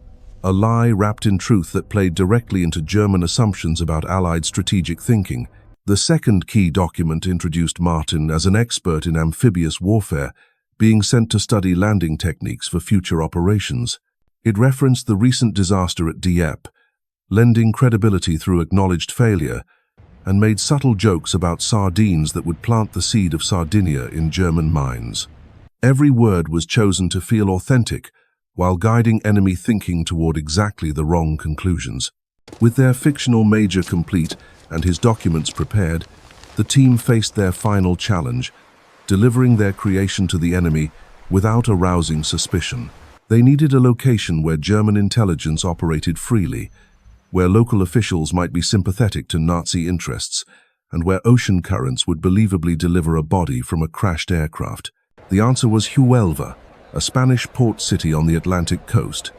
a lie wrapped in truth that played directly into German assumptions about Allied strategic thinking. The second key document introduced Martin as an expert in amphibious warfare, being sent to study landing techniques for future operations. It referenced the recent disaster at Dieppe, lending credibility through acknowledged failure, and made subtle jokes about sardines that would plant the seed of Sardinia in German minds. Every word was chosen to feel authentic, while guiding enemy thinking toward exactly the wrong conclusions. With their fictional major complete and his documents prepared, the team faced their final challenge, delivering their creation to the enemy without arousing suspicion. They needed a location where German intelligence operated freely, where local officials might be sympathetic to Nazi interests, and where ocean currents would believably deliver a body from a crashed aircraft. The answer was Huelva, a Spanish port city on the Atlantic coast.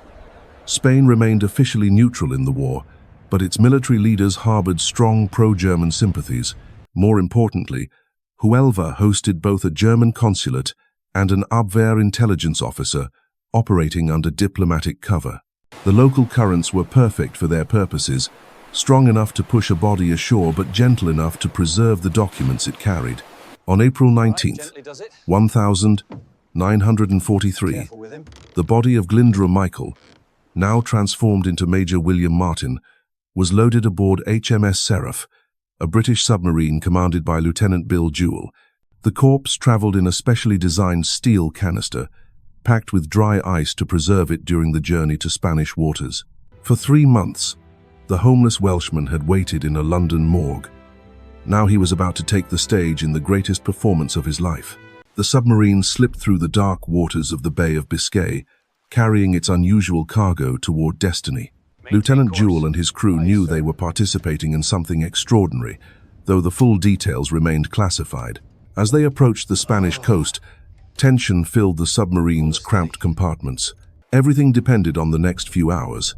Spain remained officially neutral in the war, but its military leaders harbored strong pro-German sympathies. More importantly, Huelva hosted both a German consulate and an Abwehr intelligence officer operating under diplomatic cover. The local currents were perfect for their purposes, strong enough to push a body ashore but gentle enough to preserve the documents it carried. On April 19th, 1943, the body of Glindra Michael, now transformed into Major William Martin, was loaded aboard HMS Seraph, a British submarine commanded by Lieutenant Bill Jewell. The corpse traveled in a specially designed steel canister, packed with dry ice to preserve it during the journey to Spanish waters. For 3 months, the homeless Welshman had waited in a London morgue. Now he was about to take the stage in the greatest performance of his life. The submarine slipped through the dark waters of the Bay of Biscay, carrying its unusual cargo toward destiny. Lieutenant Jewell and his crew knew they were participating in something extraordinary, though the full details remained classified. As they approached the Spanish coast, tension filled the submarine's cramped compartments. Everything depended on the next few hours.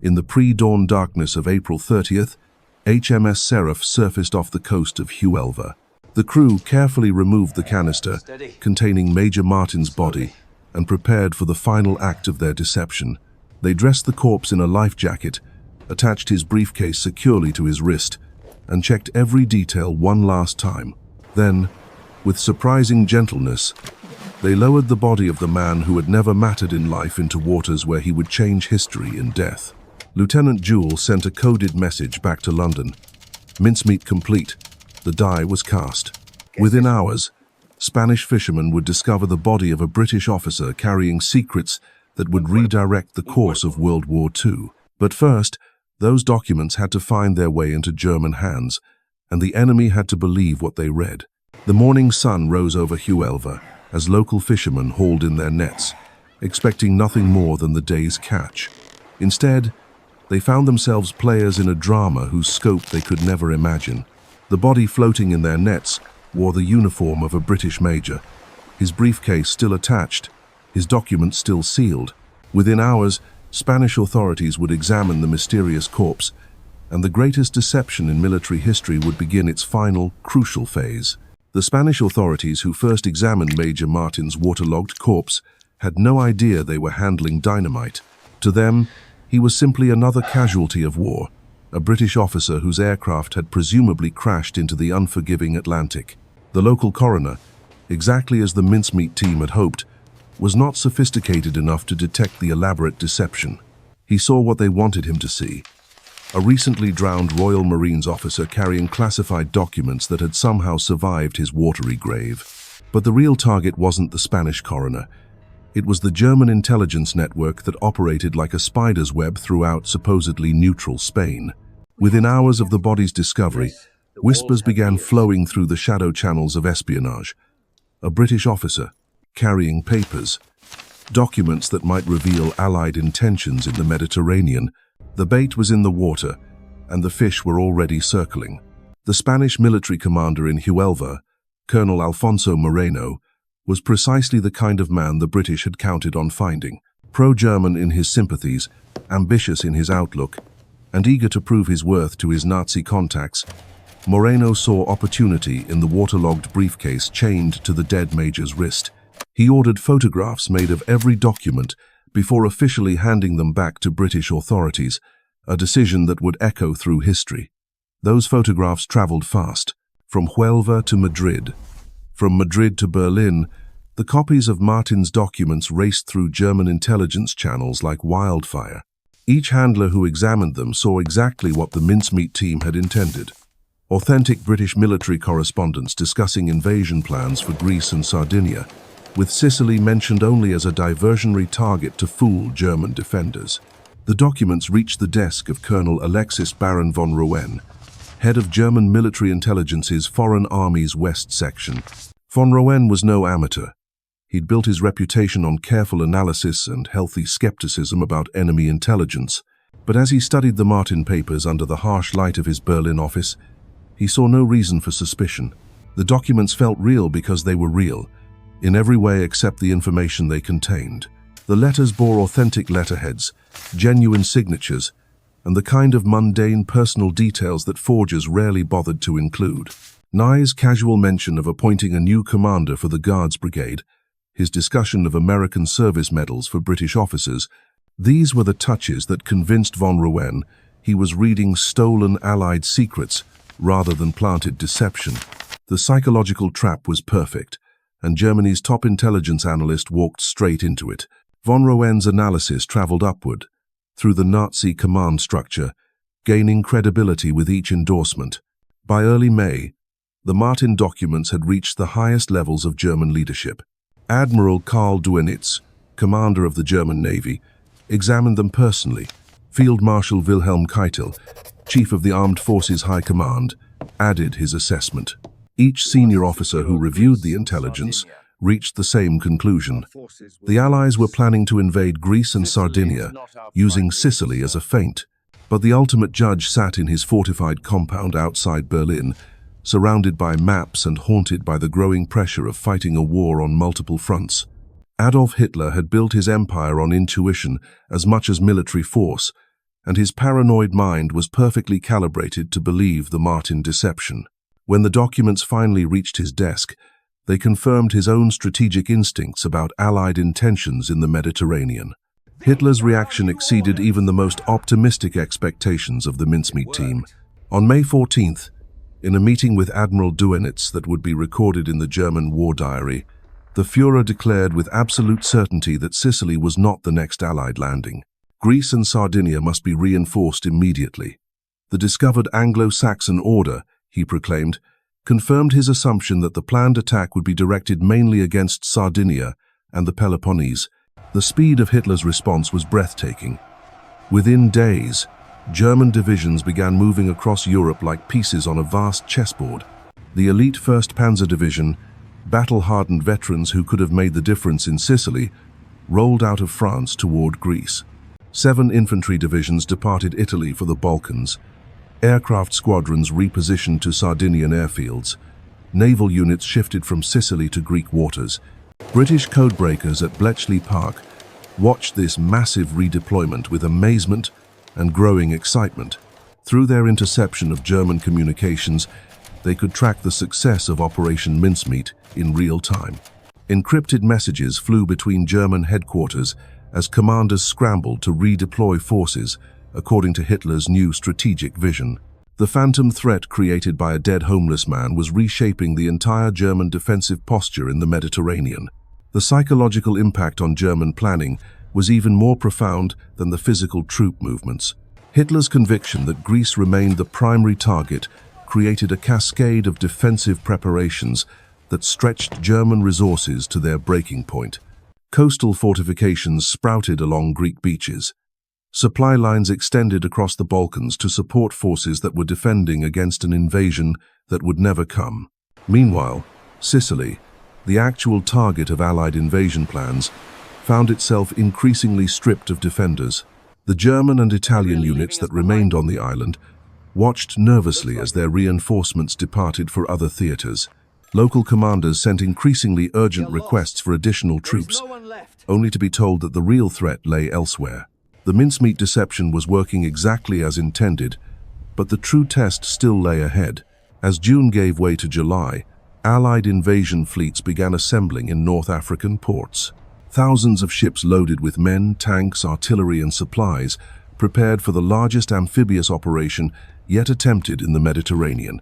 In the pre-dawn darkness of April 30th, HMS Seraph surfaced off the coast of Huelva. The crew carefully removed the canister containing Major Martin's body and prepared for the final act of their deception. They dressed the corpse in a life jacket, attached his briefcase securely to his wrist, and checked every detail one last time. Then, with surprising gentleness, they lowered the body of the man who had never mattered in life into waters where he would change history in death. Lieutenant Jewell sent a coded message back to London. Mincemeat complete. The die was cast. Within hours, Spanish fishermen would discover the body of a British officer carrying secrets that would redirect the course of World War II. But first, those documents had to find their way into German hands, and the enemy had to believe what they read. The morning sun rose over Huelva as local fishermen hauled in their nets, expecting nothing more than the day's catch. Instead, they found themselves players in a drama whose scope they could never imagine. The body floating in their nets wore the uniform of a British major, his briefcase still attached, his documents still sealed. Within hours, Spanish authorities would examine the mysterious corpse, and the greatest deception in military history would begin its final, crucial phase. The Spanish authorities who first examined Major Martin's waterlogged corpse had no idea they were handling dynamite. To them, he was simply another casualty of war, a British officer whose aircraft had presumably crashed into the unforgiving Atlantic. The local coroner, exactly as the mincemeat team had hoped, was not sophisticated enough to detect the elaborate deception. He saw what they wanted him to see: a recently drowned Royal Marines officer carrying classified documents that had somehow survived his watery grave. But the real target wasn't the Spanish coroner. It was the German intelligence network that operated like a spider's web throughout supposedly neutral Spain. Within hours of the body's discovery, whispers began flowing through the shadow channels of espionage. A British officer, carrying papers, documents that might reveal Allied intentions in the Mediterranean. The bait was in the water, and the fish were already circling. The Spanish military commander in Huelva, Colonel Alfonso Moreno, was precisely the kind of man the British had counted on finding. Pro-German in his sympathies, ambitious in his outlook, and eager to prove his worth to his Nazi contacts, Moreno saw opportunity in the waterlogged briefcase chained to the dead major's wrist. He ordered photographs made of every document before officially handing them back to British authorities, a decision that would echo through history. Those photographs traveled fast, from Huelva to Madrid. From Madrid to Berlin, the copies of Martin's documents raced through German intelligence channels like wildfire. Each handler who examined them saw exactly what the mincemeat team had intended. Authentic British military correspondence discussing invasion plans for Greece and Sardinia, with Sicily mentioned only as a diversionary target to fool German defenders. The documents reached the desk of Colonel Alexis Baron von Rouen, head of German military intelligence's Foreign Armies West section. Von Rouen was no amateur. He'd built his reputation on careful analysis and healthy skepticism about enemy intelligence. But as he studied the Martin papers under the harsh light of his Berlin office, he saw no reason for suspicion. The documents felt real because they were real, in every way except the information they contained. The letters bore authentic letterheads, genuine signatures, and the kind of mundane personal details that forgers rarely bothered to include. Nye's casual mention of appointing a new commander for the Guards Brigade, his discussion of American service medals for British officers, these were the touches that convinced von Rouen he was reading stolen Allied secrets rather than planted deception. The psychological trap was perfect, and Germany's top intelligence analyst walked straight into it. Von Rouen's analysis traveled upward, through the Nazi command structure, gaining credibility with each endorsement. By early May, the Martin documents had reached the highest levels of German leadership. Admiral Karl Dönitz, commander of the German Navy, examined them personally. Field Marshal Wilhelm Keitel, chief of the Armed Forces High Command, added his assessment. Each senior officer who reviewed the intelligence reached the same conclusion. The Allies were planning to invade Greece and Sardinia, using Sicily as a feint. But the ultimate judge sat in his fortified compound outside Berlin, surrounded by maps and haunted by the growing pressure of fighting a war on multiple fronts. Adolf Hitler had built his empire on intuition as much as military force, and his paranoid mind was perfectly calibrated to believe the Martin deception. When the documents finally reached his desk, they confirmed his own strategic instincts about Allied intentions in the Mediterranean. Hitler's reaction exceeded even the most optimistic expectations of the mincemeat team. On May 14th, in a meeting with Admiral Dönitz that would be recorded in the German war diary, the Führer declared with absolute certainty that Sicily was not the next Allied landing. Greece and Sardinia must be reinforced immediately. The discovered Anglo-Saxon order, he proclaimed, confirmed his assumption that the planned attack would be directed mainly against Sardinia and the Peloponnese. The speed of Hitler's response was breathtaking. Within days, German divisions began moving across Europe like pieces on a vast chessboard. The elite 1st Panzer Division, battle-hardened veterans who could have made the difference in Sicily, rolled out of France toward Greece. 7 infantry divisions departed Italy for the Balkans. Aircraft squadrons repositioned to Sardinian airfields. Naval units shifted from Sicily to Greek waters. British codebreakers at Bletchley Park watched this massive redeployment with amazement and growing excitement. Through their interception of German communications, they could track the success of Operation Mincemeat in real time. Encrypted messages flew between German headquarters as commanders scrambled to redeploy forces according to Hitler's new strategic vision. The phantom threat created by a dead homeless man was reshaping the entire German defensive posture in the Mediterranean. The psychological impact on German planning was even more profound than the physical troop movements. Hitler's conviction that Greece remained the primary target created a cascade of defensive preparations that stretched German resources to their breaking point. Coastal fortifications sprouted along Greek beaches. Supply lines extended across the Balkans to support forces that were defending against an invasion that would never come. Meanwhile, Sicily, the actual target of Allied invasion plans, found itself increasingly stripped of defenders. The German and Italian units that remained on the island watched nervously as their reinforcements departed for other theaters. Local commanders sent increasingly urgent requests for additional troops, only to be told that the real threat lay elsewhere. The mincemeat deception was working exactly as intended, but the true test still lay ahead. As June gave way to July, Allied invasion fleets began assembling in North African ports. Thousands of ships loaded with men, tanks, artillery, and supplies prepared for the largest amphibious operation yet attempted in the Mediterranean.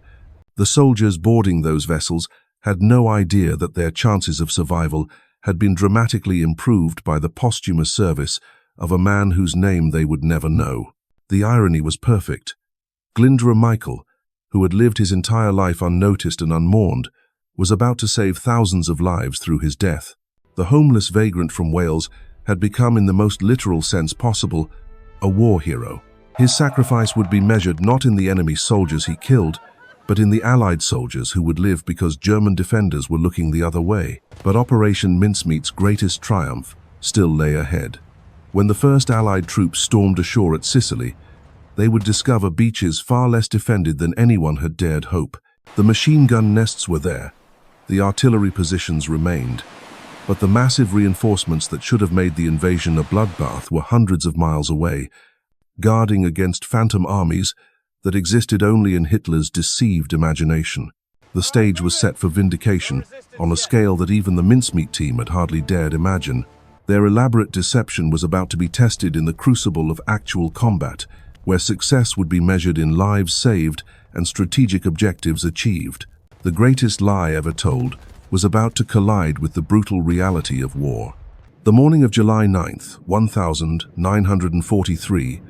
The soldiers boarding those vessels had no idea that their chances of survival had been dramatically improved by the posthumous service of a man whose name they would never know. The irony was perfect. Glyndwr Michael, who had lived his entire life unnoticed and unmourned, was about to save thousands of lives through his death. The homeless vagrant from Wales had become, in the most literal sense possible, a war hero. His sacrifice would be measured not in the enemy soldiers he killed, but in the Allied soldiers who would live because German defenders were looking the other way. But Operation Mincemeat's greatest triumph still lay ahead. When the first Allied troops stormed ashore at Sicily, they would discover beaches far less defended than anyone had dared hope. The machine gun nests were there, the artillery positions remained, but the massive reinforcements that should have made the invasion a bloodbath were hundreds of miles away, guarding against phantom armies that existed only in Hitler's deceived imagination. The stage was set for vindication on a scale that even the mincemeat team had hardly dared imagine. Their elaborate deception was about to be tested in the crucible of actual combat, where success would be measured in lives saved and strategic objectives achieved. The greatest lie ever told was about to collide with the brutal reality of war. The morning of July 9th, 1943,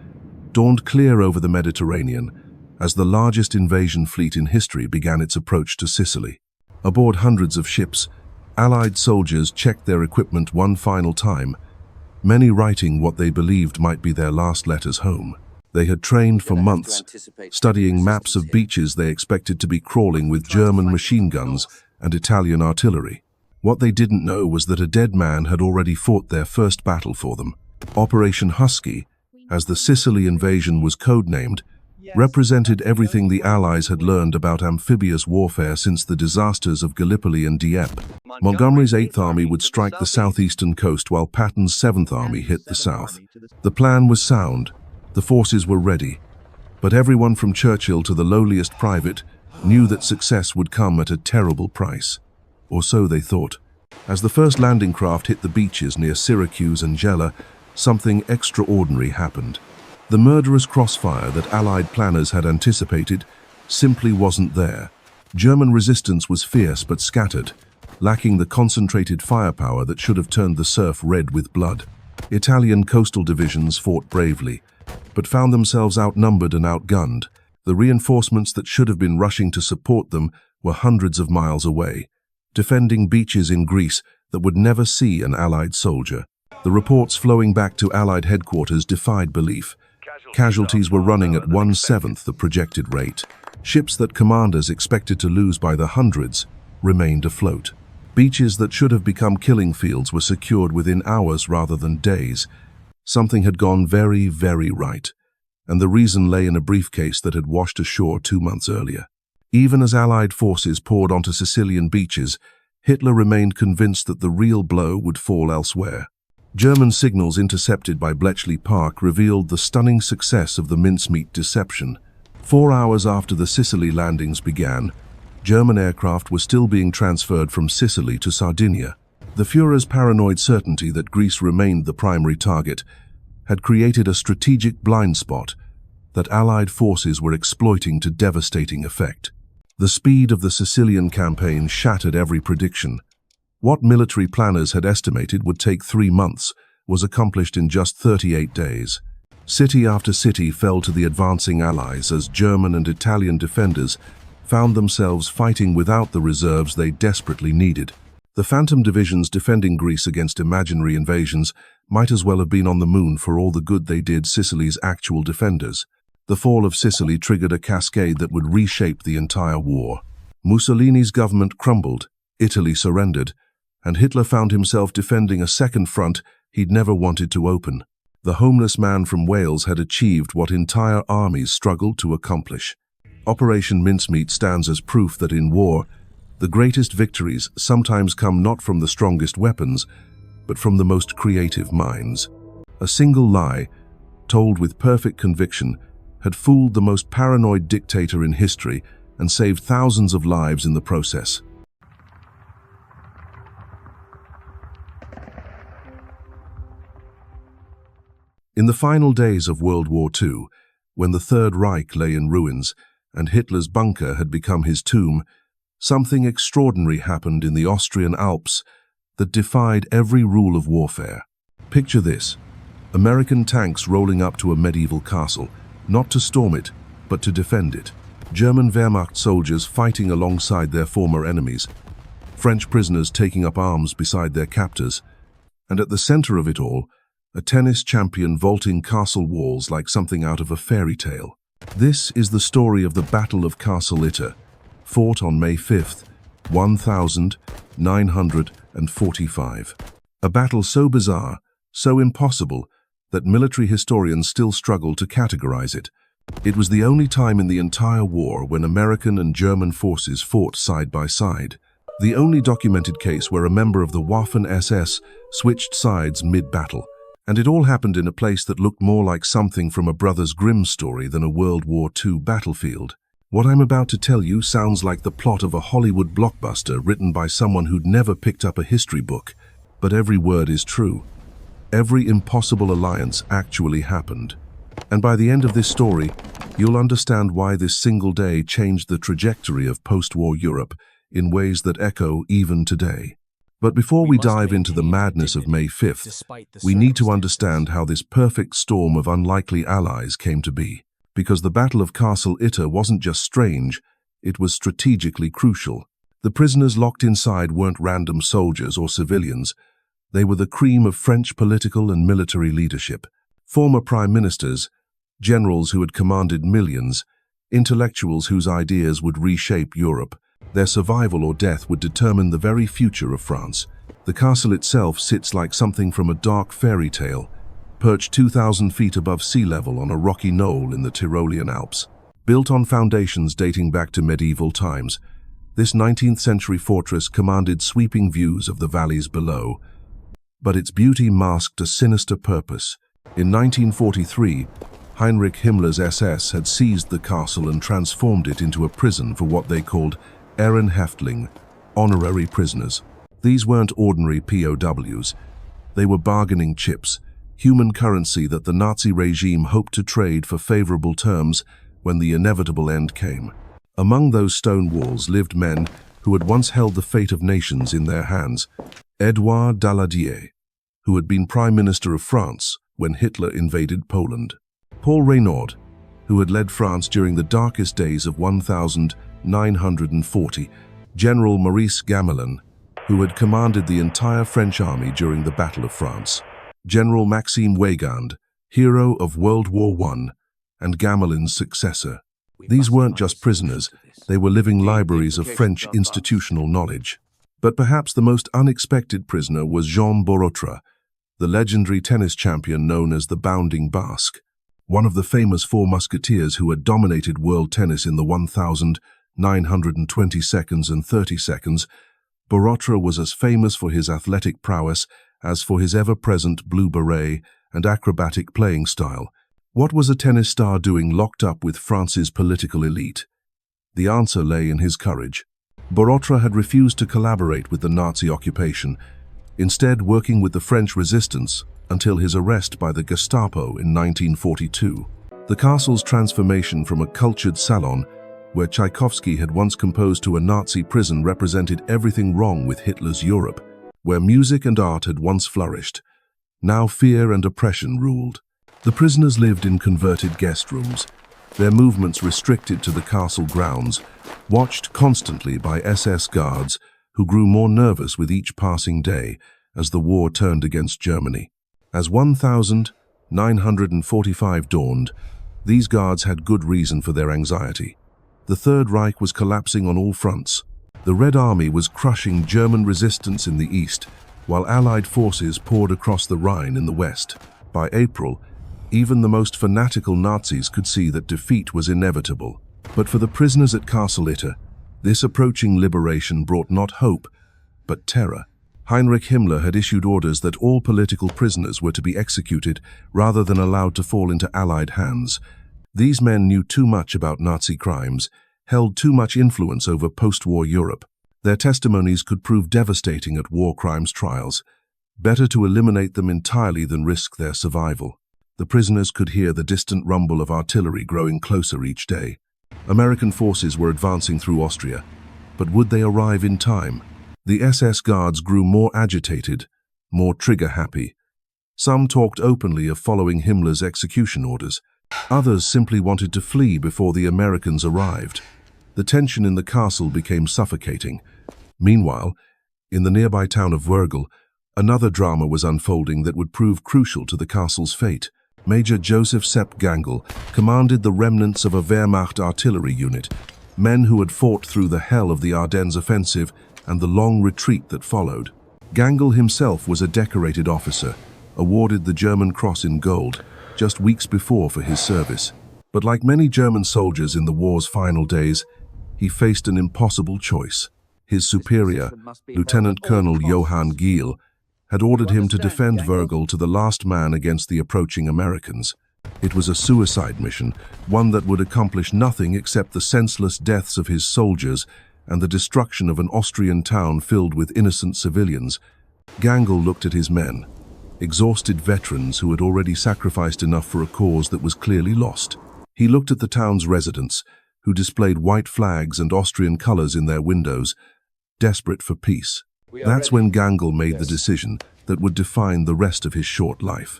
dawned clear over the Mediterranean as the largest invasion fleet in history began its approach to Sicily. Aboard hundreds of ships, Allied soldiers checked their equipment one final time, many writing what they believed might be their last letters home. They had trained for months, studying maps of beaches they expected to be crawling with German machine guns and Italian artillery. What they didn't know was that a dead man had already fought their first battle for them. Operation Husky, as the Sicily invasion was codenamed, represented everything the Allies had learned about amphibious warfare since the disasters of Gallipoli and Dieppe. Montgomery's 8th Army would strike the southeastern coast while Patton's 7th Army hit the south. The plan was sound. The forces were ready, but everyone from Churchill to the lowliest private knew that success would come at a terrible price. Or so they thought. As the first landing craft hit the beaches near Syracuse and Gela, something extraordinary happened. The murderous crossfire that Allied planners had anticipated simply wasn't there. German resistance was fierce but scattered, lacking the concentrated firepower that should have turned the surf red with blood. Italian coastal divisions fought bravely, but found themselves outnumbered and outgunned. The reinforcements that should have been rushing to support them were hundreds of miles away, defending beaches in Greece that would never see an Allied soldier. The reports flowing back to Allied headquarters defied belief. Casualties were running at 1/7 the projected rate. Ships that commanders expected to lose by the hundreds remained afloat. Beaches that should have become killing fields were secured within hours rather than days. Something had gone very, very right, and the reason lay in a briefcase that had washed ashore 2 months earlier. Even as Allied forces poured onto Sicilian beaches, Hitler remained convinced that the real blow would fall elsewhere. German signals intercepted by Bletchley Park revealed the stunning success of the mincemeat deception. 4 hours after the Sicily landings began, German aircraft were still being transferred from Sicily to Sardinia. The Führer's paranoid certainty that Greece remained the primary target had created a strategic blind spot that Allied forces were exploiting to devastating effect. The speed of the Sicilian campaign shattered every prediction. What military planners had estimated would take 3 months was accomplished in just 38 days. City after city fell to the advancing Allies as German and Italian defenders found themselves fighting without the reserves they desperately needed. The Phantom divisions defending Greece against imaginary invasions might as well have been on the moon for all the good they did Sicily's actual defenders. The fall of Sicily triggered a cascade that would reshape the entire war. Mussolini's government crumbled, Italy surrendered, and Hitler found himself defending a second front he'd never wanted to open. The homeless man from Wales had achieved what entire armies struggled to accomplish. Operation Mincemeat stands as proof that in war, the greatest victories sometimes come not from the strongest weapons, but from the most creative minds. A single lie, told with perfect conviction, had fooled the most paranoid dictator in history and saved thousands of lives in the process. In the final days of World War II, when the Third Reich lay in ruins and Hitler's bunker had become his tomb, something extraordinary happened in the Austrian Alps that defied every rule of warfare. Picture this: American tanks rolling up to a medieval castle, not to storm it, but to defend it. German Wehrmacht soldiers fighting alongside their former enemies. French prisoners taking up arms beside their captors. And at the center of it all, a tennis champion vaulting castle walls like something out of a fairy tale. This is the story of the Battle of Castle Itter, fought on May 5th, 1945. A battle so bizarre, so impossible, that military historians still struggle to categorize it. It was the only time in the entire war when American and German forces fought side by side. The only documented case where a member of the Waffen-SS switched sides mid-battle. And it all happened in a place that looked more like something from a Brothers Grimm story than a World War II battlefield. What I'm about to tell you sounds like the plot of a Hollywood blockbuster written by someone who'd never picked up a history book. But every word is true. Every impossible alliance actually happened. And by the end of this story, you'll understand why this single day changed the trajectory of post-war Europe in ways that echo even today. But before we dive into the madness of May 5th, we need to understand how this perfect storm of unlikely allies came to be. Because the Battle of Castle Itter wasn't just strange, it was strategically crucial. The prisoners locked inside weren't random soldiers or civilians. They were the cream of French political and military leadership. Former prime ministers, generals who had commanded millions, intellectuals whose ideas would reshape Europe. Their survival or death would determine the very future of France. The castle itself sits like something from a dark fairy tale, perched 2,000 feet above sea level on a rocky knoll in the Tyrolean Alps. Built on foundations dating back to medieval times, this 19th century fortress commanded sweeping views of the valleys below. But its beauty masked a sinister purpose. In 1943, Heinrich Himmler's SS had seized the castle and transformed it into a prison for what they called Ehrenhäftling, honorary prisoners. These weren't ordinary POWs. They were bargaining chips, human currency that the Nazi regime hoped to trade for favorable terms when the inevitable end came. Among those stone walls lived men who had once held the fate of nations in their hands. Édouard Daladier, who had been Prime Minister of France when Hitler invaded Poland. Paul Reynaud, who had led France during the darkest days of 1940, General Maurice Gamelin, who had commanded the entire French army during the Battle of France, General Maxime Weygand, hero of World War I, and Gamelin's successor. These weren't just prisoners, they were living libraries of French institutional knowledge. But perhaps the most unexpected prisoner was Jean Borotra, the legendary tennis champion known as the Bounding Basque, one of the famous Four Musketeers who had dominated world tennis in the 1,920 seconds and 30 seconds. Borotra was as famous for his athletic prowess as for his ever-present blue beret and acrobatic playing style. What was a tennis star doing locked up with France's political elite? The answer lay in his courage. Borotra had refused to collaborate with the Nazi occupation, instead working with the French resistance until his arrest by the Gestapo in 1942. The castle's transformation from a cultured salon, where Tchaikovsky had once composed to a Nazi prison, represented everything wrong with Hitler's Europe. Where music and art had once flourished, now fear and oppression ruled. The prisoners lived in converted guest rooms, their movements restricted to the castle grounds, watched constantly by SS guards who grew more nervous with each passing day as the war turned against Germany. As 1945 dawned, these guards had good reason for their anxiety. The Third Reich was collapsing on all fronts. The Red Army was crushing German resistance in the east, while Allied forces poured across the Rhine in the west. By April, even the most fanatical Nazis could see that defeat was inevitable. But for the prisoners at Castle Itter, this approaching liberation brought not hope, but terror. Heinrich Himmler had issued orders that all political prisoners were to be executed rather than allowed to fall into Allied hands. These men knew too much about Nazi crimes, held too much influence over post-war Europe. Their testimonies could prove devastating at war crimes trials. Better to eliminate them entirely than risk their survival. The prisoners could hear the distant rumble of artillery growing closer each day. American forces were advancing through Austria, but would they arrive in time? The SS guards grew more agitated, more trigger-happy. Some talked openly of following Himmler's execution orders. Others simply wanted to flee before the Americans arrived. The tension in the castle became suffocating. Meanwhile, in the nearby town of Wörgl, another drama was unfolding that would prove crucial to the castle's fate. Major Joseph Sepp Gangl commanded the remnants of a Wehrmacht artillery unit, men who had fought through the hell of the Ardennes offensive and the long retreat that followed. Gangl himself was a decorated officer, awarded the German Cross in Gold just weeks before for his service. But like many German soldiers in the war's final days, he faced an impossible choice. His superior, Lieutenant Colonel Johann Giel, had ordered him to defend Wörgl to the last man against the approaching Americans. It was a suicide mission, one that would accomplish nothing except the senseless deaths of his soldiers and the destruction of an Austrian town filled with innocent civilians. Gangl looked at his men, exhausted veterans who had already sacrificed enough for a cause that was clearly lost. He looked at the town's residents, who displayed white flags and Austrian colors in their windows, desperate for peace. That's when Gangl made the decision that would define the rest of his short life.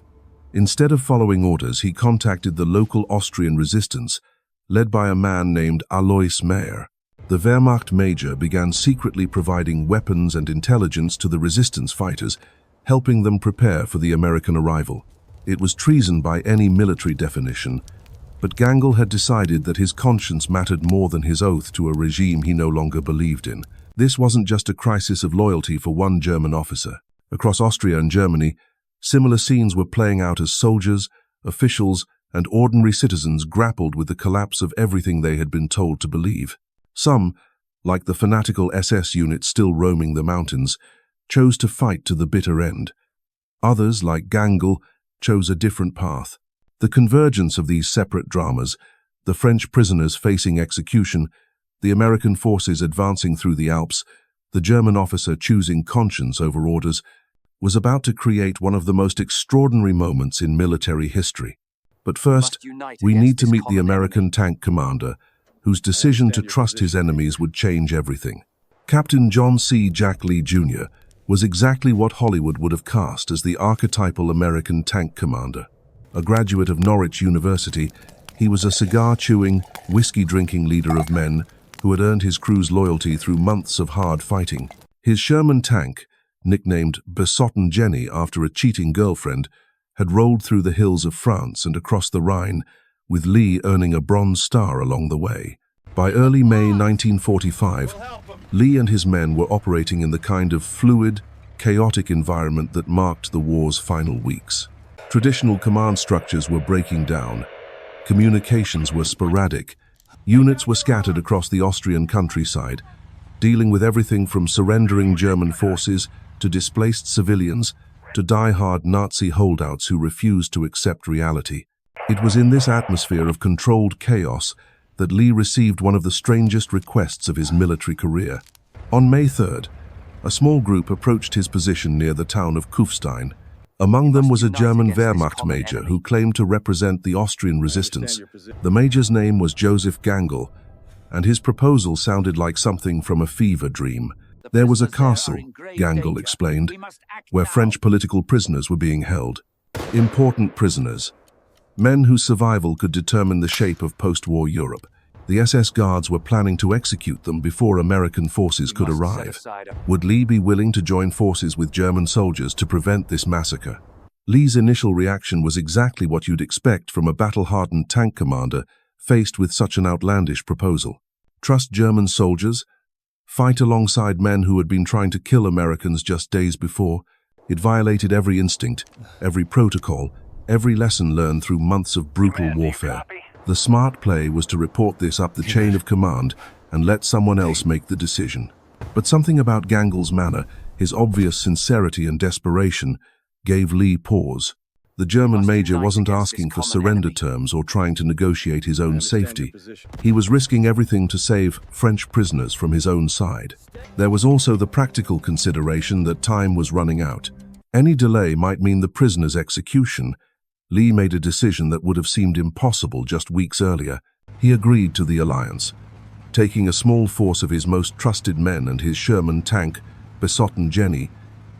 Instead of following orders, he contacted the local Austrian resistance, led by a man named Alois Mayer. The Wehrmacht major began secretly providing weapons and intelligence to the resistance fighters, helping them prepare for the American arrival. It was treason by any military definition, but Gangl had decided that his conscience mattered more than his oath to a regime he no longer believed in. This wasn't just a crisis of loyalty for one German officer. Across Austria and Germany, similar scenes were playing out as soldiers, officials, and ordinary citizens grappled with the collapse of everything they had been told to believe. Some, like the fanatical SS unit still roaming the mountains, chose to fight to the bitter end. Others, like Gangl, chose a different path. The convergence of these separate dramas, the French prisoners facing execution, the American forces advancing through the Alps, the German officer choosing conscience over orders, was about to create one of the most extraordinary moments in military history. But first, we need to meet the American tank commander, whose decision to trust his enemies would change everything. Captain John C. Jack Lee, Jr. was exactly what Hollywood would have cast as the archetypal American tank commander. A graduate of Norwich University, he was a cigar-chewing, whiskey-drinking leader of men who had earned his crew's loyalty through months of hard fighting. His Sherman tank, nicknamed Besottin Jenny after a cheating girlfriend, had rolled through the hills of France and across the Rhine, with Lee earning a Bronze Star along the way. By early May 1945, Lee and his men were operating in the kind of fluid, chaotic environment that marked the war's final weeks. Traditional command structures were breaking down. Communications were sporadic. Units were scattered across the Austrian countryside, dealing with everything from surrendering German forces to displaced civilians to die-hard Nazi holdouts who refused to accept reality. It was in this atmosphere of controlled chaos that Lee received one of the strangest requests of his military career. On May 3rd, a small group approached his position near the town of Kufstein. Among them was a German Wehrmacht major who claimed to represent the Austrian resistance. The major's name was Joseph Gangl, and his proposal sounded like something from a fever dream. There was a castle, Gangl explained, where French political prisoners were being held. Important prisoners. men whose survival could determine the shape of post-war Europe. The SS guards were planning to execute them before American forces could arrive. Would Lee be willing to join forces with German soldiers to prevent this massacre? Lee's initial reaction was exactly what you'd expect from a battle-hardened tank commander faced with such an outlandish proposal. Trust German soldiers? Fight alongside men who had been trying to kill Americans just days before? It violated every instinct, every protocol, every lesson learned through months of brutal warfare. The smart play was to report this up the chain of command and let someone else make the decision. But something about Gangel's manner, his obvious sincerity and desperation, gave Lee pause. The German major wasn't asking for surrender terms or trying to negotiate his own safety. He was risking everything to save French prisoners from his own side. There was also the practical consideration that time was running out. Any delay might mean the prisoner's execution. Lee made a decision that would have seemed impossible just weeks earlier. He agreed to the alliance. Taking a small force of his most trusted men and his Sherman tank, Besotten Jenny,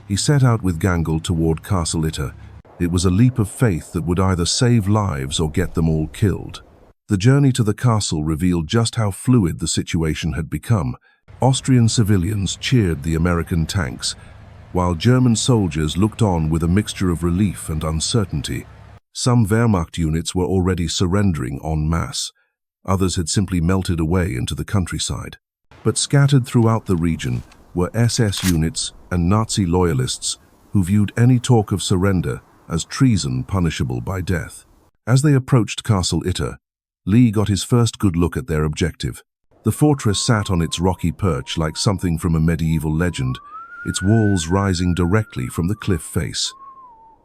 he set out with Gangel toward Castle Itter. It was a leap of faith that would either save lives or get them all killed. The journey to the castle revealed just how fluid the situation had become. Austrian civilians cheered the American tanks, while German soldiers looked on with a mixture of relief and uncertainty. Some Wehrmacht units were already surrendering en masse. Others had simply melted away into the countryside. But scattered throughout the region were SS units and Nazi loyalists who viewed any talk of surrender as treason punishable by death. As they approached Castle Itter, Lee got his first good look at their objective. The fortress sat on its rocky perch like something from a medieval legend, its walls rising directly from the cliff face.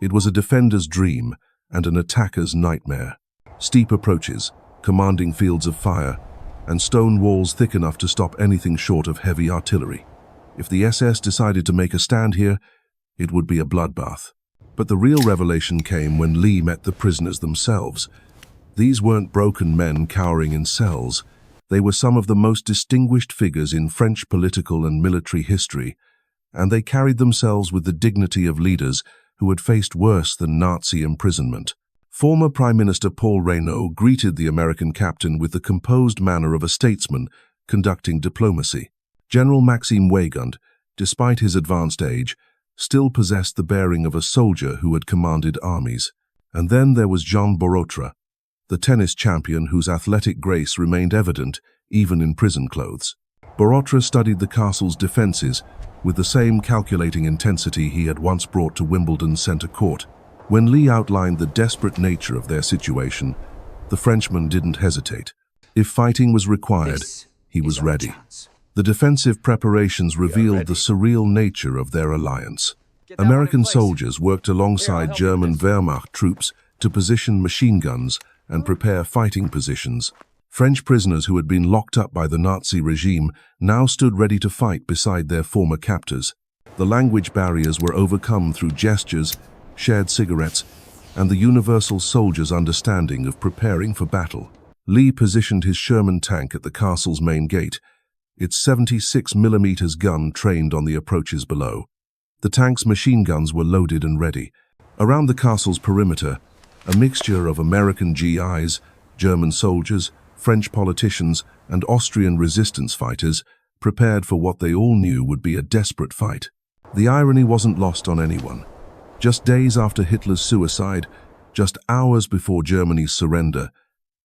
It was a defender's dream and an attacker's nightmare. Steep approaches, commanding fields of fire, and stone walls thick enough to stop anything short of heavy artillery. If the SS decided to make a stand here, it would be a bloodbath. But the real revelation came when Lee met the prisoners themselves. These weren't broken men cowering in cells. They were some of the most distinguished figures in French political and military history, and they carried themselves with the dignity of leaders who had faced worse than Nazi imprisonment. Former Prime Minister Paul Reynaud greeted the American captain with the composed manner of a statesman conducting diplomacy. General Maxime Weygand, despite his advanced age, still possessed the bearing of a soldier who had commanded armies. And then there was Jean Borotra, the tennis champion whose athletic grace remained evident even in prison clothes. Borotra studied the castle's defenses with the same calculating intensity he had once brought to Wimbledon's centre court. When Lee outlined the desperate nature of their situation, the Frenchman didn't hesitate. If fighting was required, he was ready. The defensive preparations revealed the surreal nature of their alliance. American soldiers worked alongside German Wehrmacht troops to position machine guns and prepare fighting positions. French prisoners who had been locked up by the Nazi regime now stood ready to fight beside their former captors. The language barriers were overcome through gestures, shared cigarettes, and the universal soldier's understanding of preparing for battle. Lee positioned his Sherman tank at the castle's main gate, its 76mm gun trained on the approaches below. The tank's machine guns were loaded and ready. Around the castle's perimeter, a mixture of American GIs, German soldiers, French politicians, and Austrian resistance fighters prepared for what they all knew would be a desperate fight. The irony wasn't lost on anyone. Just days after Hitler's suicide, just hours before Germany's surrender,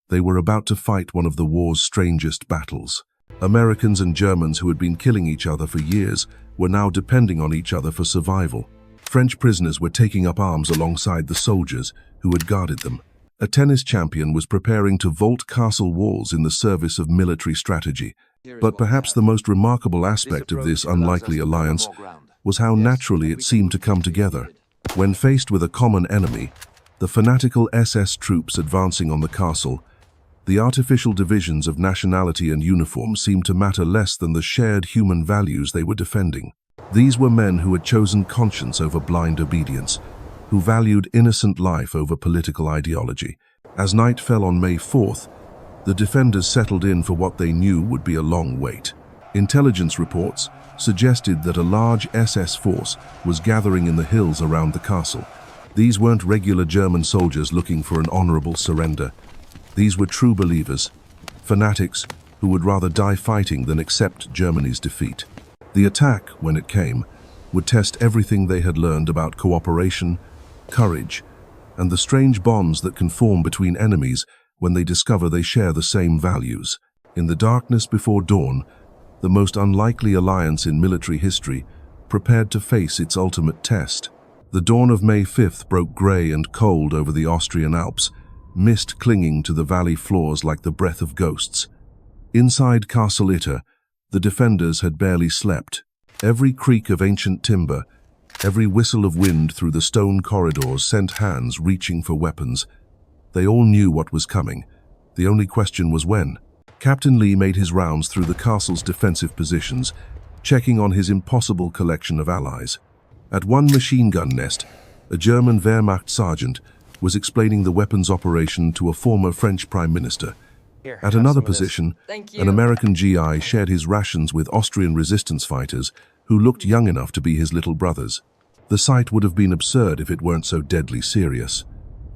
they were about to fight one of the war's strangest battles. Americans and Germans who had been killing each other for years were now depending on each other for survival. French prisoners were taking up arms alongside the soldiers who had guarded them. A tennis champion was preparing to vault castle walls in the service of military strategy. But perhaps the most remarkable aspect of this unlikely alliance was how naturally it seemed to come together. When faced with a common enemy, the fanatical SS troops advancing on the castle, the artificial divisions of nationality and uniform seemed to matter less than the shared human values they were defending. These were men who had chosen conscience over blind obedience, who valued innocent life over political ideology. As night fell on May 4th, the defenders settled in for what they knew would be a long wait. Intelligence reports suggested that a large SS force was gathering in the hills around the castle. These weren't regular German soldiers looking for an honorable surrender. These were true believers, fanatics who would rather die fighting than accept Germany's defeat. The attack, when it came, would test everything they had learned about cooperation, courage, and the strange bonds that can form between enemies when they discover they share the same values. In the darkness before dawn, the most unlikely alliance in military history prepared to face its ultimate test. The dawn of May 5th broke grey and cold over the Austrian Alps, mist clinging to the valley floors like the breath of ghosts. Inside Castle Itter, the defenders had barely slept. Every creak of ancient timber, every whistle of wind through the stone corridors sent hands reaching for weapons. They all knew what was coming. The only question was when. Captain Lee made his rounds through the castle's defensive positions, checking on his impossible collection of allies. At one machine gun nest, a German Wehrmacht sergeant was explaining the weapons operation to a former French prime minister. At another position, an American GI shared his rations with Austrian resistance fighters who looked young enough to be his little brothers. The sight would have been absurd if it weren't so deadly serious.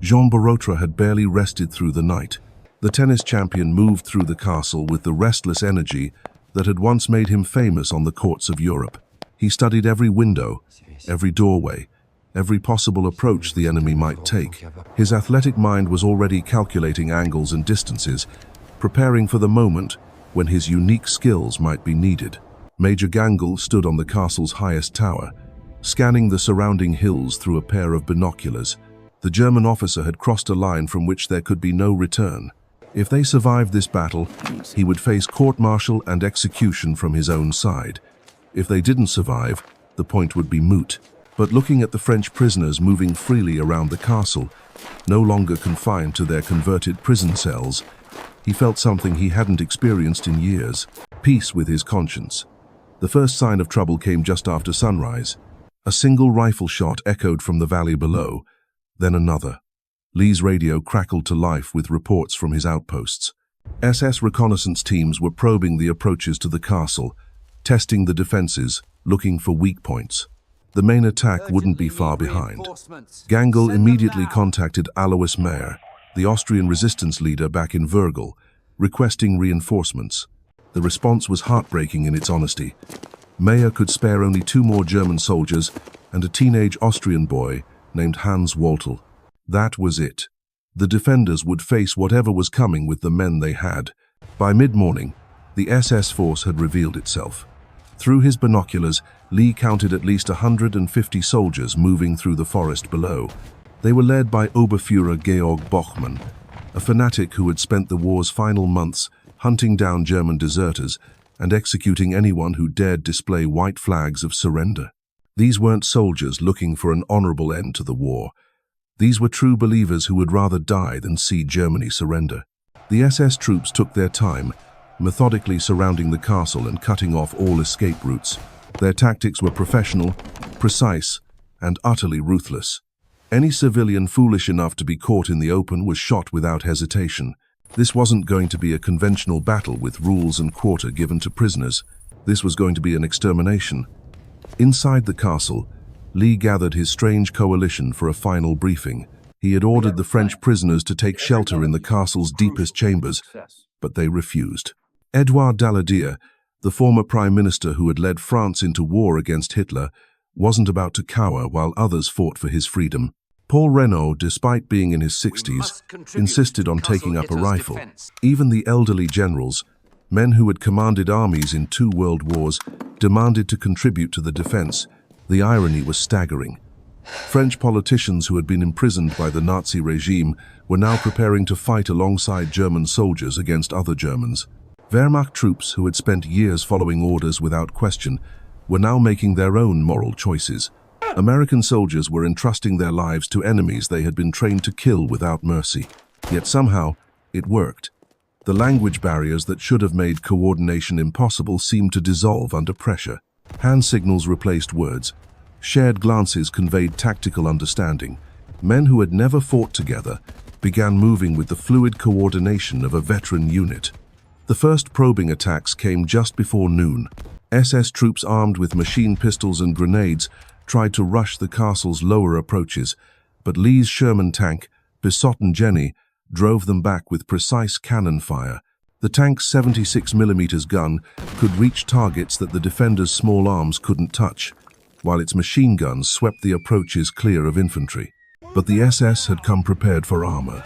Jean Barotra had barely rested through the night. The tennis champion moved through the castle with the restless energy that had once made him famous on the courts of Europe. He studied every window, every doorway, every possible approach the enemy might take. His athletic mind was already calculating angles and distances, preparing for the moment when his unique skills might be needed. Major Gangle stood on the castle's highest tower, scanning the surrounding hills through a pair of binoculars. The German officer had crossed a line from which there could be no return. If they survived this battle, he would face court-martial and execution from his own side. If they didn't survive, the point would be moot. But looking at the French prisoners moving freely around the castle, no longer confined to their converted prison cells, he felt something he hadn't experienced in years: peace with his conscience. The first sign of trouble came just after sunrise. A single rifle shot echoed from the valley below, then another. Lee's radio crackled to life with reports from his outposts. SS reconnaissance teams were probing the approaches to the castle, testing the defenses, looking for weak points. The main attack wouldn't be far behind. Gangle immediately contacted Alois Mayer, the Austrian resistance leader back in Virgil, requesting reinforcements. The response was heartbreaking in its honesty. Mayer could spare only 2 more German soldiers and a teenage Austrian boy named Hans Waltel. That was it. The defenders would face whatever was coming with the men they had. By mid-morning, the SS force had revealed itself. Through his binoculars, Lee counted at least 150 soldiers moving through the forest below. They were led by Oberfuhrer Georg Bochmann, a fanatic who had spent the war's final months hunting down German deserters and executing anyone who dared display white flags of surrender. These weren't soldiers looking for an honorable end to the war. These were true believers who would rather die than see Germany surrender. The SS troops took their time, methodically surrounding the castle and cutting off all escape routes. Their tactics were professional, precise, and utterly ruthless. Any civilian foolish enough to be caught in the open was shot without hesitation. This wasn't going to be a conventional battle with rules and quarter given to prisoners. This was going to be an extermination. Inside the castle, Lee gathered his strange coalition for a final briefing. He had ordered the French prisoners to take shelter in the castle's deepest chambers, but they refused. Edouard Daladier, the former prime minister who had led France into war against Hitler, wasn't about to cower while others fought for his freedom. Paul Reynaud, despite being in his 60s, insisted on taking up a rifle. Even the elderly generals, men who had commanded armies in 2 world wars, demanded to contribute to the defense. The irony was staggering. French politicians who had been imprisoned by the Nazi regime were now preparing to fight alongside German soldiers against other Germans. Wehrmacht troops who had spent years following orders without question were now making their own moral choices. American soldiers were entrusting their lives to enemies they had been trained to kill without mercy. Yet somehow, it worked. The language barriers that should have made coordination impossible seemed to dissolve under pressure. Hand signals replaced words. Shared glances conveyed tactical understanding. Men who had never fought together began moving with the fluid coordination of a veteran unit. The first probing attacks came just before noon. SS troops armed with machine pistols and grenades tried to rush the castle's lower approaches, but Lee's Sherman tank, Besotten Jenny, drove them back with precise cannon fire. The tank's 76mm gun could reach targets that the defenders' small arms couldn't touch, while its machine guns swept the approaches clear of infantry. But the SS had come prepared for armor.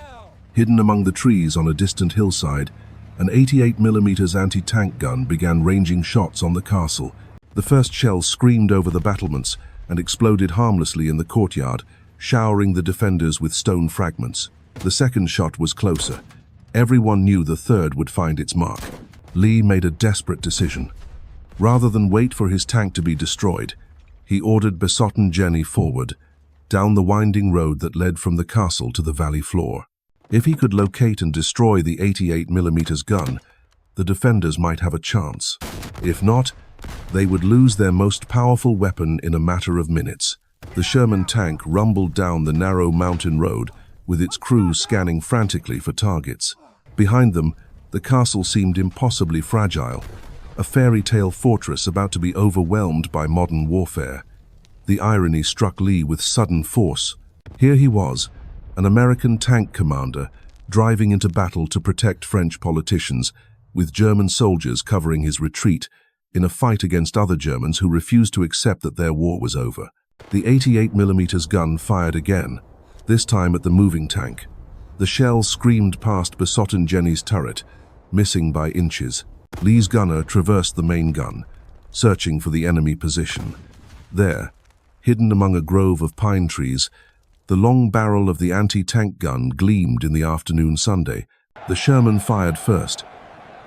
Hidden among the trees on a distant hillside, an 88mm anti-tank gun began ranging shots on the castle. The first shell screamed over the battlements and exploded harmlessly in the courtyard, showering the defenders with stone fragments. The second shot was closer. Everyone knew the third would find its mark. Lee made a desperate decision. Rather than wait for his tank to be destroyed, he ordered Besotten Jenny forward, down the winding road that led from the castle to the valley floor. If he could locate and destroy the 88mm gun, the defenders might have a chance. If not, they would lose their most powerful weapon in a matter of minutes. The Sherman tank rumbled down the narrow mountain road, with its crew scanning frantically for targets. Behind them, the castle seemed impossibly fragile, a fairy tale fortress about to be overwhelmed by modern warfare. The irony struck Lee with sudden force. Here he was, an American tank commander, driving into battle to protect French politicians, with German soldiers covering his retreat, in a fight against other Germans who refused to accept that their war was over. The 88mm gun fired again, this time at the moving tank. The shell screamed past Besotten Jenny's turret, missing by inches. Lee's gunner traversed the main gun, searching for the enemy position. There, hidden among a grove of pine trees, the long barrel of the anti-tank gun gleamed in the afternoon Sunday. The Sherman fired first.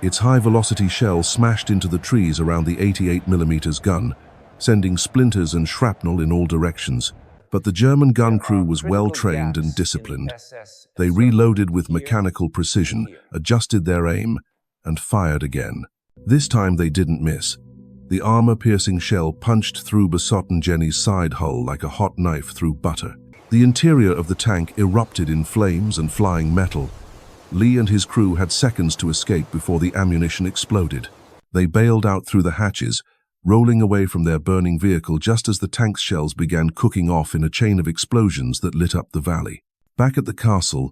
Its high-velocity shell smashed into the trees around the 88mm gun, sending splinters and shrapnel in all directions. But the German gun crew was well-trained and disciplined. They reloaded with mechanical precision, adjusted their aim, and fired again. This time they didn't miss. The armor-piercing shell punched through Besotten Jenny's side hull like a hot knife through butter. The interior of the tank erupted in flames and flying metal. Lee and his crew had seconds to escape before the ammunition exploded. They bailed out through the hatches, rolling away from their burning vehicle just as the tank's shells began cooking off in a chain of explosions that lit up the valley. Back at the castle,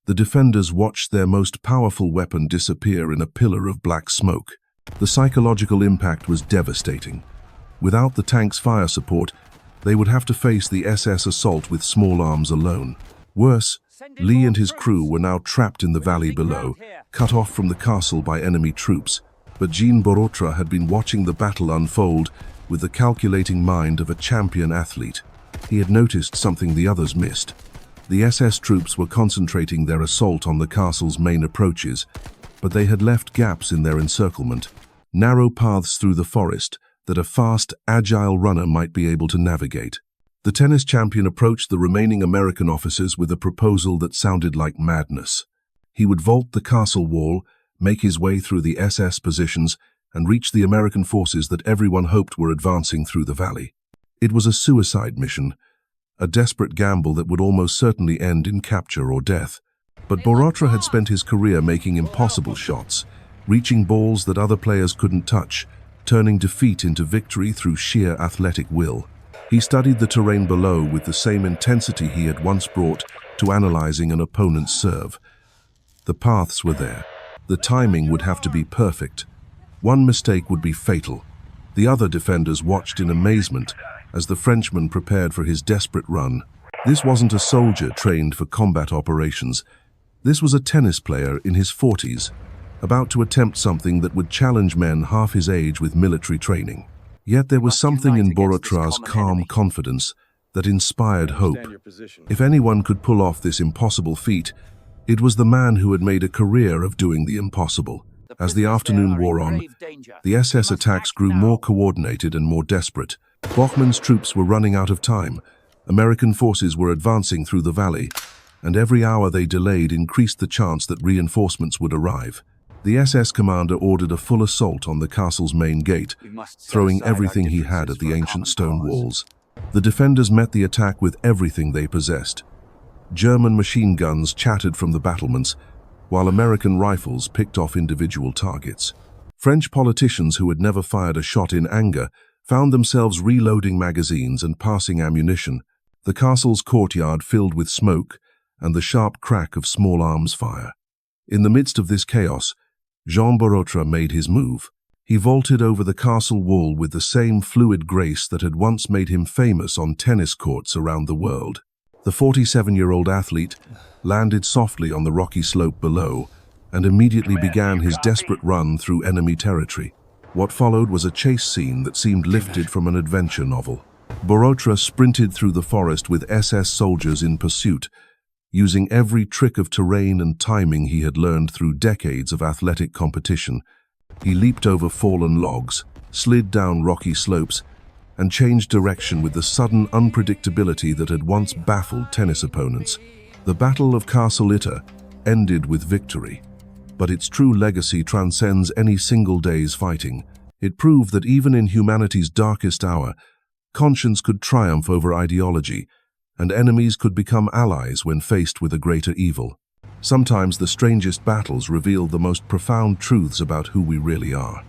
the defenders watched their most powerful weapon disappear in a pillar of black smoke. The psychological impact was devastating. Without the tank's fire support, they would have to face the SS assault with small arms alone. Worse, Lee and his crew were now trapped in the valley below, cut off from the castle by enemy troops. But Jean Borotra had been watching the battle unfold with the calculating mind of a champion athlete. He had noticed something the others missed. The SS troops were concentrating their assault on the castle's main approaches, but they had left gaps in their encirclement, narrow paths through the forest that a fast, agile runner might be able to navigate. The tennis champion approached the remaining American officers with a proposal that sounded like madness. He would vault the castle wall, make his way through the SS positions, and reach the American forces that everyone hoped were advancing through the valley. It was a suicide mission, a desperate gamble that would almost certainly end in capture or death. But Borotra had spent his career making impossible shots, reaching balls that other players couldn't touch, turning defeat into victory through sheer athletic will. He studied the terrain below with the same intensity he had once brought to analyzing an opponent's serve. The paths were there. The timing would have to be perfect. One mistake would be fatal. The other defenders watched in amazement as the Frenchman prepared for his desperate run. This wasn't a soldier trained for combat operations. This was a tennis player in his 40s, about to attempt something that would challenge men half his age with military training. Yet there was something in Borotra's calm confidence that inspired hope. If anyone could pull off this impossible feat, it was the man who had made a career of doing the impossible. As the afternoon wore on, the SS attacks grew more coordinated and more desperate. Bachmann's troops were running out of time. American forces were advancing through the valley, and every hour they delayed increased the chance that reinforcements would arrive. The SS commander ordered a full assault on the castle's main gate, throwing everything he had at the ancient stone walls. The defenders met the attack with everything they possessed. German machine guns chattered from the battlements, while American rifles picked off individual targets. French politicians who had never fired a shot in anger found themselves reloading magazines and passing ammunition. the castle's courtyard filled with smoke and the sharp crack of small arms fire. In the midst of this chaos, Jean Borotra made his move. He vaulted over the castle wall with the same fluid grace that had once made him famous on tennis courts around the world. The 47-year-old athlete landed softly on the rocky slope below and immediately began his desperate run through enemy territory. What followed was a chase scene that seemed lifted from an adventure novel. Borotra sprinted through the forest with SS soldiers in pursuit, using every trick of terrain and timing he had learned through decades of athletic competition. He leaped over fallen logs, slid down rocky slopes, and changed direction with the sudden unpredictability that had once baffled tennis opponents. The Battle of Castle Itter ended with victory, but its true legacy transcends any single day's fighting. It proved that even in humanity's darkest hour, conscience could triumph over ideology, and enemies could become allies when faced with a greater evil. Sometimes the strangest battles reveal the most profound truths about who we really are.